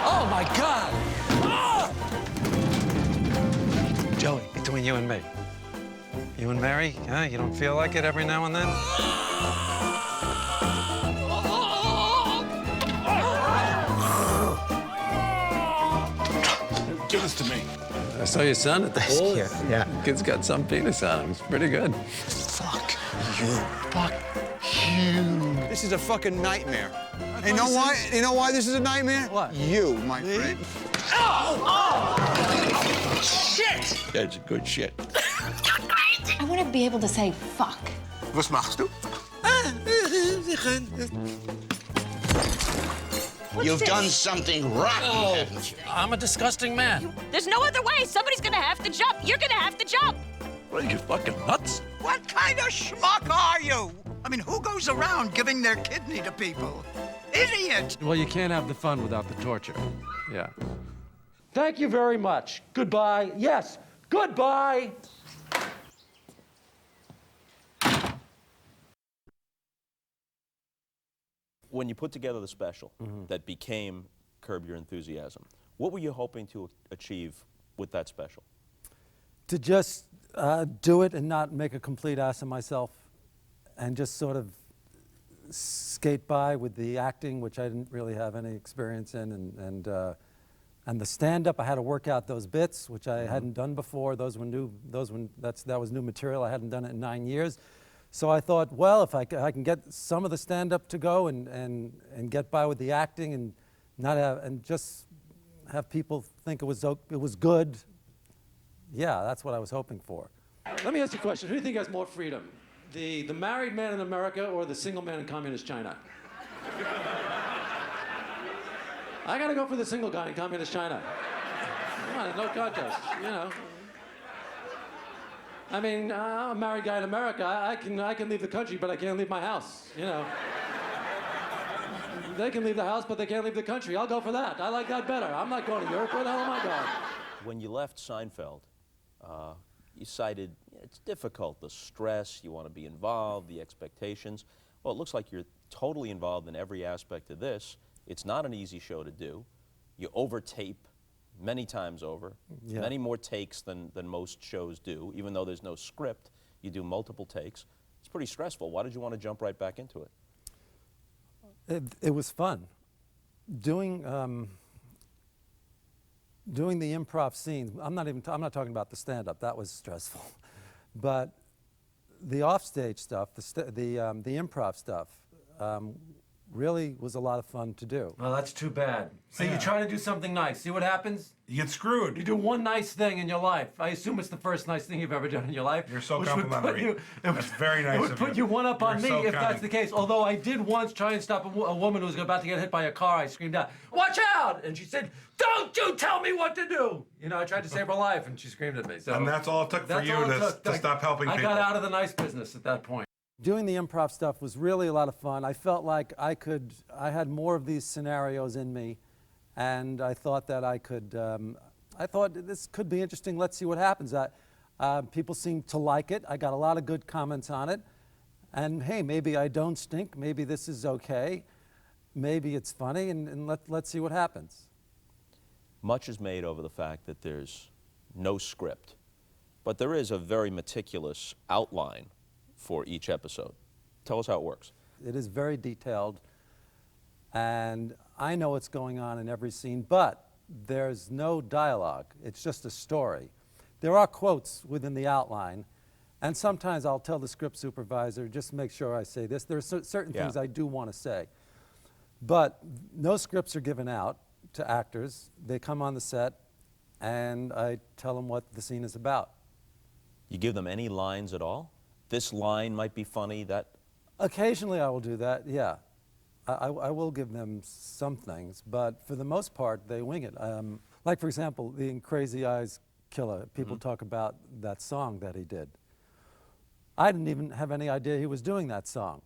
Oh, my God! Oh! Joey, between you and me, you and Mary, huh? You don't feel like it every now and then? Give this to me. I saw your son at the pool. Yeah. Kid's got some penis on him. It's pretty good. Fuck you. Fuck you. This is a fucking nightmare. And you know why? You know why this is a nightmare? What? You, my friend. Oh! Oh! Shit! That's good shit. I want to be able to say fuck. Was machst du? You've done something rotten, haven't you? I'm a disgusting man. There's no other way. Somebody's gonna have to jump. You're gonna have to jump. What are you, fucking nuts? What kind of schmuck are you? I mean, who goes around giving their kidney to people? Idiot! Well, you can't have the fun without the torture. Yeah. Thank you very much. Goodbye. Yes, goodbye. When you put together the special that became Curb Your Enthusiasm, what were you hoping to achieve with that special? To just do it and not make a complete ass of myself and just sort of skate by with the acting, which I didn't really have any experience in, and the stand-up. I had to work out those bits, which I hadn't done before. Those were new. That was new material. I hadn't done it in 9 years. So I thought, well, if I can get some of the stand-up to go and get by with the acting and not have, and just have people think it was good. Yeah, that's what I was hoping for. Let me ask you a question. Who do you think has more freedom? The married man in America or the single man in communist China? I gotta go for the single guy in communist China. Come on, no contest, you know. I mean, I'm a married guy in America. I can leave the country, but I can't leave my house, you know. They can leave the house, but they can't leave the country. I'll go for that. I like that better. I'm not going to Europe. Where the hell am I going? When you left Seinfeld, you cited it's difficult, the stress, you want to be involved, the expectations. Well, it looks like you're totally involved in every aspect of this. It's not an easy show to do. You over-tape many times over, many more takes than most shows do. Even though there's no script, you do multiple takes. It's pretty stressful. Why did you want to jump right back into it? It was fun. Doing the improv scenes. I'm not talking about the stand-up. That was stressful, but the offstage stuff, the improv stuff, really was a lot of fun to do. Well, that's too bad. See, you try to do something nice. See what happens? You get screwed. You do one nice thing in your life. I assume it's the first nice thing you've ever done in your life. You're so which would put complimentary. That's very nice It would of put you. you one up on me You're so if that's kind. the case. Although I did once try and stop a woman who was about to get hit by a car. I screamed out, "Watch out!" And she said, "Don't you tell me what to do!" You know, I tried to save her life, and she screamed at me. So And that's all it took for that's you all it to took. stop helping I people. got out of the nice business at that point. Doing the improv stuff was really a lot of fun. I felt like I had more of these scenarios in me, and I thought that I could, I thought this could be interesting. Let's see what happens. People seemed to like it. I got a lot of good comments on it. And hey, maybe I don't stink. Maybe this is okay. Maybe it's funny, and let's see what happens. Much is made over the fact that there's no script, but there is a very meticulous outline for each episode. Tell us how it works. It is very detailed, and I know what's going on in every scene, but there's no dialogue. It's just a story. There are quotes within the outline, and sometimes I'll tell the script supervisor, just make sure I say this. There are certain things I do want to say. But no scripts are given out to actors. They come on the set, and I tell them what the scene is about. You give them any lines at all? This line might be funny, that... Occasionally I will do that, yeah. I will give them some things, but for the most part, they wing it. Like, for example, the In Crazy Eyes Killer, people talk about that song that he did. I didn't even have any idea he was doing that song.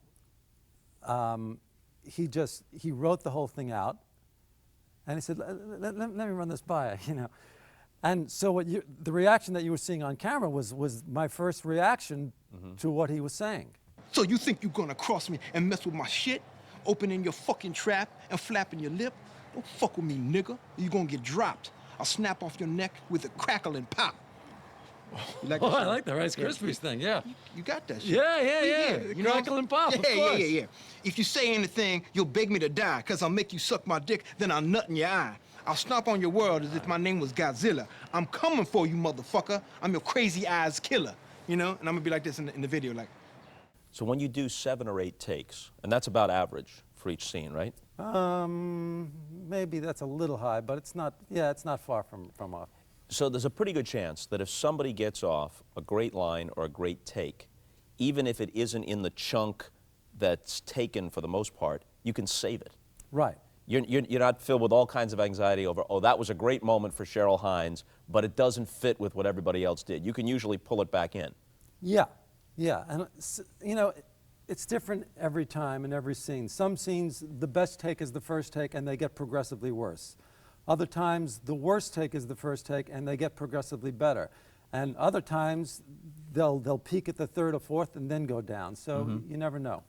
He wrote the whole thing out, and he said, let me run this by you, know. And so the reaction that you were seeing on camera was my first reaction to what he was saying. So you think you're gonna cross me and mess with my shit? Opening your fucking trap and flapping your lip? Don't fuck with me, nigga. Or you gonna get dropped. I'll snap off your neck with a crackle and pop. You like Oh, I like the Rice Krispies thing, yeah. You got that shit. Yeah. You know? Crackle and pop, of course. Yeah. If you say anything, you'll beg me to die, cause I'll make you suck my dick, then I'll nut in your eye. I'll stomp on your world as if my name was Godzilla. I'm coming for you, motherfucker. I'm your crazy eyes killer. You know? And I'm gonna be like this in the video, like. So when you do 7 or 8 takes, and that's about average for each scene, right? Maybe that's a little high, but it's not far from off. So there's a pretty good chance that if somebody gets off a great line or a great take, even if it isn't in the chunk that's taken for the most part, you can save it. Right. You're not filled with all kinds of anxiety over, oh, that was a great moment for Cheryl Hines, but it doesn't fit with what everybody else did. You can usually pull it back in. Yeah, and you know, it's different every time in every scene. Some scenes, the best take is the first take, and they get progressively worse. Other times, the worst take is the first take, and they get progressively better. And other times, they'll peak at the third or fourth and then go down. So you never know.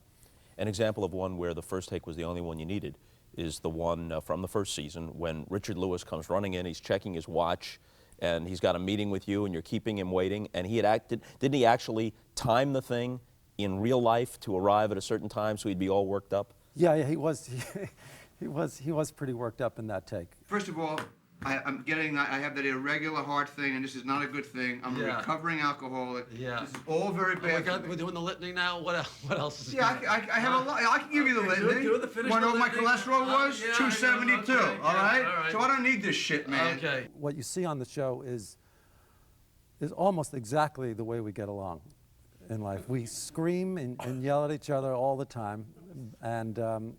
An example of one where the first take was the only one you needed is the one from the first season when Richard Lewis comes running in, he's checking his watch, and he's got a meeting with you, and you're keeping him waiting, and didn't he actually time the thing in real life to arrive at a certain time so he'd be all worked up? Yeah, he was. He was pretty worked up in that take. First of all, I have that irregular heart thing, and this is not a good thing. I'm a recovering alcoholic. Yeah. This is all very bad. We're doing the litany now. What else is Yeah, I have a lot. I can give you the litany. Do the finish. Want to know what my litany? cholesterol was? Yeah, 272. okay, all right? all right. So I don't need this shit, man. Okay. What you see on the show is almost exactly the way we get along in life. We scream and yell at each other all the time, and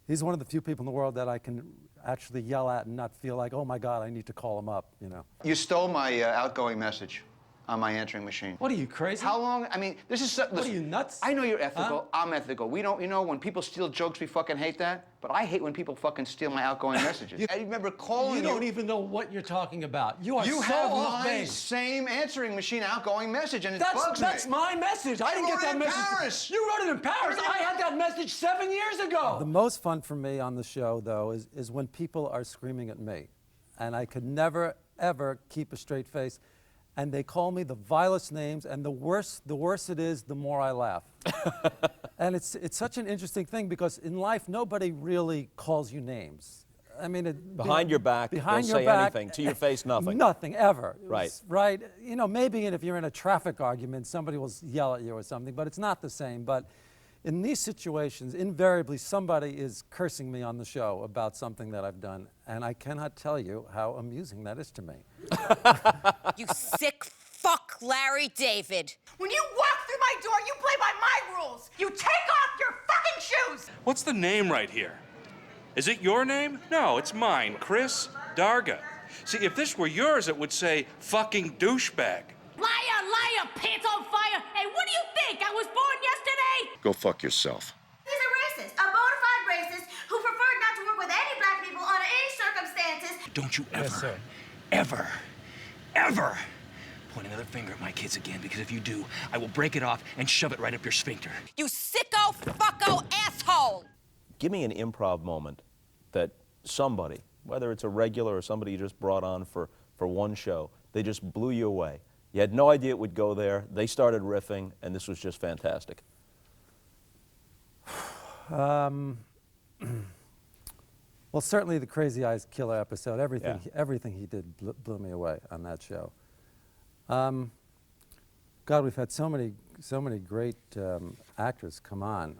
he's one of the few people in the world that I can actually yell at and not feel like, oh my God, I need to call him up, you know. You stole my outgoing message on my answering machine. What are you, crazy? How long? I mean, this is... What are you, nuts? I know you're ethical. Huh? I'm ethical. We don't, you know, when people steal jokes, we fucking hate that. But I hate when people fucking steal my outgoing messages. I remember calling you. You don't even know what you're talking about. You are so have off my base. same answering machine outgoing message, and it bugs me. That's my message. I didn't get that message. Paris. You wrote it in Paris. I had that message 7 years ago. The most fun for me on the show, though, is when people are screaming at me. And I could never, ever keep a straight face. And they call me the vilest names, and the worse it is, the more I laugh. And it's such an interesting thing, because in life, nobody really calls you names. I mean, behind your back, behind they'll your say back, anything. To your face, nothing. Nothing, ever. Right. Right. You know, maybe if you're in a traffic argument, somebody will yell at you or something, but it's not the same. But In these situations, invariably somebody is cursing me on the show about something that I've done, and I cannot tell you how amusing that is to me. You sick fuck, Larry David. When you walk through my door, you play by my rules. You take off your fucking shoes. What's the name right here? Is it your name? No, it's mine, Chris Darga. See, if this were yours, it would say fucking douchebag. Liar, liar, pants on fire. Hey, what do you think? I was born yesterday? Go fuck yourself. He's a racist, a bona fide racist who preferred not to work with any black people under any circumstances. Don't you ever, ever point another finger at my kids again, because if you do, I will break it off and shove it right up your sphincter. You sicko, fucko, asshole. Give me an improv moment that somebody, whether it's a regular or somebody you just brought on for one show, they just blew you away. You had no idea it would go there. They started riffing, and this was just fantastic. Well, certainly the Crazy Eyes Killer episode, everything he did blew me away on that show. God, we've had so many great actors come on.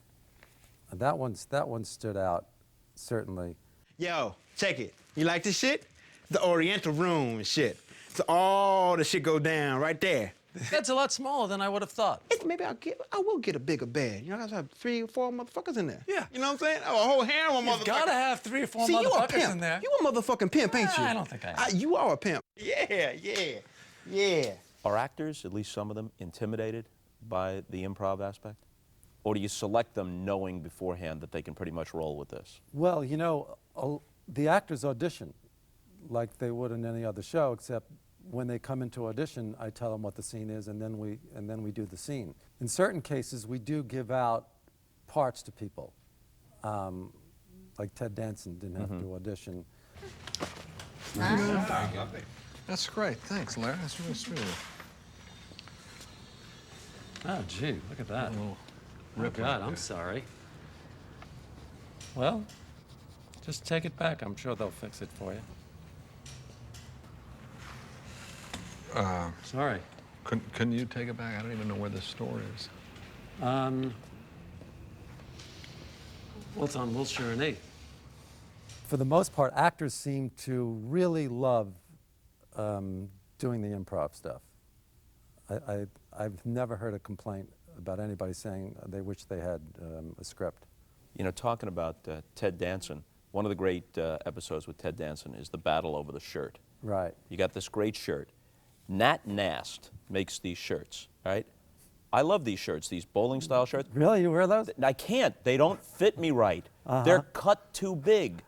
That one stood out, certainly. Yo, check it. You like this shit? The Oriental room and shit. So all the shit go down right there. That's a lot smaller than I would have thought. Maybe I will get a bigger bed. You know, I gotta have 3 or 4 motherfuckers in there. Yeah. You know what I'm saying? Oh, a whole harem of motherfuckers. You've gotta have 3 or 4 See, motherfuckers in there. You a motherfucking pimp, ain't you? I don't think I am. You are a pimp. Yeah. Are actors, at least some of them, intimidated by the improv aspect? Or do you select them knowing beforehand that they can pretty much roll with this? Well, you know, the actors audition like they would in any other show, except when they come into audition, I tell them what the scene is, and then we do the scene. In certain cases, we do give out parts to people. Like Ted Danson didn't have to audition. That's great. Thanks, Larry. That's really sweet of you. Oh, gee, look at that. Oh, God, I'm sorry. Well, just take it back. I'm sure they'll fix it for you. Sorry. Couldn't you take it back? I don't even know where this store is. Well, it's on Wilshire and 8th. For the most part, actors seem to really love doing the improv stuff. I've never heard a complaint about anybody saying they wish they had a script. You know, talking about Ted Danson, one of the great episodes with Ted Danson is the battle over the shirt. Right. You got this great shirt. Nat Nast makes these shirts, right? I love these shirts, these bowling-style shirts. Really? You wear those? I can't. They don't fit me right. They're cut too big.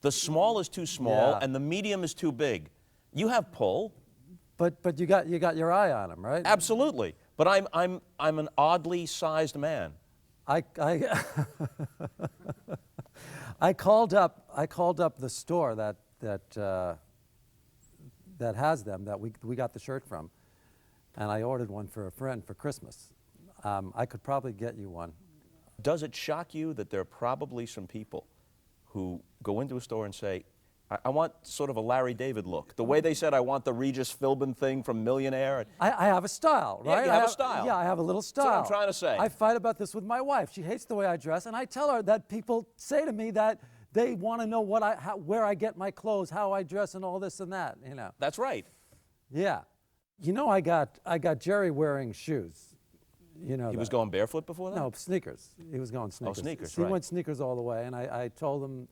The small is too small, and the medium is too big. You have pull. But you got your eye on them, right? Absolutely. But I'm an oddly sized man. I called up the store that has them, that we got the shirt from, and I ordered one for a friend for Christmas. I could probably get you one. Does it shock you that there are probably some people who go into a store and say, I want sort of a Larry David look. The way they said, I want the Regis Philbin thing from Millionaire. I have a style, right? Yeah, you have a style. Yeah, I have a little style. That's what I'm trying to say. I fight about this with my wife. She hates the way I dress, and I tell her that people say to me that they want to know where I get my clothes, how I dress, and all this and that, you know. That's right. Yeah. You know, I got Jerry wearing shoes. You know He was going barefoot before that? No, sneakers. He was going sneakers. Oh, sneakers, He right. went sneakers all the way, and I told him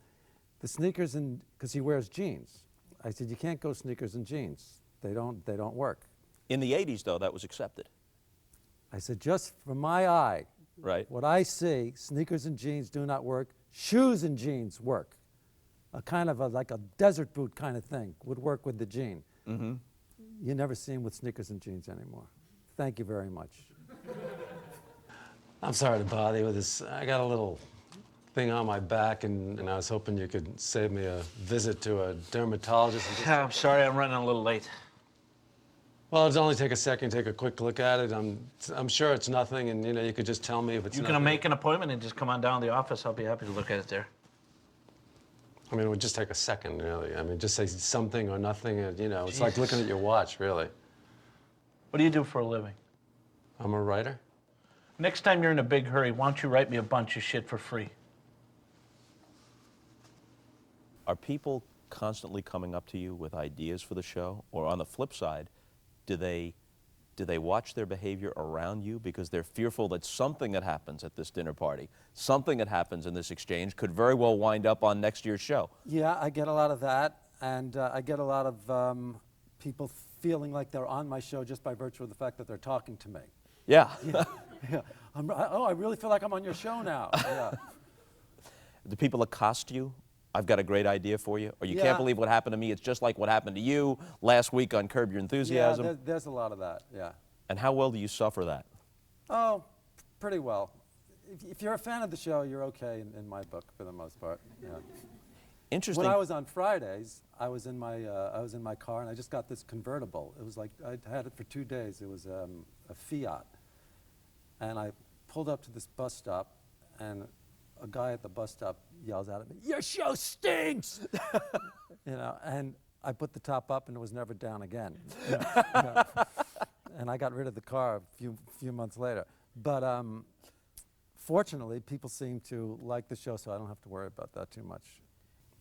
the sneakers, because he wears jeans. I said, you can't go sneakers and jeans. They don't work. In the 80s, though, that was accepted. I said, just from my eye, right? What I see, sneakers and jeans do not work. Shoes and jeans work. A kind of like a desert boot kind of thing would work with the jean. Mm-hmm. You never see him with sneakers and jeans anymore. Thank you very much. I'm sorry to bother you with this. I got a little thing on my back, and I was hoping you could save me a visit to a dermatologist. I'm sorry, I'm running a little late. Well, it'll only take a second, take a quick look at it. I'm sure it's nothing, and you could just tell me if it's You nothing. can make an appointment and just come on down to the office. I'll be happy to look at it there. I mean, it would just take a second, really. I mean, just say something or nothing, it's like looking at your watch, really. What do you do for a living? I'm a writer. Next time you're in a big hurry, why don't you write me a bunch of shit for free? Are people constantly coming up to you with ideas for the show? Or on the flip side, do they watch their behavior around you because they're fearful that something that happens at this dinner party, something that happens in this exchange could very well wind up on next year's show? Yeah, I get a lot of that, and I get a lot of people feeling like they're on my show just by virtue of the fact that they're talking to me. Yeah. Yeah. I really feel like I'm on your show now. Yeah. Do people accost you? I've got a great idea for you. Or you can't believe what happened to me. It's just like what happened to you last week on Curb Your Enthusiasm. Yeah, there's a lot of that, yeah. And how well do you suffer that? Oh, pretty well. If you're a fan of the show, you're okay in my book for the most part. Yeah. Interesting. When I was on Fridays, I was in my car and I just got this convertible. It was like I had it for 2 days. It was a Fiat, and I pulled up to this bus stop, and a guy at the bus stop yells out at me, "Your show stinks!" You know, and I put the top up, and it was never down again. Yeah. And I got rid of the car a few months later. But fortunately, people seem to like the show, so I don't have to worry about that too much.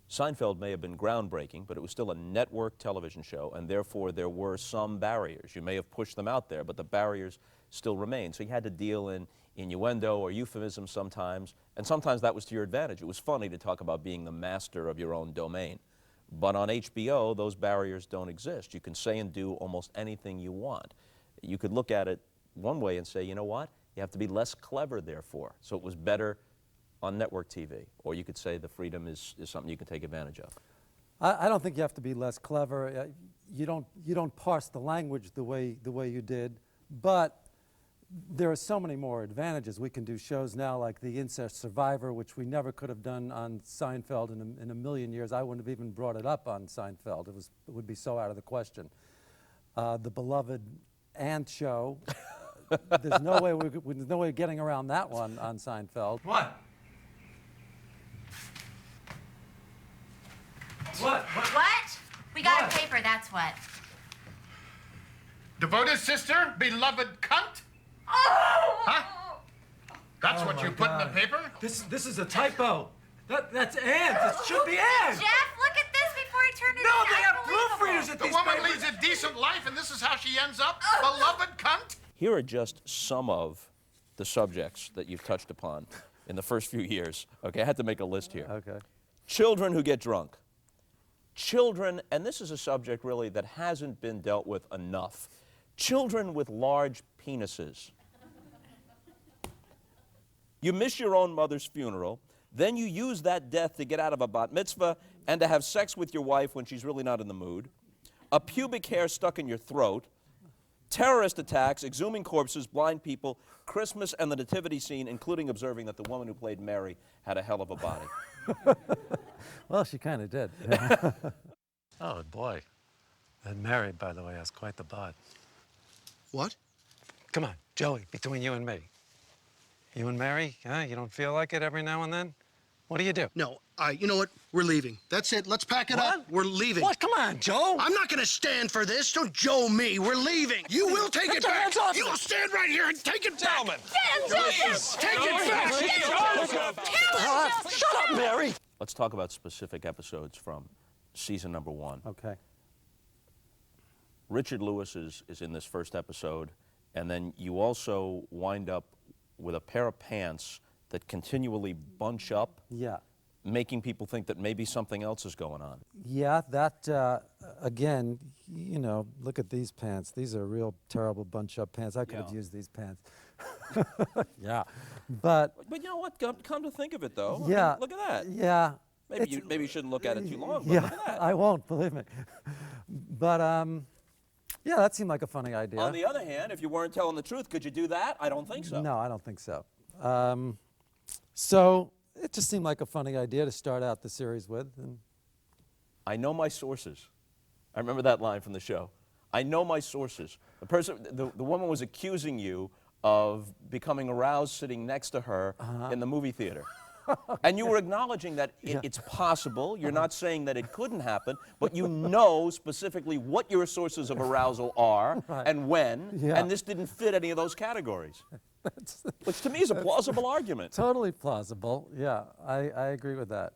Seinfeld may have been groundbreaking, but it was still a network television show, and therefore there were some barriers. You may have pushed them out there, but the barriers still remain. So you had to deal in innuendo or euphemism sometimes, and sometimes that was to your advantage. It was funny to talk about being the master of your own domain. But on HBO, those barriers don't exist. You can say and do almost anything you want. You could look at it one way and say, you know what? You have to be less clever, therefore. So it was better on network TV. Or you could say the freedom is something you can take advantage of. I don't think you have to be less clever. You don't parse the language the way you did, but there are so many more advantages. We can do shows now like The Incest Survivor, which we never could have done on Seinfeld in a million years. I wouldn't have even brought it up on Seinfeld. It would be so out of the question. The beloved Ant Show. There's no way getting around that one on Seinfeld. What? What? What? We got a paper, that's what. Devoted sister, beloved cunt? Oh! Huh? That's what you put in the paper? This is a typo. That's ants. It should be ants. Jeff, look at this before he turned it No, into they have unbelievable. proofreaders at these papers. The woman leads a decent life, and this is how she ends up? Beloved cunt? Here are just some of the subjects that you've touched upon in the first few years. Okay, I had to make a list here. Okay. Children who get drunk. Children, and this is a subject really that hasn't been dealt with enough. Children with large penises. You miss your own mother's funeral, then you use that death to get out of a bat mitzvah and to have sex with your wife when she's really not in the mood. A pubic hair stuck in your throat. Terrorist attacks, exhuming corpses, blind people, Christmas and the nativity scene, including observing that the woman who played Mary had a hell of a body. Well, she kind of did. Oh, boy. That Mary, by the way, has quite the bod. What? Come on, Joey, between you and me. You and Mary, huh? You don't feel like it every now and then? What do you do? No, you know what? We're leaving. That's it. Let's pack it up. We're leaving. What? Come on, Joe. I'm not going to stand for this. Don't Joe me. We're leaving. You will take it back. You will stand right here and take it back. Get him, Joseph! Take it back. Shut up, Mary. Let's talk about specific episodes from season number 1. Okay. Richard Lewis is in this first episode, and then you also wind up with a pair of pants that continually bunch up, making people think that maybe something else is going on. Yeah, that, again, you know, look at these pants. These are real terrible bunch-up pants. I could have used these pants. Yeah, but you know what? Come to think of it, though. Yeah, I mean, look at that. Yeah. Maybe you shouldn't look at it too long, but Yeah, look at that. I won't, believe me. But, yeah, that seemed like a funny idea. On the other hand, if you weren't telling the truth, could you do that? I don't think so. No, I don't think so. So it just seemed like a funny idea to start out the series with. And I know my sources. I remember that line from the show. I know my sources. The woman was accusing you of becoming aroused sitting next to her in the movie theater. And you were acknowledging that it's possible. You're not saying that it couldn't happen, but you know specifically what your sources of arousal are and when, and this didn't fit any of those categories. Which to me is a plausible argument. Totally plausible. Yeah, I agree with that.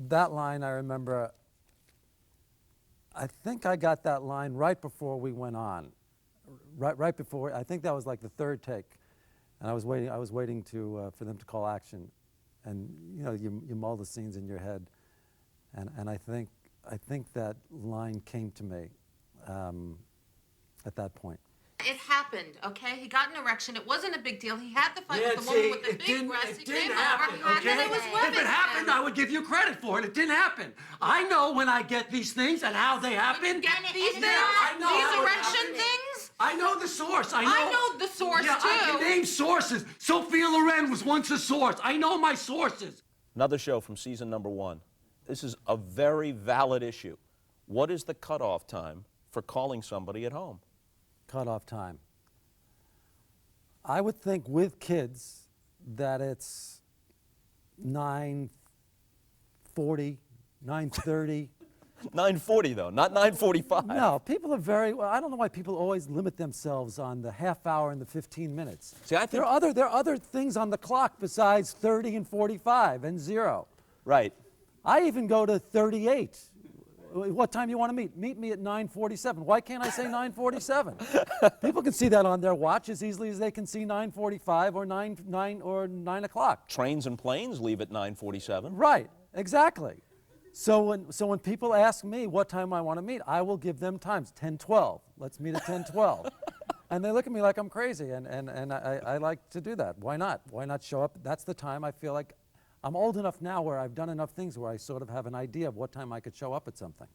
That line, I remember, I think I got that line right before we went on. Right before, I think that was like the third take. And I was waiting for them to call action. And you know, you mull the scenes in your head. And I think that line came to me at that point. It happened, okay? He got an erection. It wasn't a big deal. He had the fight with the woman with the big breasts. It didn't happen, okay? If it happened, I would give you credit for it. It didn't happen. I know when I get these things and how they happen. Get these things? I know These how it erection happened. things? I know the source. I know the source, yeah, too. I can name sources. Sophia Loren was once a source. I know my sources. Another show from season number 1. This is a very valid issue. What is the cutoff time for calling somebody at home? Cutoff time. I would think with kids that it's 9:40, 9:30. 9:40 though, not 9:45. No, people are very, well, I don't know why people always limit themselves on the half hour and the 15 minutes. See, I think there are other things on the clock besides 30 and 45 and 0. Right. I even go to 38. What time you want to meet? Meet me at 9:47. Why can't I say 9:47? People can see that on their watch as easily as they can see 9:45 or 9 o'clock. Trains and planes leave at 9:47. Right, exactly. So when people ask me what time I want to meet, I will give them times. 10:12. Let's meet at 10:12. And they look at me like I'm crazy, and I like to do that. Why not? Why not show up? That's the time I feel like I'm old enough now where I've done enough things where I sort of have an idea of what time I could show up at something.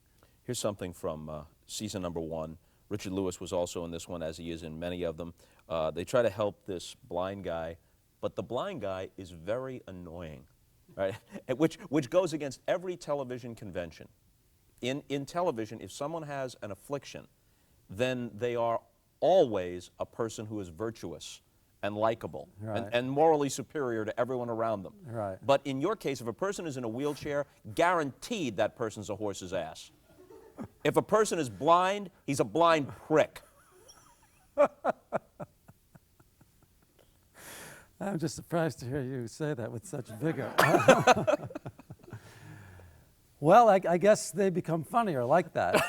Here's something from season number 1. Richard Lewis was also in this one, as he is in many of them. They try to help this blind guy, but the blind guy is very annoying, right? which goes against every television convention. In television, if someone has an affliction, then they are always a person who is virtuous and likable, Right. and morally superior to everyone around them. Right. But in your case, if a person is in a wheelchair, guaranteed that person's a horse's ass. If a person is blind, he's a blind prick. I'm just surprised to hear you say that with such vigor. Well, I guess they become funnier like that.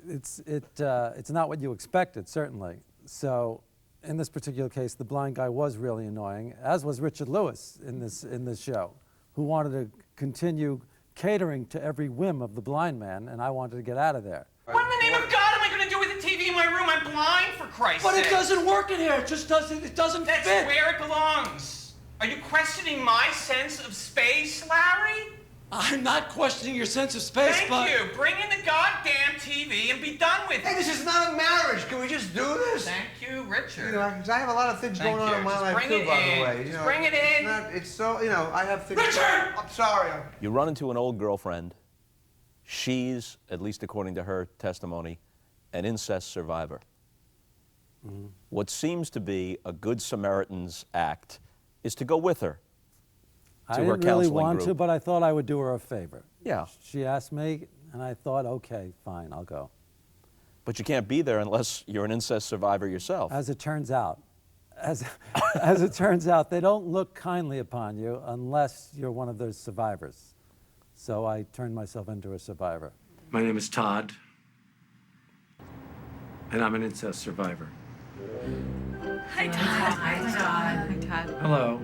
It's not what you expected, certainly. So in this particular case, the blind guy was really annoying, as was Richard Lewis in this show, who wanted to continue catering to every whim of the blind man, and I wanted to get out of there. What in the name of God am I going to do with the TV in my room? I'm blind, for Christ's sake. But it doesn't work in here. It just doesn't. It doesn't fit. That's where it belongs. Are you questioning my sense of space, Larry? I'm not questioning your sense of space, but... Thank you. Bring in the goddamn TV and be done with it. Hey, this is not a marriage. Can we just do this? Thank you, Richard. You know, 'cause I have a lot of things Thank going on you. in my Just life bring too, it by in. the way. You Just know, bring it in. It's so, you know, I have things. Richard! I'm sorry. You run into an old girlfriend. She's, at least according to her testimony, an incest survivor. Mm-hmm. What seems to be a good Samaritan's act is to go with her to I her didn't really counseling want group. to, but I thought I would do her a favor. Yeah. She asked me, and I thought, okay, fine, I'll go. But you can't be there unless you're an incest survivor yourself. As it turns out, as it turns out, they don't look kindly upon you unless you're one of those survivors. So I turned myself into a survivor. My name is Todd, and I'm an incest survivor. Hi, Todd. Hi, Todd. Hi, Todd. Hello.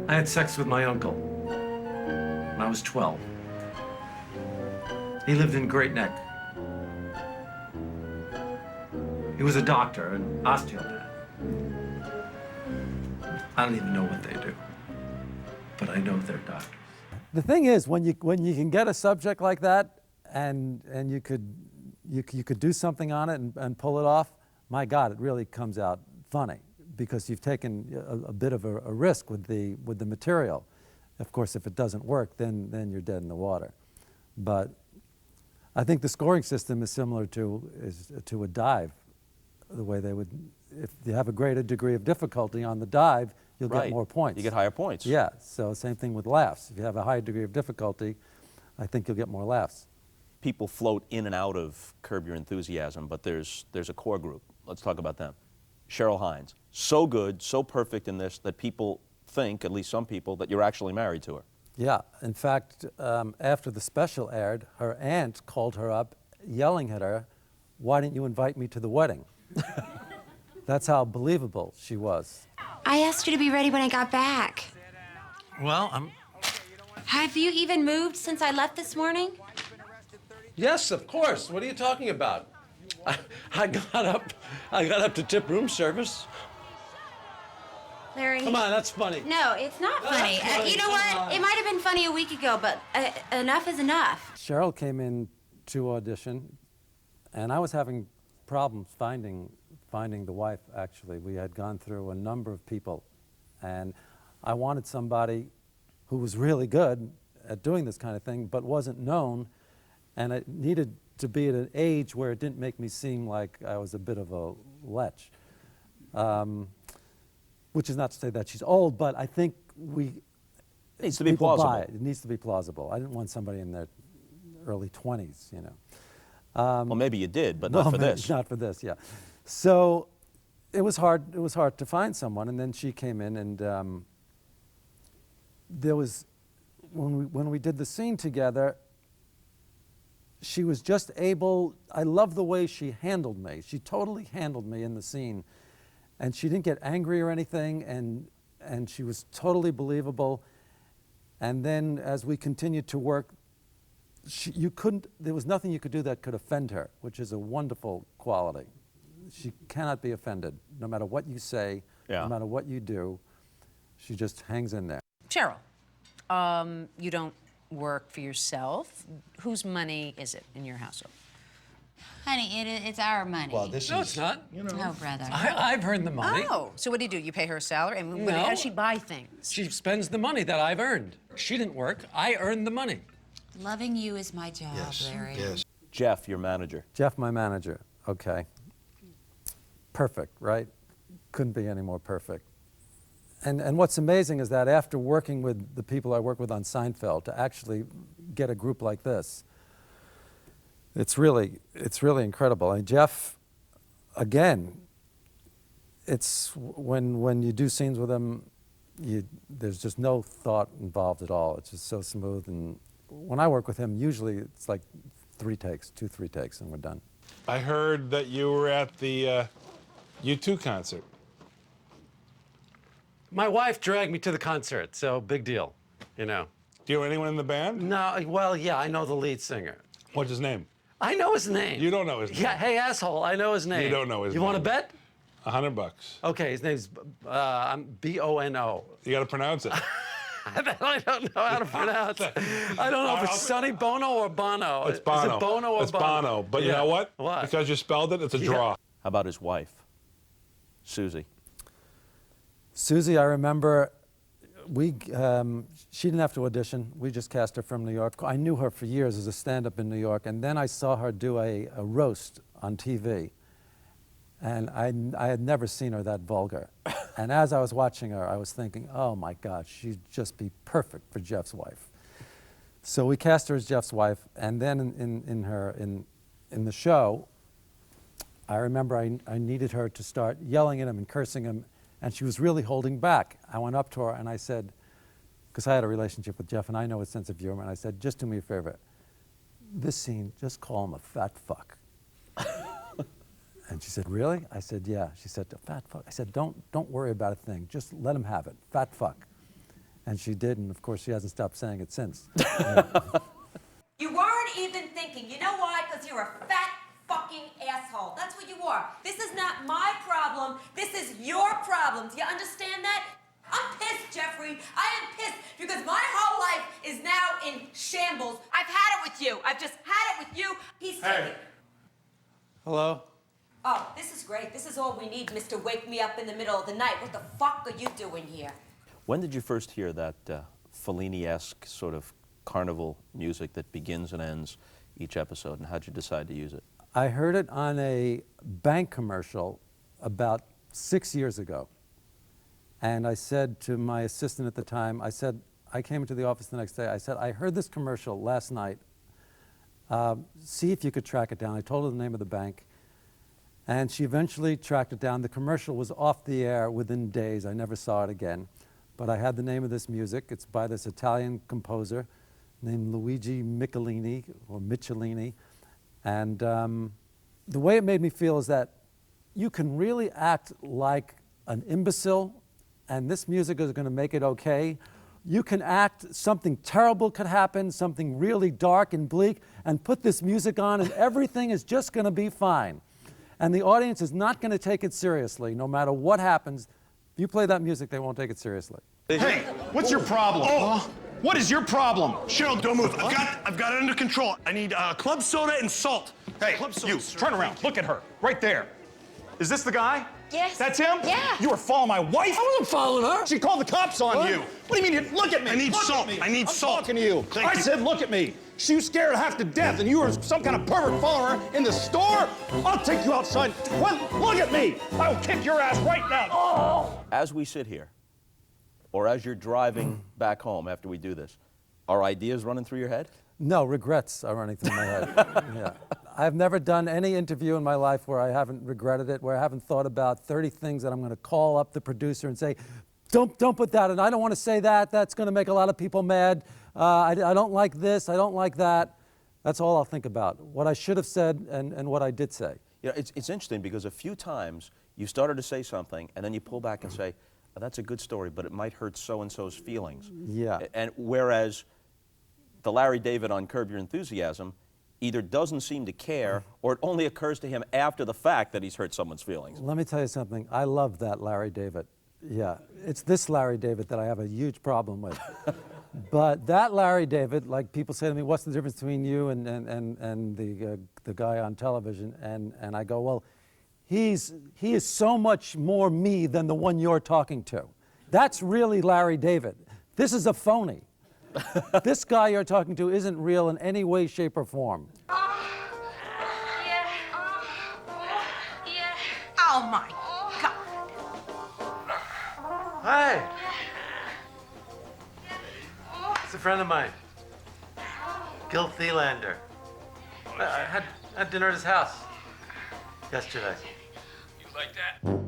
I had sex with my uncle when I was 12. He lived in Great Neck. He was a doctor, an osteopath. I don't even know what they do, but I know they're doctors. The thing is, when you can get a subject like that, and you could do something on it and pull it off, my God, it really comes out funny because you've taken a bit of a risk with the material. Of course, if it doesn't work, then you're dead in the water. But I think the scoring system is similar to a dive. The way they would, if you have a greater degree of difficulty on the dive, you'll Right. get more points. You get higher points. Yeah, so same thing with laughs. If you have a high degree of difficulty, I think you'll get more laughs. people float in and out of Curb Your Enthusiasm, but there's a core group. Let's talk about them. Cheryl Hines, so good, so perfect in this that people think, at least some people, that you're actually married to her. Yeah, in fact, after the special aired, her aunt called her up, yelling at her, "Why didn't you invite me to the wedding?" That's how believable she was. I asked you to be ready when I got back. Well, Have you even moved since I left this morning? Yes, of course. What are you talking about? I got up to tip room service. Larry. Come on, that's funny. No, it's not funny. You know what? It might have been funny a week ago, but enough is enough. Cheryl came in to audition, and I was having problems finding the wife, actually. We had gone through a number of people, and I wanted somebody who was really good at doing this kind of thing, but wasn't known, and it needed to be at an age where it didn't make me seem like I was a bit of a lech. Which is not to say that she's old, but I think it needs to be plausible. Buy it. It needs to be plausible. I didn't want somebody in their early 20s, you know. Well, maybe you did, but not for this. Not for this, yeah. So it was hard. It was hard to find someone, and then she came in, and there was when we did the scene together. She was just able. I love the way she handled me. She totally handled me in the scene. And she didn't get angry or anything, and she was totally believable. And then as we continued to work, there was nothing you could do that could offend her, which is a wonderful quality. She cannot be offended, no matter what you say, no matter what you do. She just hangs in there. Cheryl, you don't work for yourself. Whose money is it in your household? Honey, it's our money. Well, no, it's not. No, brother. I've earned the money. Oh, so what do? You pay her a salary? And No. how does she buy things? She spends the money that I've earned. She didn't work. I earned the money. Loving you is my job, Larry. Yes. Jeff, your manager. Jeff, my manager. Okay. Perfect, right? Couldn't be any more perfect. And what's amazing is that after working with the people I work with on Seinfeld, to actually get a group like this, it's really incredible. And Jeff, again, it's when you do scenes with him, there's just no thought involved at all. It's just so smooth. And when I work with him, usually it's like 3 takes, 2-3 takes, and we're done. I heard that you were at the U2 concert. My wife dragged me to the concert, so big deal, you know. Do you know anyone in the band? No, well, yeah, I know the lead singer. What's his name? I know his name. You don't know his name? Yeah, hey, asshole, I know his name. You don't know his name. You want to bet? $100. Okay, his name's B-O-N-O. You got to pronounce it. I don't know how to pronounce it. I don't know if it's Sonny Bono or Bono. It's Bono. Is it Bono or it's Bono? Bono. But you know what? What? Because you spelled it, it's a draw. How about his wife, Susie? Susie, I remember, she didn't have to audition. We just cast her from New York. I knew her for years as a stand-up in New York, and then I saw her do a roast on TV. And I had never seen her that vulgar. And as I was watching her, I was thinking, oh my God, she'd just be perfect for Jeff's wife. So we cast her as Jeff's wife, and then in the show, I remember I needed her to start yelling at him and cursing him, and she was really holding back. I went up to her and I said, because I had a relationship with Jeff and I know his sense of humor, and I said, just do me a favor. This scene, just call him a fat fuck. And she said, really? I said, yeah. She said, a fat fuck. I said, don't worry about a thing. Just let him have it. Fat fuck. And she did, and of course she hasn't stopped saying it since. You weren't even thinking. You know why? Because you're a fat fucking asshole. That's what you are. This is not my problem. This is your problem. Do you understand that? I'm pissed, Jeffrey. I am pissed because my whole life is now in shambles. I've had it with you. I've just had it with you. He's taking. Hello? Oh, this is great. This is all we need, Mr. Wake Me Up in the Middle of the Night. What the fuck are you doing here? When did you first hear that Fellini-esque sort of carnival music that begins and ends each episode, and how'd you decide to use it? I heard it on a bank commercial about 6 years ago. And I said to my assistant at the time, I came into the office the next day, I said, I heard this commercial last night, See if you could track it down. I told her the name of the bank. And she eventually tracked it down. The commercial was off the air within days. I never saw it again. But I had the name of this music. It's by this Italian composer named Luigi Michelini, or Michelini. And the way it made me feel is that you can really act like an imbecile, and this music is going to make it okay. You can act, something terrible could happen, something really dark and bleak, and put this music on, and everything is just going to be fine. And the audience is not going to take it seriously, no matter what happens. If you play that music, they won't take it seriously. Hey, what's your problem? Oh, what is your problem? Cheryl, don't move. I've got it under control. I need club soda and salt. Hey, you, turn around. Look at her, right there. Is this the guy? Yes. That's him? Yeah. You were following my wife? I wasn't following her. She called the cops on you. What do you mean? Look at me. I need Look salt. at me. I need salt. I'm talking to you. Thank I you. said, look at me. She was scared half to death, and you were some kind of pervert following her in the store? I'll take you outside. Well, look at me. I will kick your ass right now. Oh. As we sit here, or as you're driving back home after we do this, are ideas running through your head? No, regrets are running through my head. Yeah. I've never done any interview in my life where I haven't regretted it, where I haven't thought about 30 things that I'm going to call up the producer and say, don't put that in. I don't want to say that. That's going to make a lot of people mad. I don't like this. I don't like that. That's all I'll think about. What I should have said and what I did say. You know, it's interesting because a few times you started to say something and then you pull back and say, oh, that's a good story, but it might hurt so-and-so's feelings. Yeah. And whereas the Larry David on Curb Your Enthusiasm either doesn't seem to care or it only occurs to him after the fact that he's hurt someone's feelings. Let me tell you something. I love that Larry David. Yeah. It's this Larry David that I have a huge problem with. But that Larry David, like people say to me, what's the difference between you and the guy on television? And I go, well, he is so much more me than the one you're talking to. That's really Larry David. This is a phony. This guy you're talking to isn't real in any way, shape, or form. Oh my God. Hi. It's a friend of mine, Gil Thielander. I had dinner at his house yesterday. You like that?